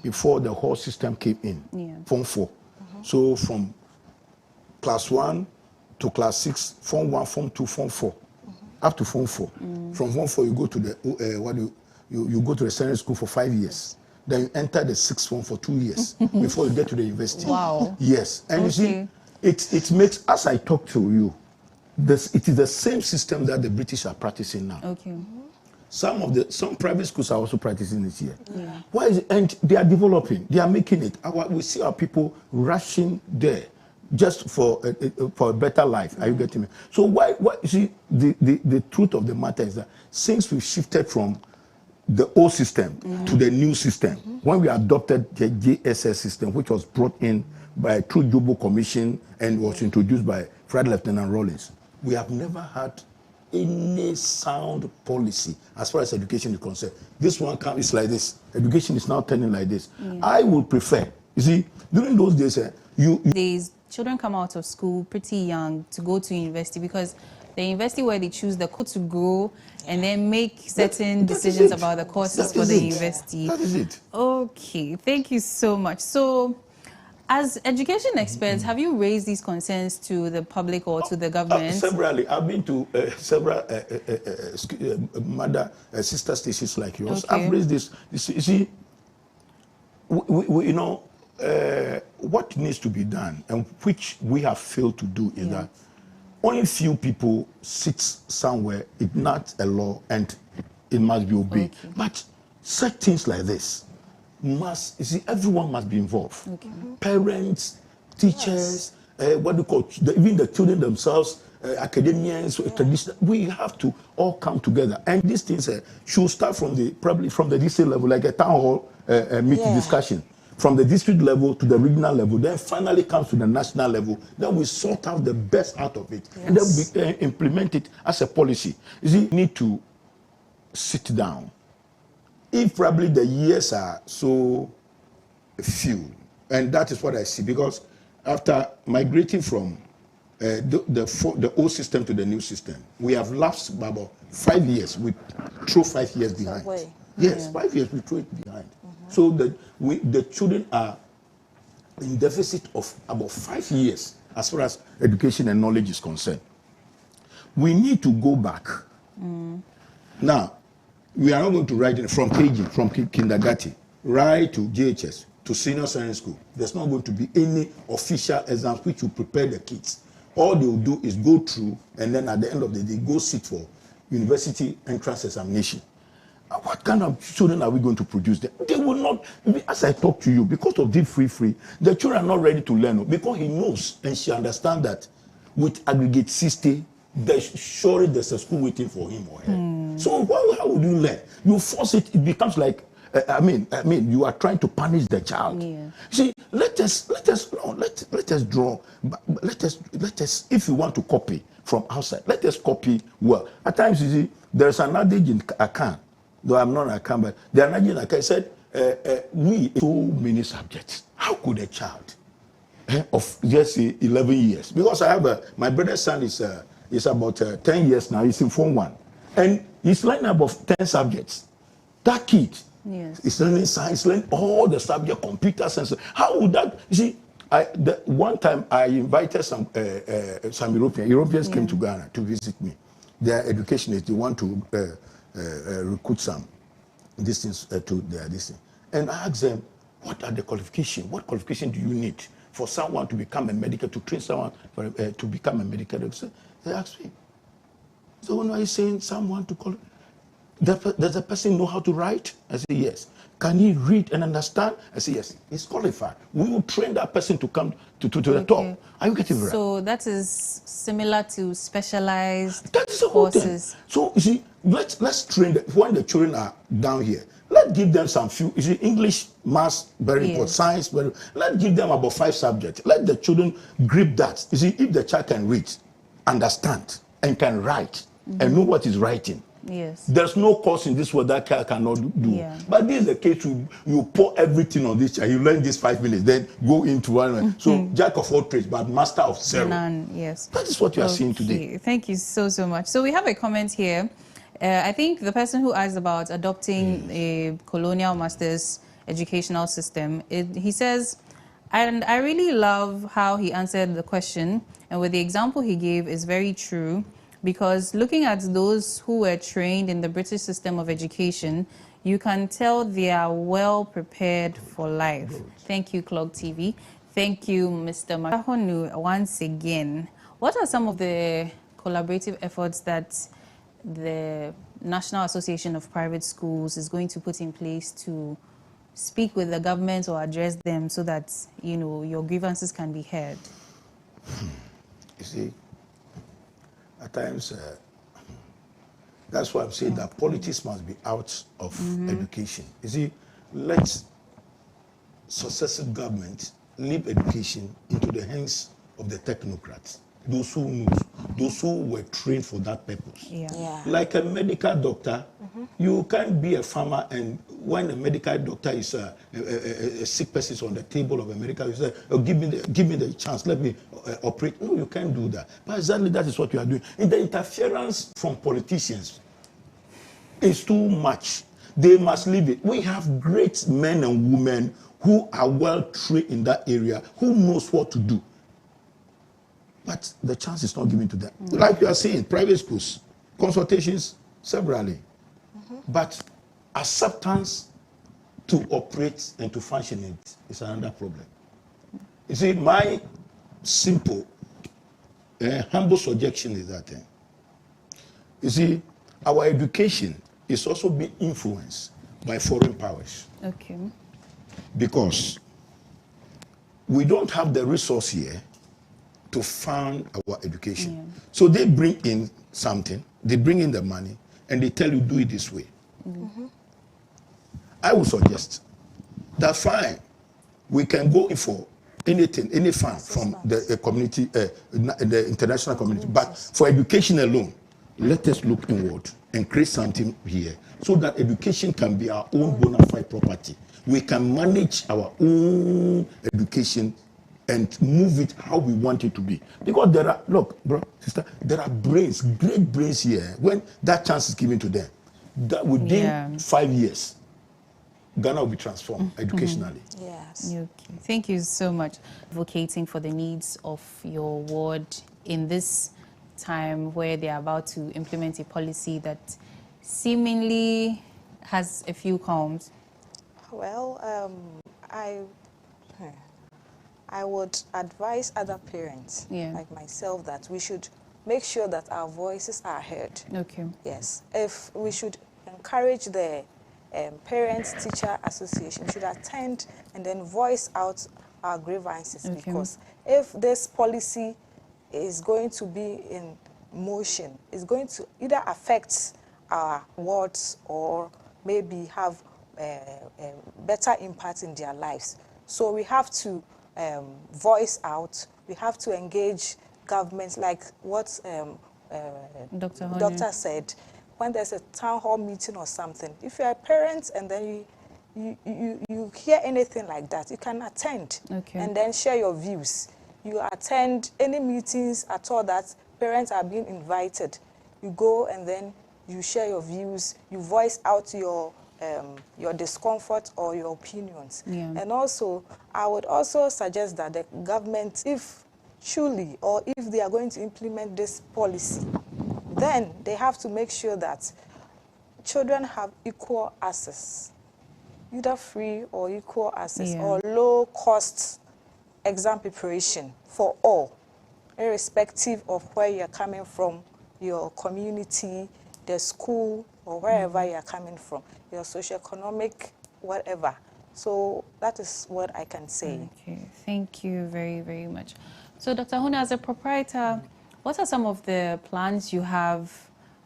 before the whole system came in. Form 4. So from class 1 to class 6, Form 1, Form 2, Form 4, up to Form 4. From Form 4, you go to the you go to the secondary school for 5 years. Then you enter the 6th form for 2 years before you get to the university. Wow. Yes. And you see, it makes, as I talk to you, it is the same system that the British are practicing now. Okay. Some private schools are also practicing it here. Yeah. Why is it? And they are developing. They are making it. We see our people rushing there just for a better life. Are you getting me? So why you see, the truth of the matter is that since we shifted from the old system to the new system, when we adopted the JSS system, which was brought in by through Jobo Commission and was introduced by Fred Lieutenant Rawlings, we have never had any sound policy as far as education is concerned. This one is like this. Education is now turning like this. I would prefer, you see, during those days, children come out of school pretty young to go to university, because the university where they choose the course to go and then make certain decisions about the courses for the university. That is it. Okay, thank you so much. So, as education experts, have you raised these concerns to the public or to the government? Severally. I've been to several sister stations like yours. Okay. I've raised this. You see, you know, what needs to be done, and which we have failed to do, is that only few people sit somewhere, it's not a law, and it must be obeyed. Okay. But such things like this must, you see, everyone must be involved. Okay. Parents, teachers, what do you call, even the children themselves, academians, traditional, we have to all come together. And these things should start probably from the district level, like a town hall meeting discussion. From the district level to the regional level, then finally comes to the national level. Then we sort out the best out of it, and then we implement it as a policy. You see, we need to sit down. If probably the years are so few, and that is what I see, because after migrating from the old system to the new system, we have lapsed about 5 years. We throw 5 years behind. Yes, 5 years we throw it behind. So the children are in deficit of about 5 years as far as education and knowledge is concerned. We need to go back. Now, we are not going to write it from KG, from kindergarten, right to JHS, to senior science school. There's not going to be any official exams which will prepare the kids. All they will do is go through, and then at the end of the day, go sit for university entrance examination. What kind of children are we going to produce? They will not, as I talk to you, because of the free, the children are not ready to learn, because he knows and she understands that with aggregate 60, surely there's a school waiting for him or her. So how would you learn? You force it, it becomes like, I mean, you are trying to punish the child. See, let us draw, let us, if you want to copy from outside, let us copy well. At times, you see, there's an adage in Akan, though I'm not an Akan, but the adage in Akan said, we so many subjects. How could a child of just say 11 years? Because I have my brother's son is It's about 10 years now. He's in Form 1. And he's learning about 10 subjects. That kid is learning science, learning all the subjects, computer science. How would that, you see, one time I invited some Europeans came to Ghana to visit me. Their education is they want to recruit some things to their thing. And I asked them, what are the qualifications? What qualification do you need for someone to become a medical, to train someone for, to become a medical doctor? They asked me. So when I saying someone to call, does the person know how to write? I say yes. Can he read and understand? I say yes. He's qualified. We will train that person to come to the top. Are you getting it right? So that is similar to specialized that is the whole courses. Thing. So you see, let's train them. When the children are down here, let's give them some few. You see, English, maths, very important. Science, very. Let's give them about 5 subjects. Let the children grip that. You see, if the child can read, understand, and can write, and know what is writing. Yes. There's no course in this world that child cannot do. Yeah. But this is the case you pour everything on this child. You learn this 5 minutes, then go into one. So jack of all trades, but master of zero. None, yes. That is what you are seeing today. Thank you so much. So we have a comment here. I think the person who asked about adopting a colonial master's educational system, he says, and I really love how he answered the question, and with the example he gave is very true. Because looking at those who were trained in the British system of education, you can tell they are well prepared for life. Thank you, Clog TV. Thank you, Mr. Mahonu, once again. What are some of the collaborative efforts that the National Association of Private Schools is going to put in place to speak with the government or address them so that, you know, your grievances can be heard? You see, at times, that's why I'm saying that politics must be out of education. You see, let successive government leave education into the hands of the technocrats, those who know, those who were trained for that purpose. Like a medical doctor, you can't be a farmer, and when a medical doctor is a sick person is on the table of a medical, you say, oh, give me the chance, let me operate. No, you can't do that. But exactly that is what you are doing. And the interference from politicians is too much. They must leave it. We have great men and women who are well trained in that area, who knows what to do. But the chance is not given to them. Like you are saying, private schools, consultations, severally. But acceptance to operate and to function it is another problem. You see, my simple, humble suggestion is that, you see, our education is also being influenced by foreign powers. Okay. Because we don't have the resource here to fund our education. So they bring in something, they bring in the money, and they tell you, do it this way. I would suggest that fine, we can go in for anything, any fund from the community, the international community, but for education alone, let us look inward and create something here so that education can be our own bona fide property. We can manage our own education and move it how we want it to be. Because there are, look, bro, sister, there are brains, great brains here. When that chance is given to them, that within 5 years, Ghana will be transformed educationally. Yes. Okay. Thank you so much. Advocating for the needs of your ward in this time where they are about to implement a policy that seemingly has a few qualms. Well, I would advise other parents like myself that we should make sure that our voices are heard. Okay. Yes. If we should encourage the Parents-Teacher Association, should attend and then voice out our grievances, because if this policy is going to be in motion, it's going to either affect our wards or maybe have a better impact in their lives. So we have to voice out. We have to engage governments, like what Doctor said. When there's a town hall meeting or something, if you're a parent and then you hear anything like that, you can attend and then share your views. You attend any meetings at all that parents are being invited. You go and then you share your views, you voice out your discomfort or your opinions. Yeah. And also, I would also suggest that the government, if truly or if they are going to implement this policy, then they have to make sure that children have equal access, either free or equal access, or low-cost exam preparation for all, irrespective of where you're coming from, your community, the school, or wherever you're coming from, your socioeconomic, whatever. So that is what I can say. Okay, thank you very, very much. So Dr. Huna, as a proprietor, what are some of the plans you have,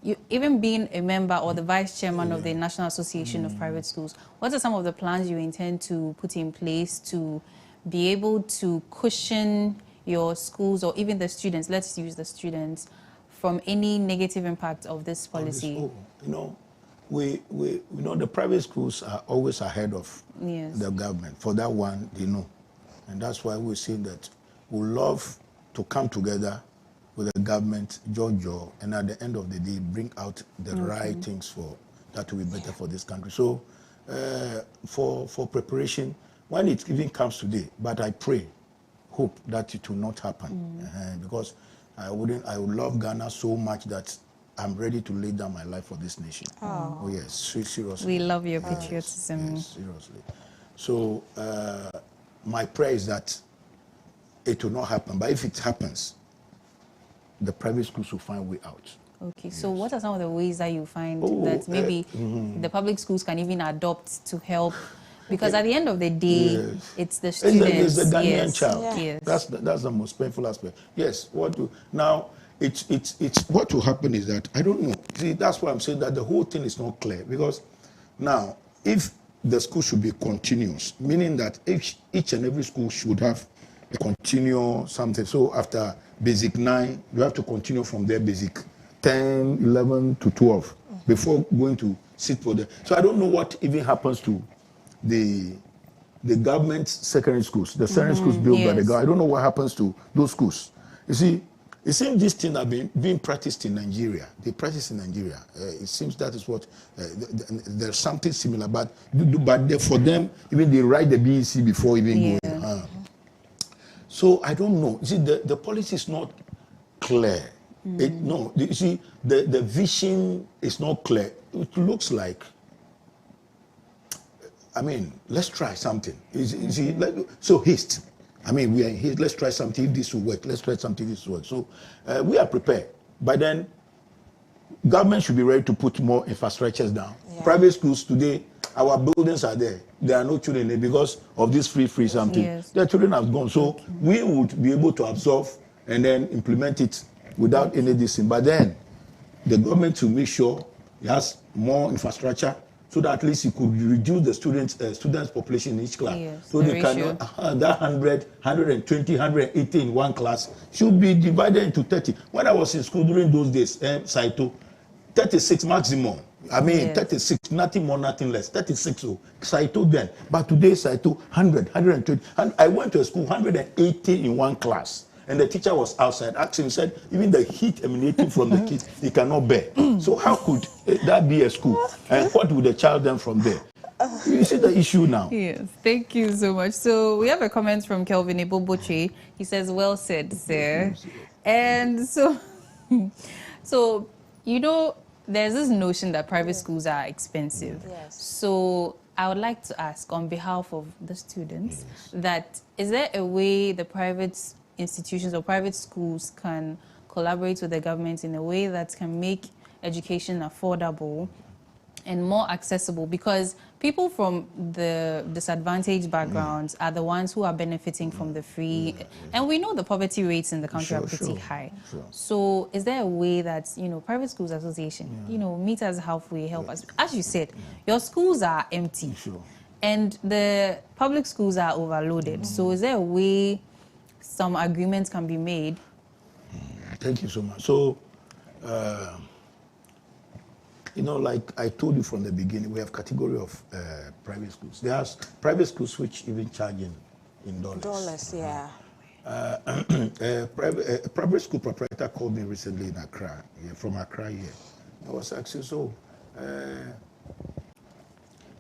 you even being a member or the vice chairman of the National Association of Private Schools, what are some of the plans you intend to put in place to be able to cushion your schools or even the students, let's use the students, from any negative impact of this policy? We know the private schools are always ahead of the government. For that one, they know. And that's why we're saying that we love to come together with the government, Jojo, and at the end of the day, bring out the right things for that will be better for this country. So for preparation, when it even comes today, but I pray, hope that it will not happen. Because I would love Ghana so much that I'm ready to lay down my life for this nation. Oh yes, seriously. We love your patriotism. Yes, seriously. So my prayer is that it will not happen. But if it happens, the private schools will find a way out. Okay, so what are some of the ways that you find that maybe the public schools can even adopt to help? Because at the end of the day, it's the students. It's the Ghanaian child. Yes. That's the most painful aspect. Yes. Now, it's what will happen is that, I don't know. See, that's why I'm saying that the whole thing is not clear. Because now, if the school should be continuous, meaning that each and every school should have a continual something. So after basic 9, you have to continue from there, basic 10, 11 to 12, before going to sit for the. So I don't know what even happens to the government secondary schools, the secondary schools built by the government. I don't know what happens to those schools. You see, it seems this thing have been being practiced in Nigeria. They practice in Nigeria. It seems that is what there's something similar. But for them, even they write the BEC before even going. So I don't know. You see, the policy is not clear. No, you see, the vision is not clear. It looks like, I mean, let's try something. You see, so haste. I mean, we are in haste. Let's try something. This will work. Let's try something. This will work. So we are prepared. But then, government should be ready to put more infrastructures down. Private schools today, our buildings are there. There are no children there because of this free something. Their children have gone. So we would be able to absorb and then implement it without any dissing. But then, the government will make sure it has more infrastructure, so that at least it could reduce the students population in each class. So they can that 100, 120, 180 in one class should be divided into 30. When I was in school during those days, Saito, 36 maximum. I mean, 36, nothing more, nothing less. 36, so Saito then. But today, Saito, 100, 120. And I went to a school, 180 in one class. And the teacher was outside, asking, said, even the heat emanating from the kids, he cannot bear. So how could that be a school? And what would the child learn from there? You see the issue now. Yes, thank you so much. So we have a comment from Kelvin Iboboche. He says, well said, sir. And so, you know, there's this notion that private schools are expensive. So I would like to ask on behalf of the students that is there a way the private institutions or private schools can collaborate with the government in a way that can make education affordable and more accessible? Because people from the disadvantaged backgrounds are the ones who are benefiting from the free, and we know the poverty rates in the country are pretty high. So is there a way that, you know, private schools association, you know, meet us halfway, help us? As you said, your schools are empty and the public schools are overloaded. So is there a way some agreements can be made? Thank you so much. So, you know, like I told you from the beginning, we have category of private schools. There are private schools which even charge in dollars. A private school proprietor called me recently in Accra, from Accra here. I was asking, so,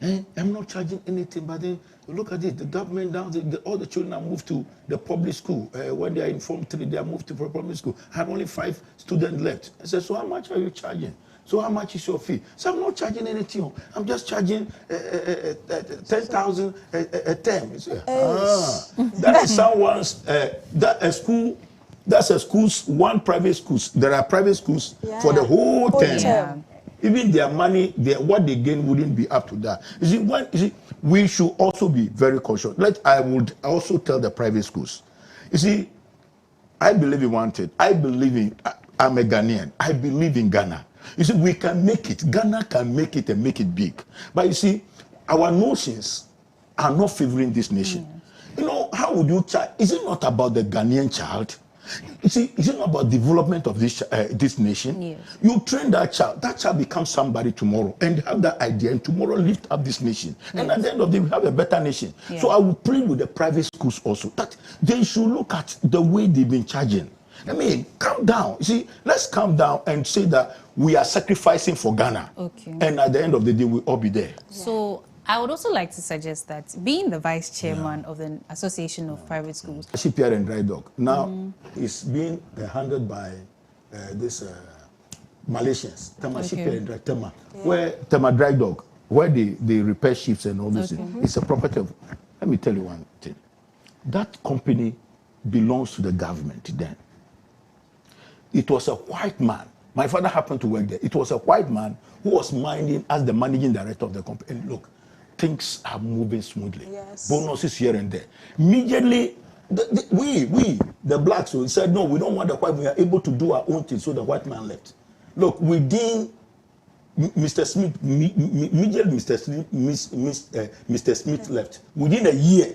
I'm not charging anything, but then look at it, the government now, all the children are moved to the public school. When they are in Form 3, they are moved to public school. I have only 5 students left. I said, so how much are you charging? So how much is your fee? So I'm not charging anything. I'm just charging 10,000 a term. That is someone's, that's a school's, one private schools. There are private schools for the whole term. Yeah. Even their money, what they gain wouldn't be up to that. You see, we should also be very cautious. I would also tell the private schools. You see, I believe in one thing. I'm a Ghanaian. I believe in Ghana. You see, we can make it. Ghana can make it and make it big. But you see, our notions are not favoring this nation. You know, how would you charge? Is it not about the Ghanaian child? You see, is it not about development of this nation? Yes. You train that child becomes somebody tomorrow, and have that idea, and tomorrow lift up this nation. Yes. And at the end of the day, we have a better nation. Yes. So I will plead with the private schools also that they should look at the way they've been charging. I mean, calm down. You see, let's calm down and say that we are sacrificing for Ghana. Okay. And at the end of the day, we'll all be there. So I would also like to suggest that being the vice chairman of the Association of Private Schools. Shipyard and Dry Dock. Now, it's being handled by this Malaysians. Tema Shipyard and Dry Tema. Where Tema Dry Dock, where they repair ships and all this. It's a property of, let me tell you one thing. That company belongs to the government then. It was a white man. My father happened to work there. It was a white man who was minding as the managing director of the company. And look, things are moving smoothly. Yes. Bonuses here and there. Immediately, we, the blacks, we said, no, we don't want the white. We are able to do our own thing. So the white man left. Look, within Mr. Smith, immediately Mr. Smith left. Within a year,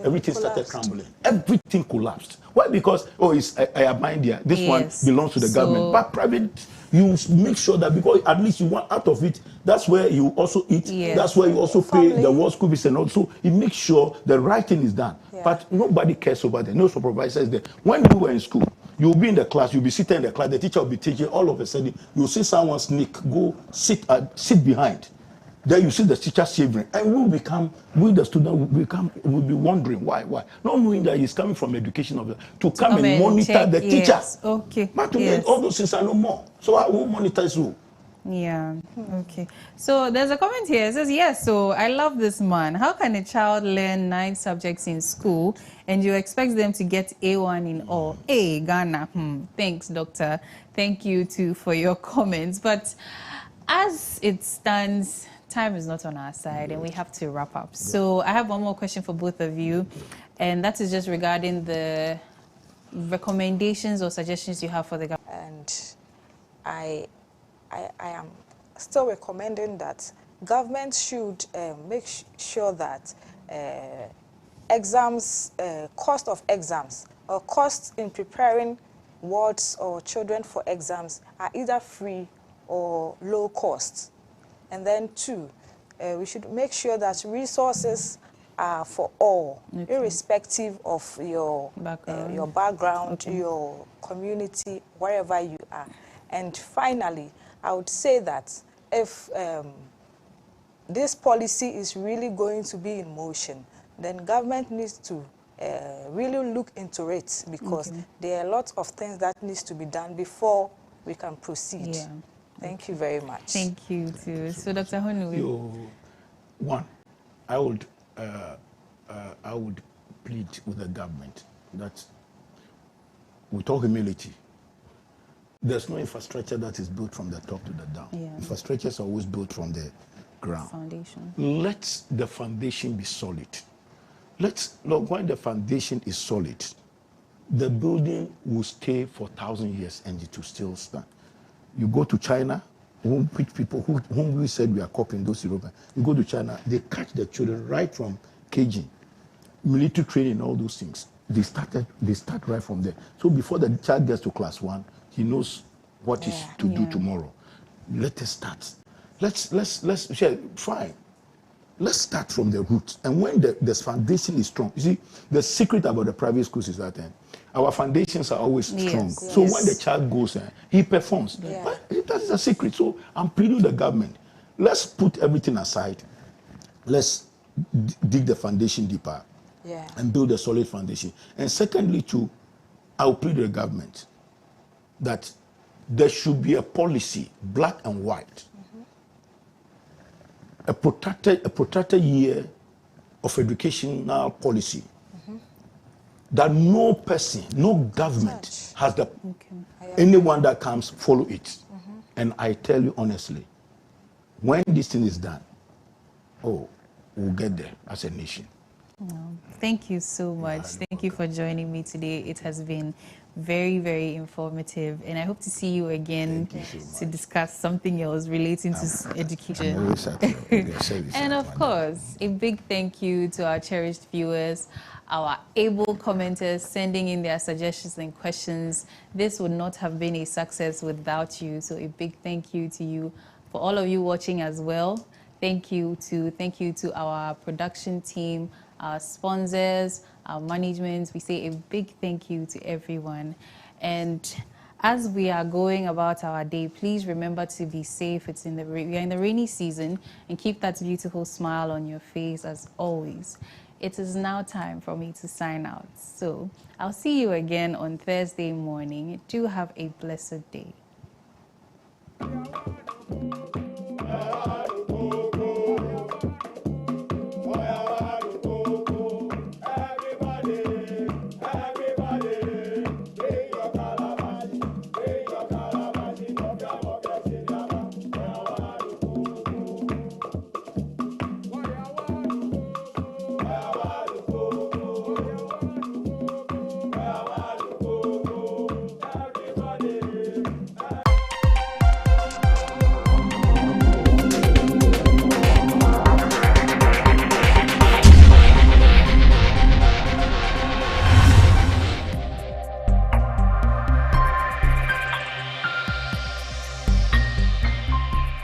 everything started crumbling. Everything collapsed. Why? Because, it's a idea. This one belongs to the government. But private, you make sure that because at least you want out of it, that's where you also eat. Yes. That's where you also pay the war school fees and also it makes sure the right thing is done. Yeah. But nobody cares over there. No supervisor is there. When we were in school, you'll be in the class, you'll be sitting in the class, the teacher will be teaching, all of a sudden, you'll see someone sneak, go sit behind. Then you see the teacher shivering, and we the student will be wondering why, not knowing that he's coming from education to come and monitor check, the teacher. Yes. Okay. But to make all those things are no more. So who monitors who? Yeah. Okay. So there's a comment here. It says, yes, so I love this man. How can a child learn 9 subjects in school and you expect them to get A1 in all? Hey, Ghana. Thanks, doctor. Thank you too for your comments. But as it stands, time is not on our side and we have to wrap up. So I have one more question for both of you, and that is just regarding the recommendations or suggestions you have for the government. And I am still recommending that government should make sure that exams, cost of exams or costs in preparing wards or children for exams are either free or low cost. And then 2, we should make sure that resources are for all, irrespective of your background, your community, wherever you are. And finally, I would say that if this policy is really going to be in motion, then government needs to really look into it, because there are a lot of things that needs to be done before we can proceed. Yeah. Thank you very much. Thank you too. So, Dr. Honu. One, I would plead with the government that, with all humility, there's no infrastructure that is built from the top to the down. Yeah. Infrastructure is always built from the ground. Foundation. Let the foundation be solid. Look, when the foundation is solid, the building will stay for 1,000 years and it will still stand. You go to China, people whom we said we are copying, those Europeans, you go to China, they catch the children right from KG, military training, all those things. They start right from there. So before the child gets to class 1, he knows what is to do tomorrow. Let us start. Let's share. Fine. Let's start from the roots. And when this foundation is strong, you see, the secret about the private schools is that Our foundations are always strong. Yes. So Yes. when the child goes, he performs. Yeah. But that is a secret. So I'm pleading with the government. Let's put everything aside. Let's dig the foundation deeper and build a solid foundation. And secondly, too, I'll plead with the government that there should be a policy, black and white, a protracted year of educational policy that no person, no government has the anyone that comes follow it. And I tell you honestly, when this thing is done, we'll get there as a nation. Thank you so much. Thank you for joining me today. It has been very, very informative, and I hope to see you again to discuss something else relating to education. I'm always happy. And of course, a big thank you to our cherished viewers, our able commenters sending in their suggestions and questions. This would not have been a success without you, so a big thank you to you. For all of you watching as well, thank you to our production team, our sponsors, our management. We say a big thank you to everyone. And as we are going about our day, please remember to be safe. We are in the rainy season, and keep that beautiful smile on your face as always. It is now time for me to sign out. So I'll see you again on Thursday morning. Do have a blessed day.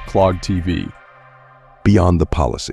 Clog TV, Beyond the Policy.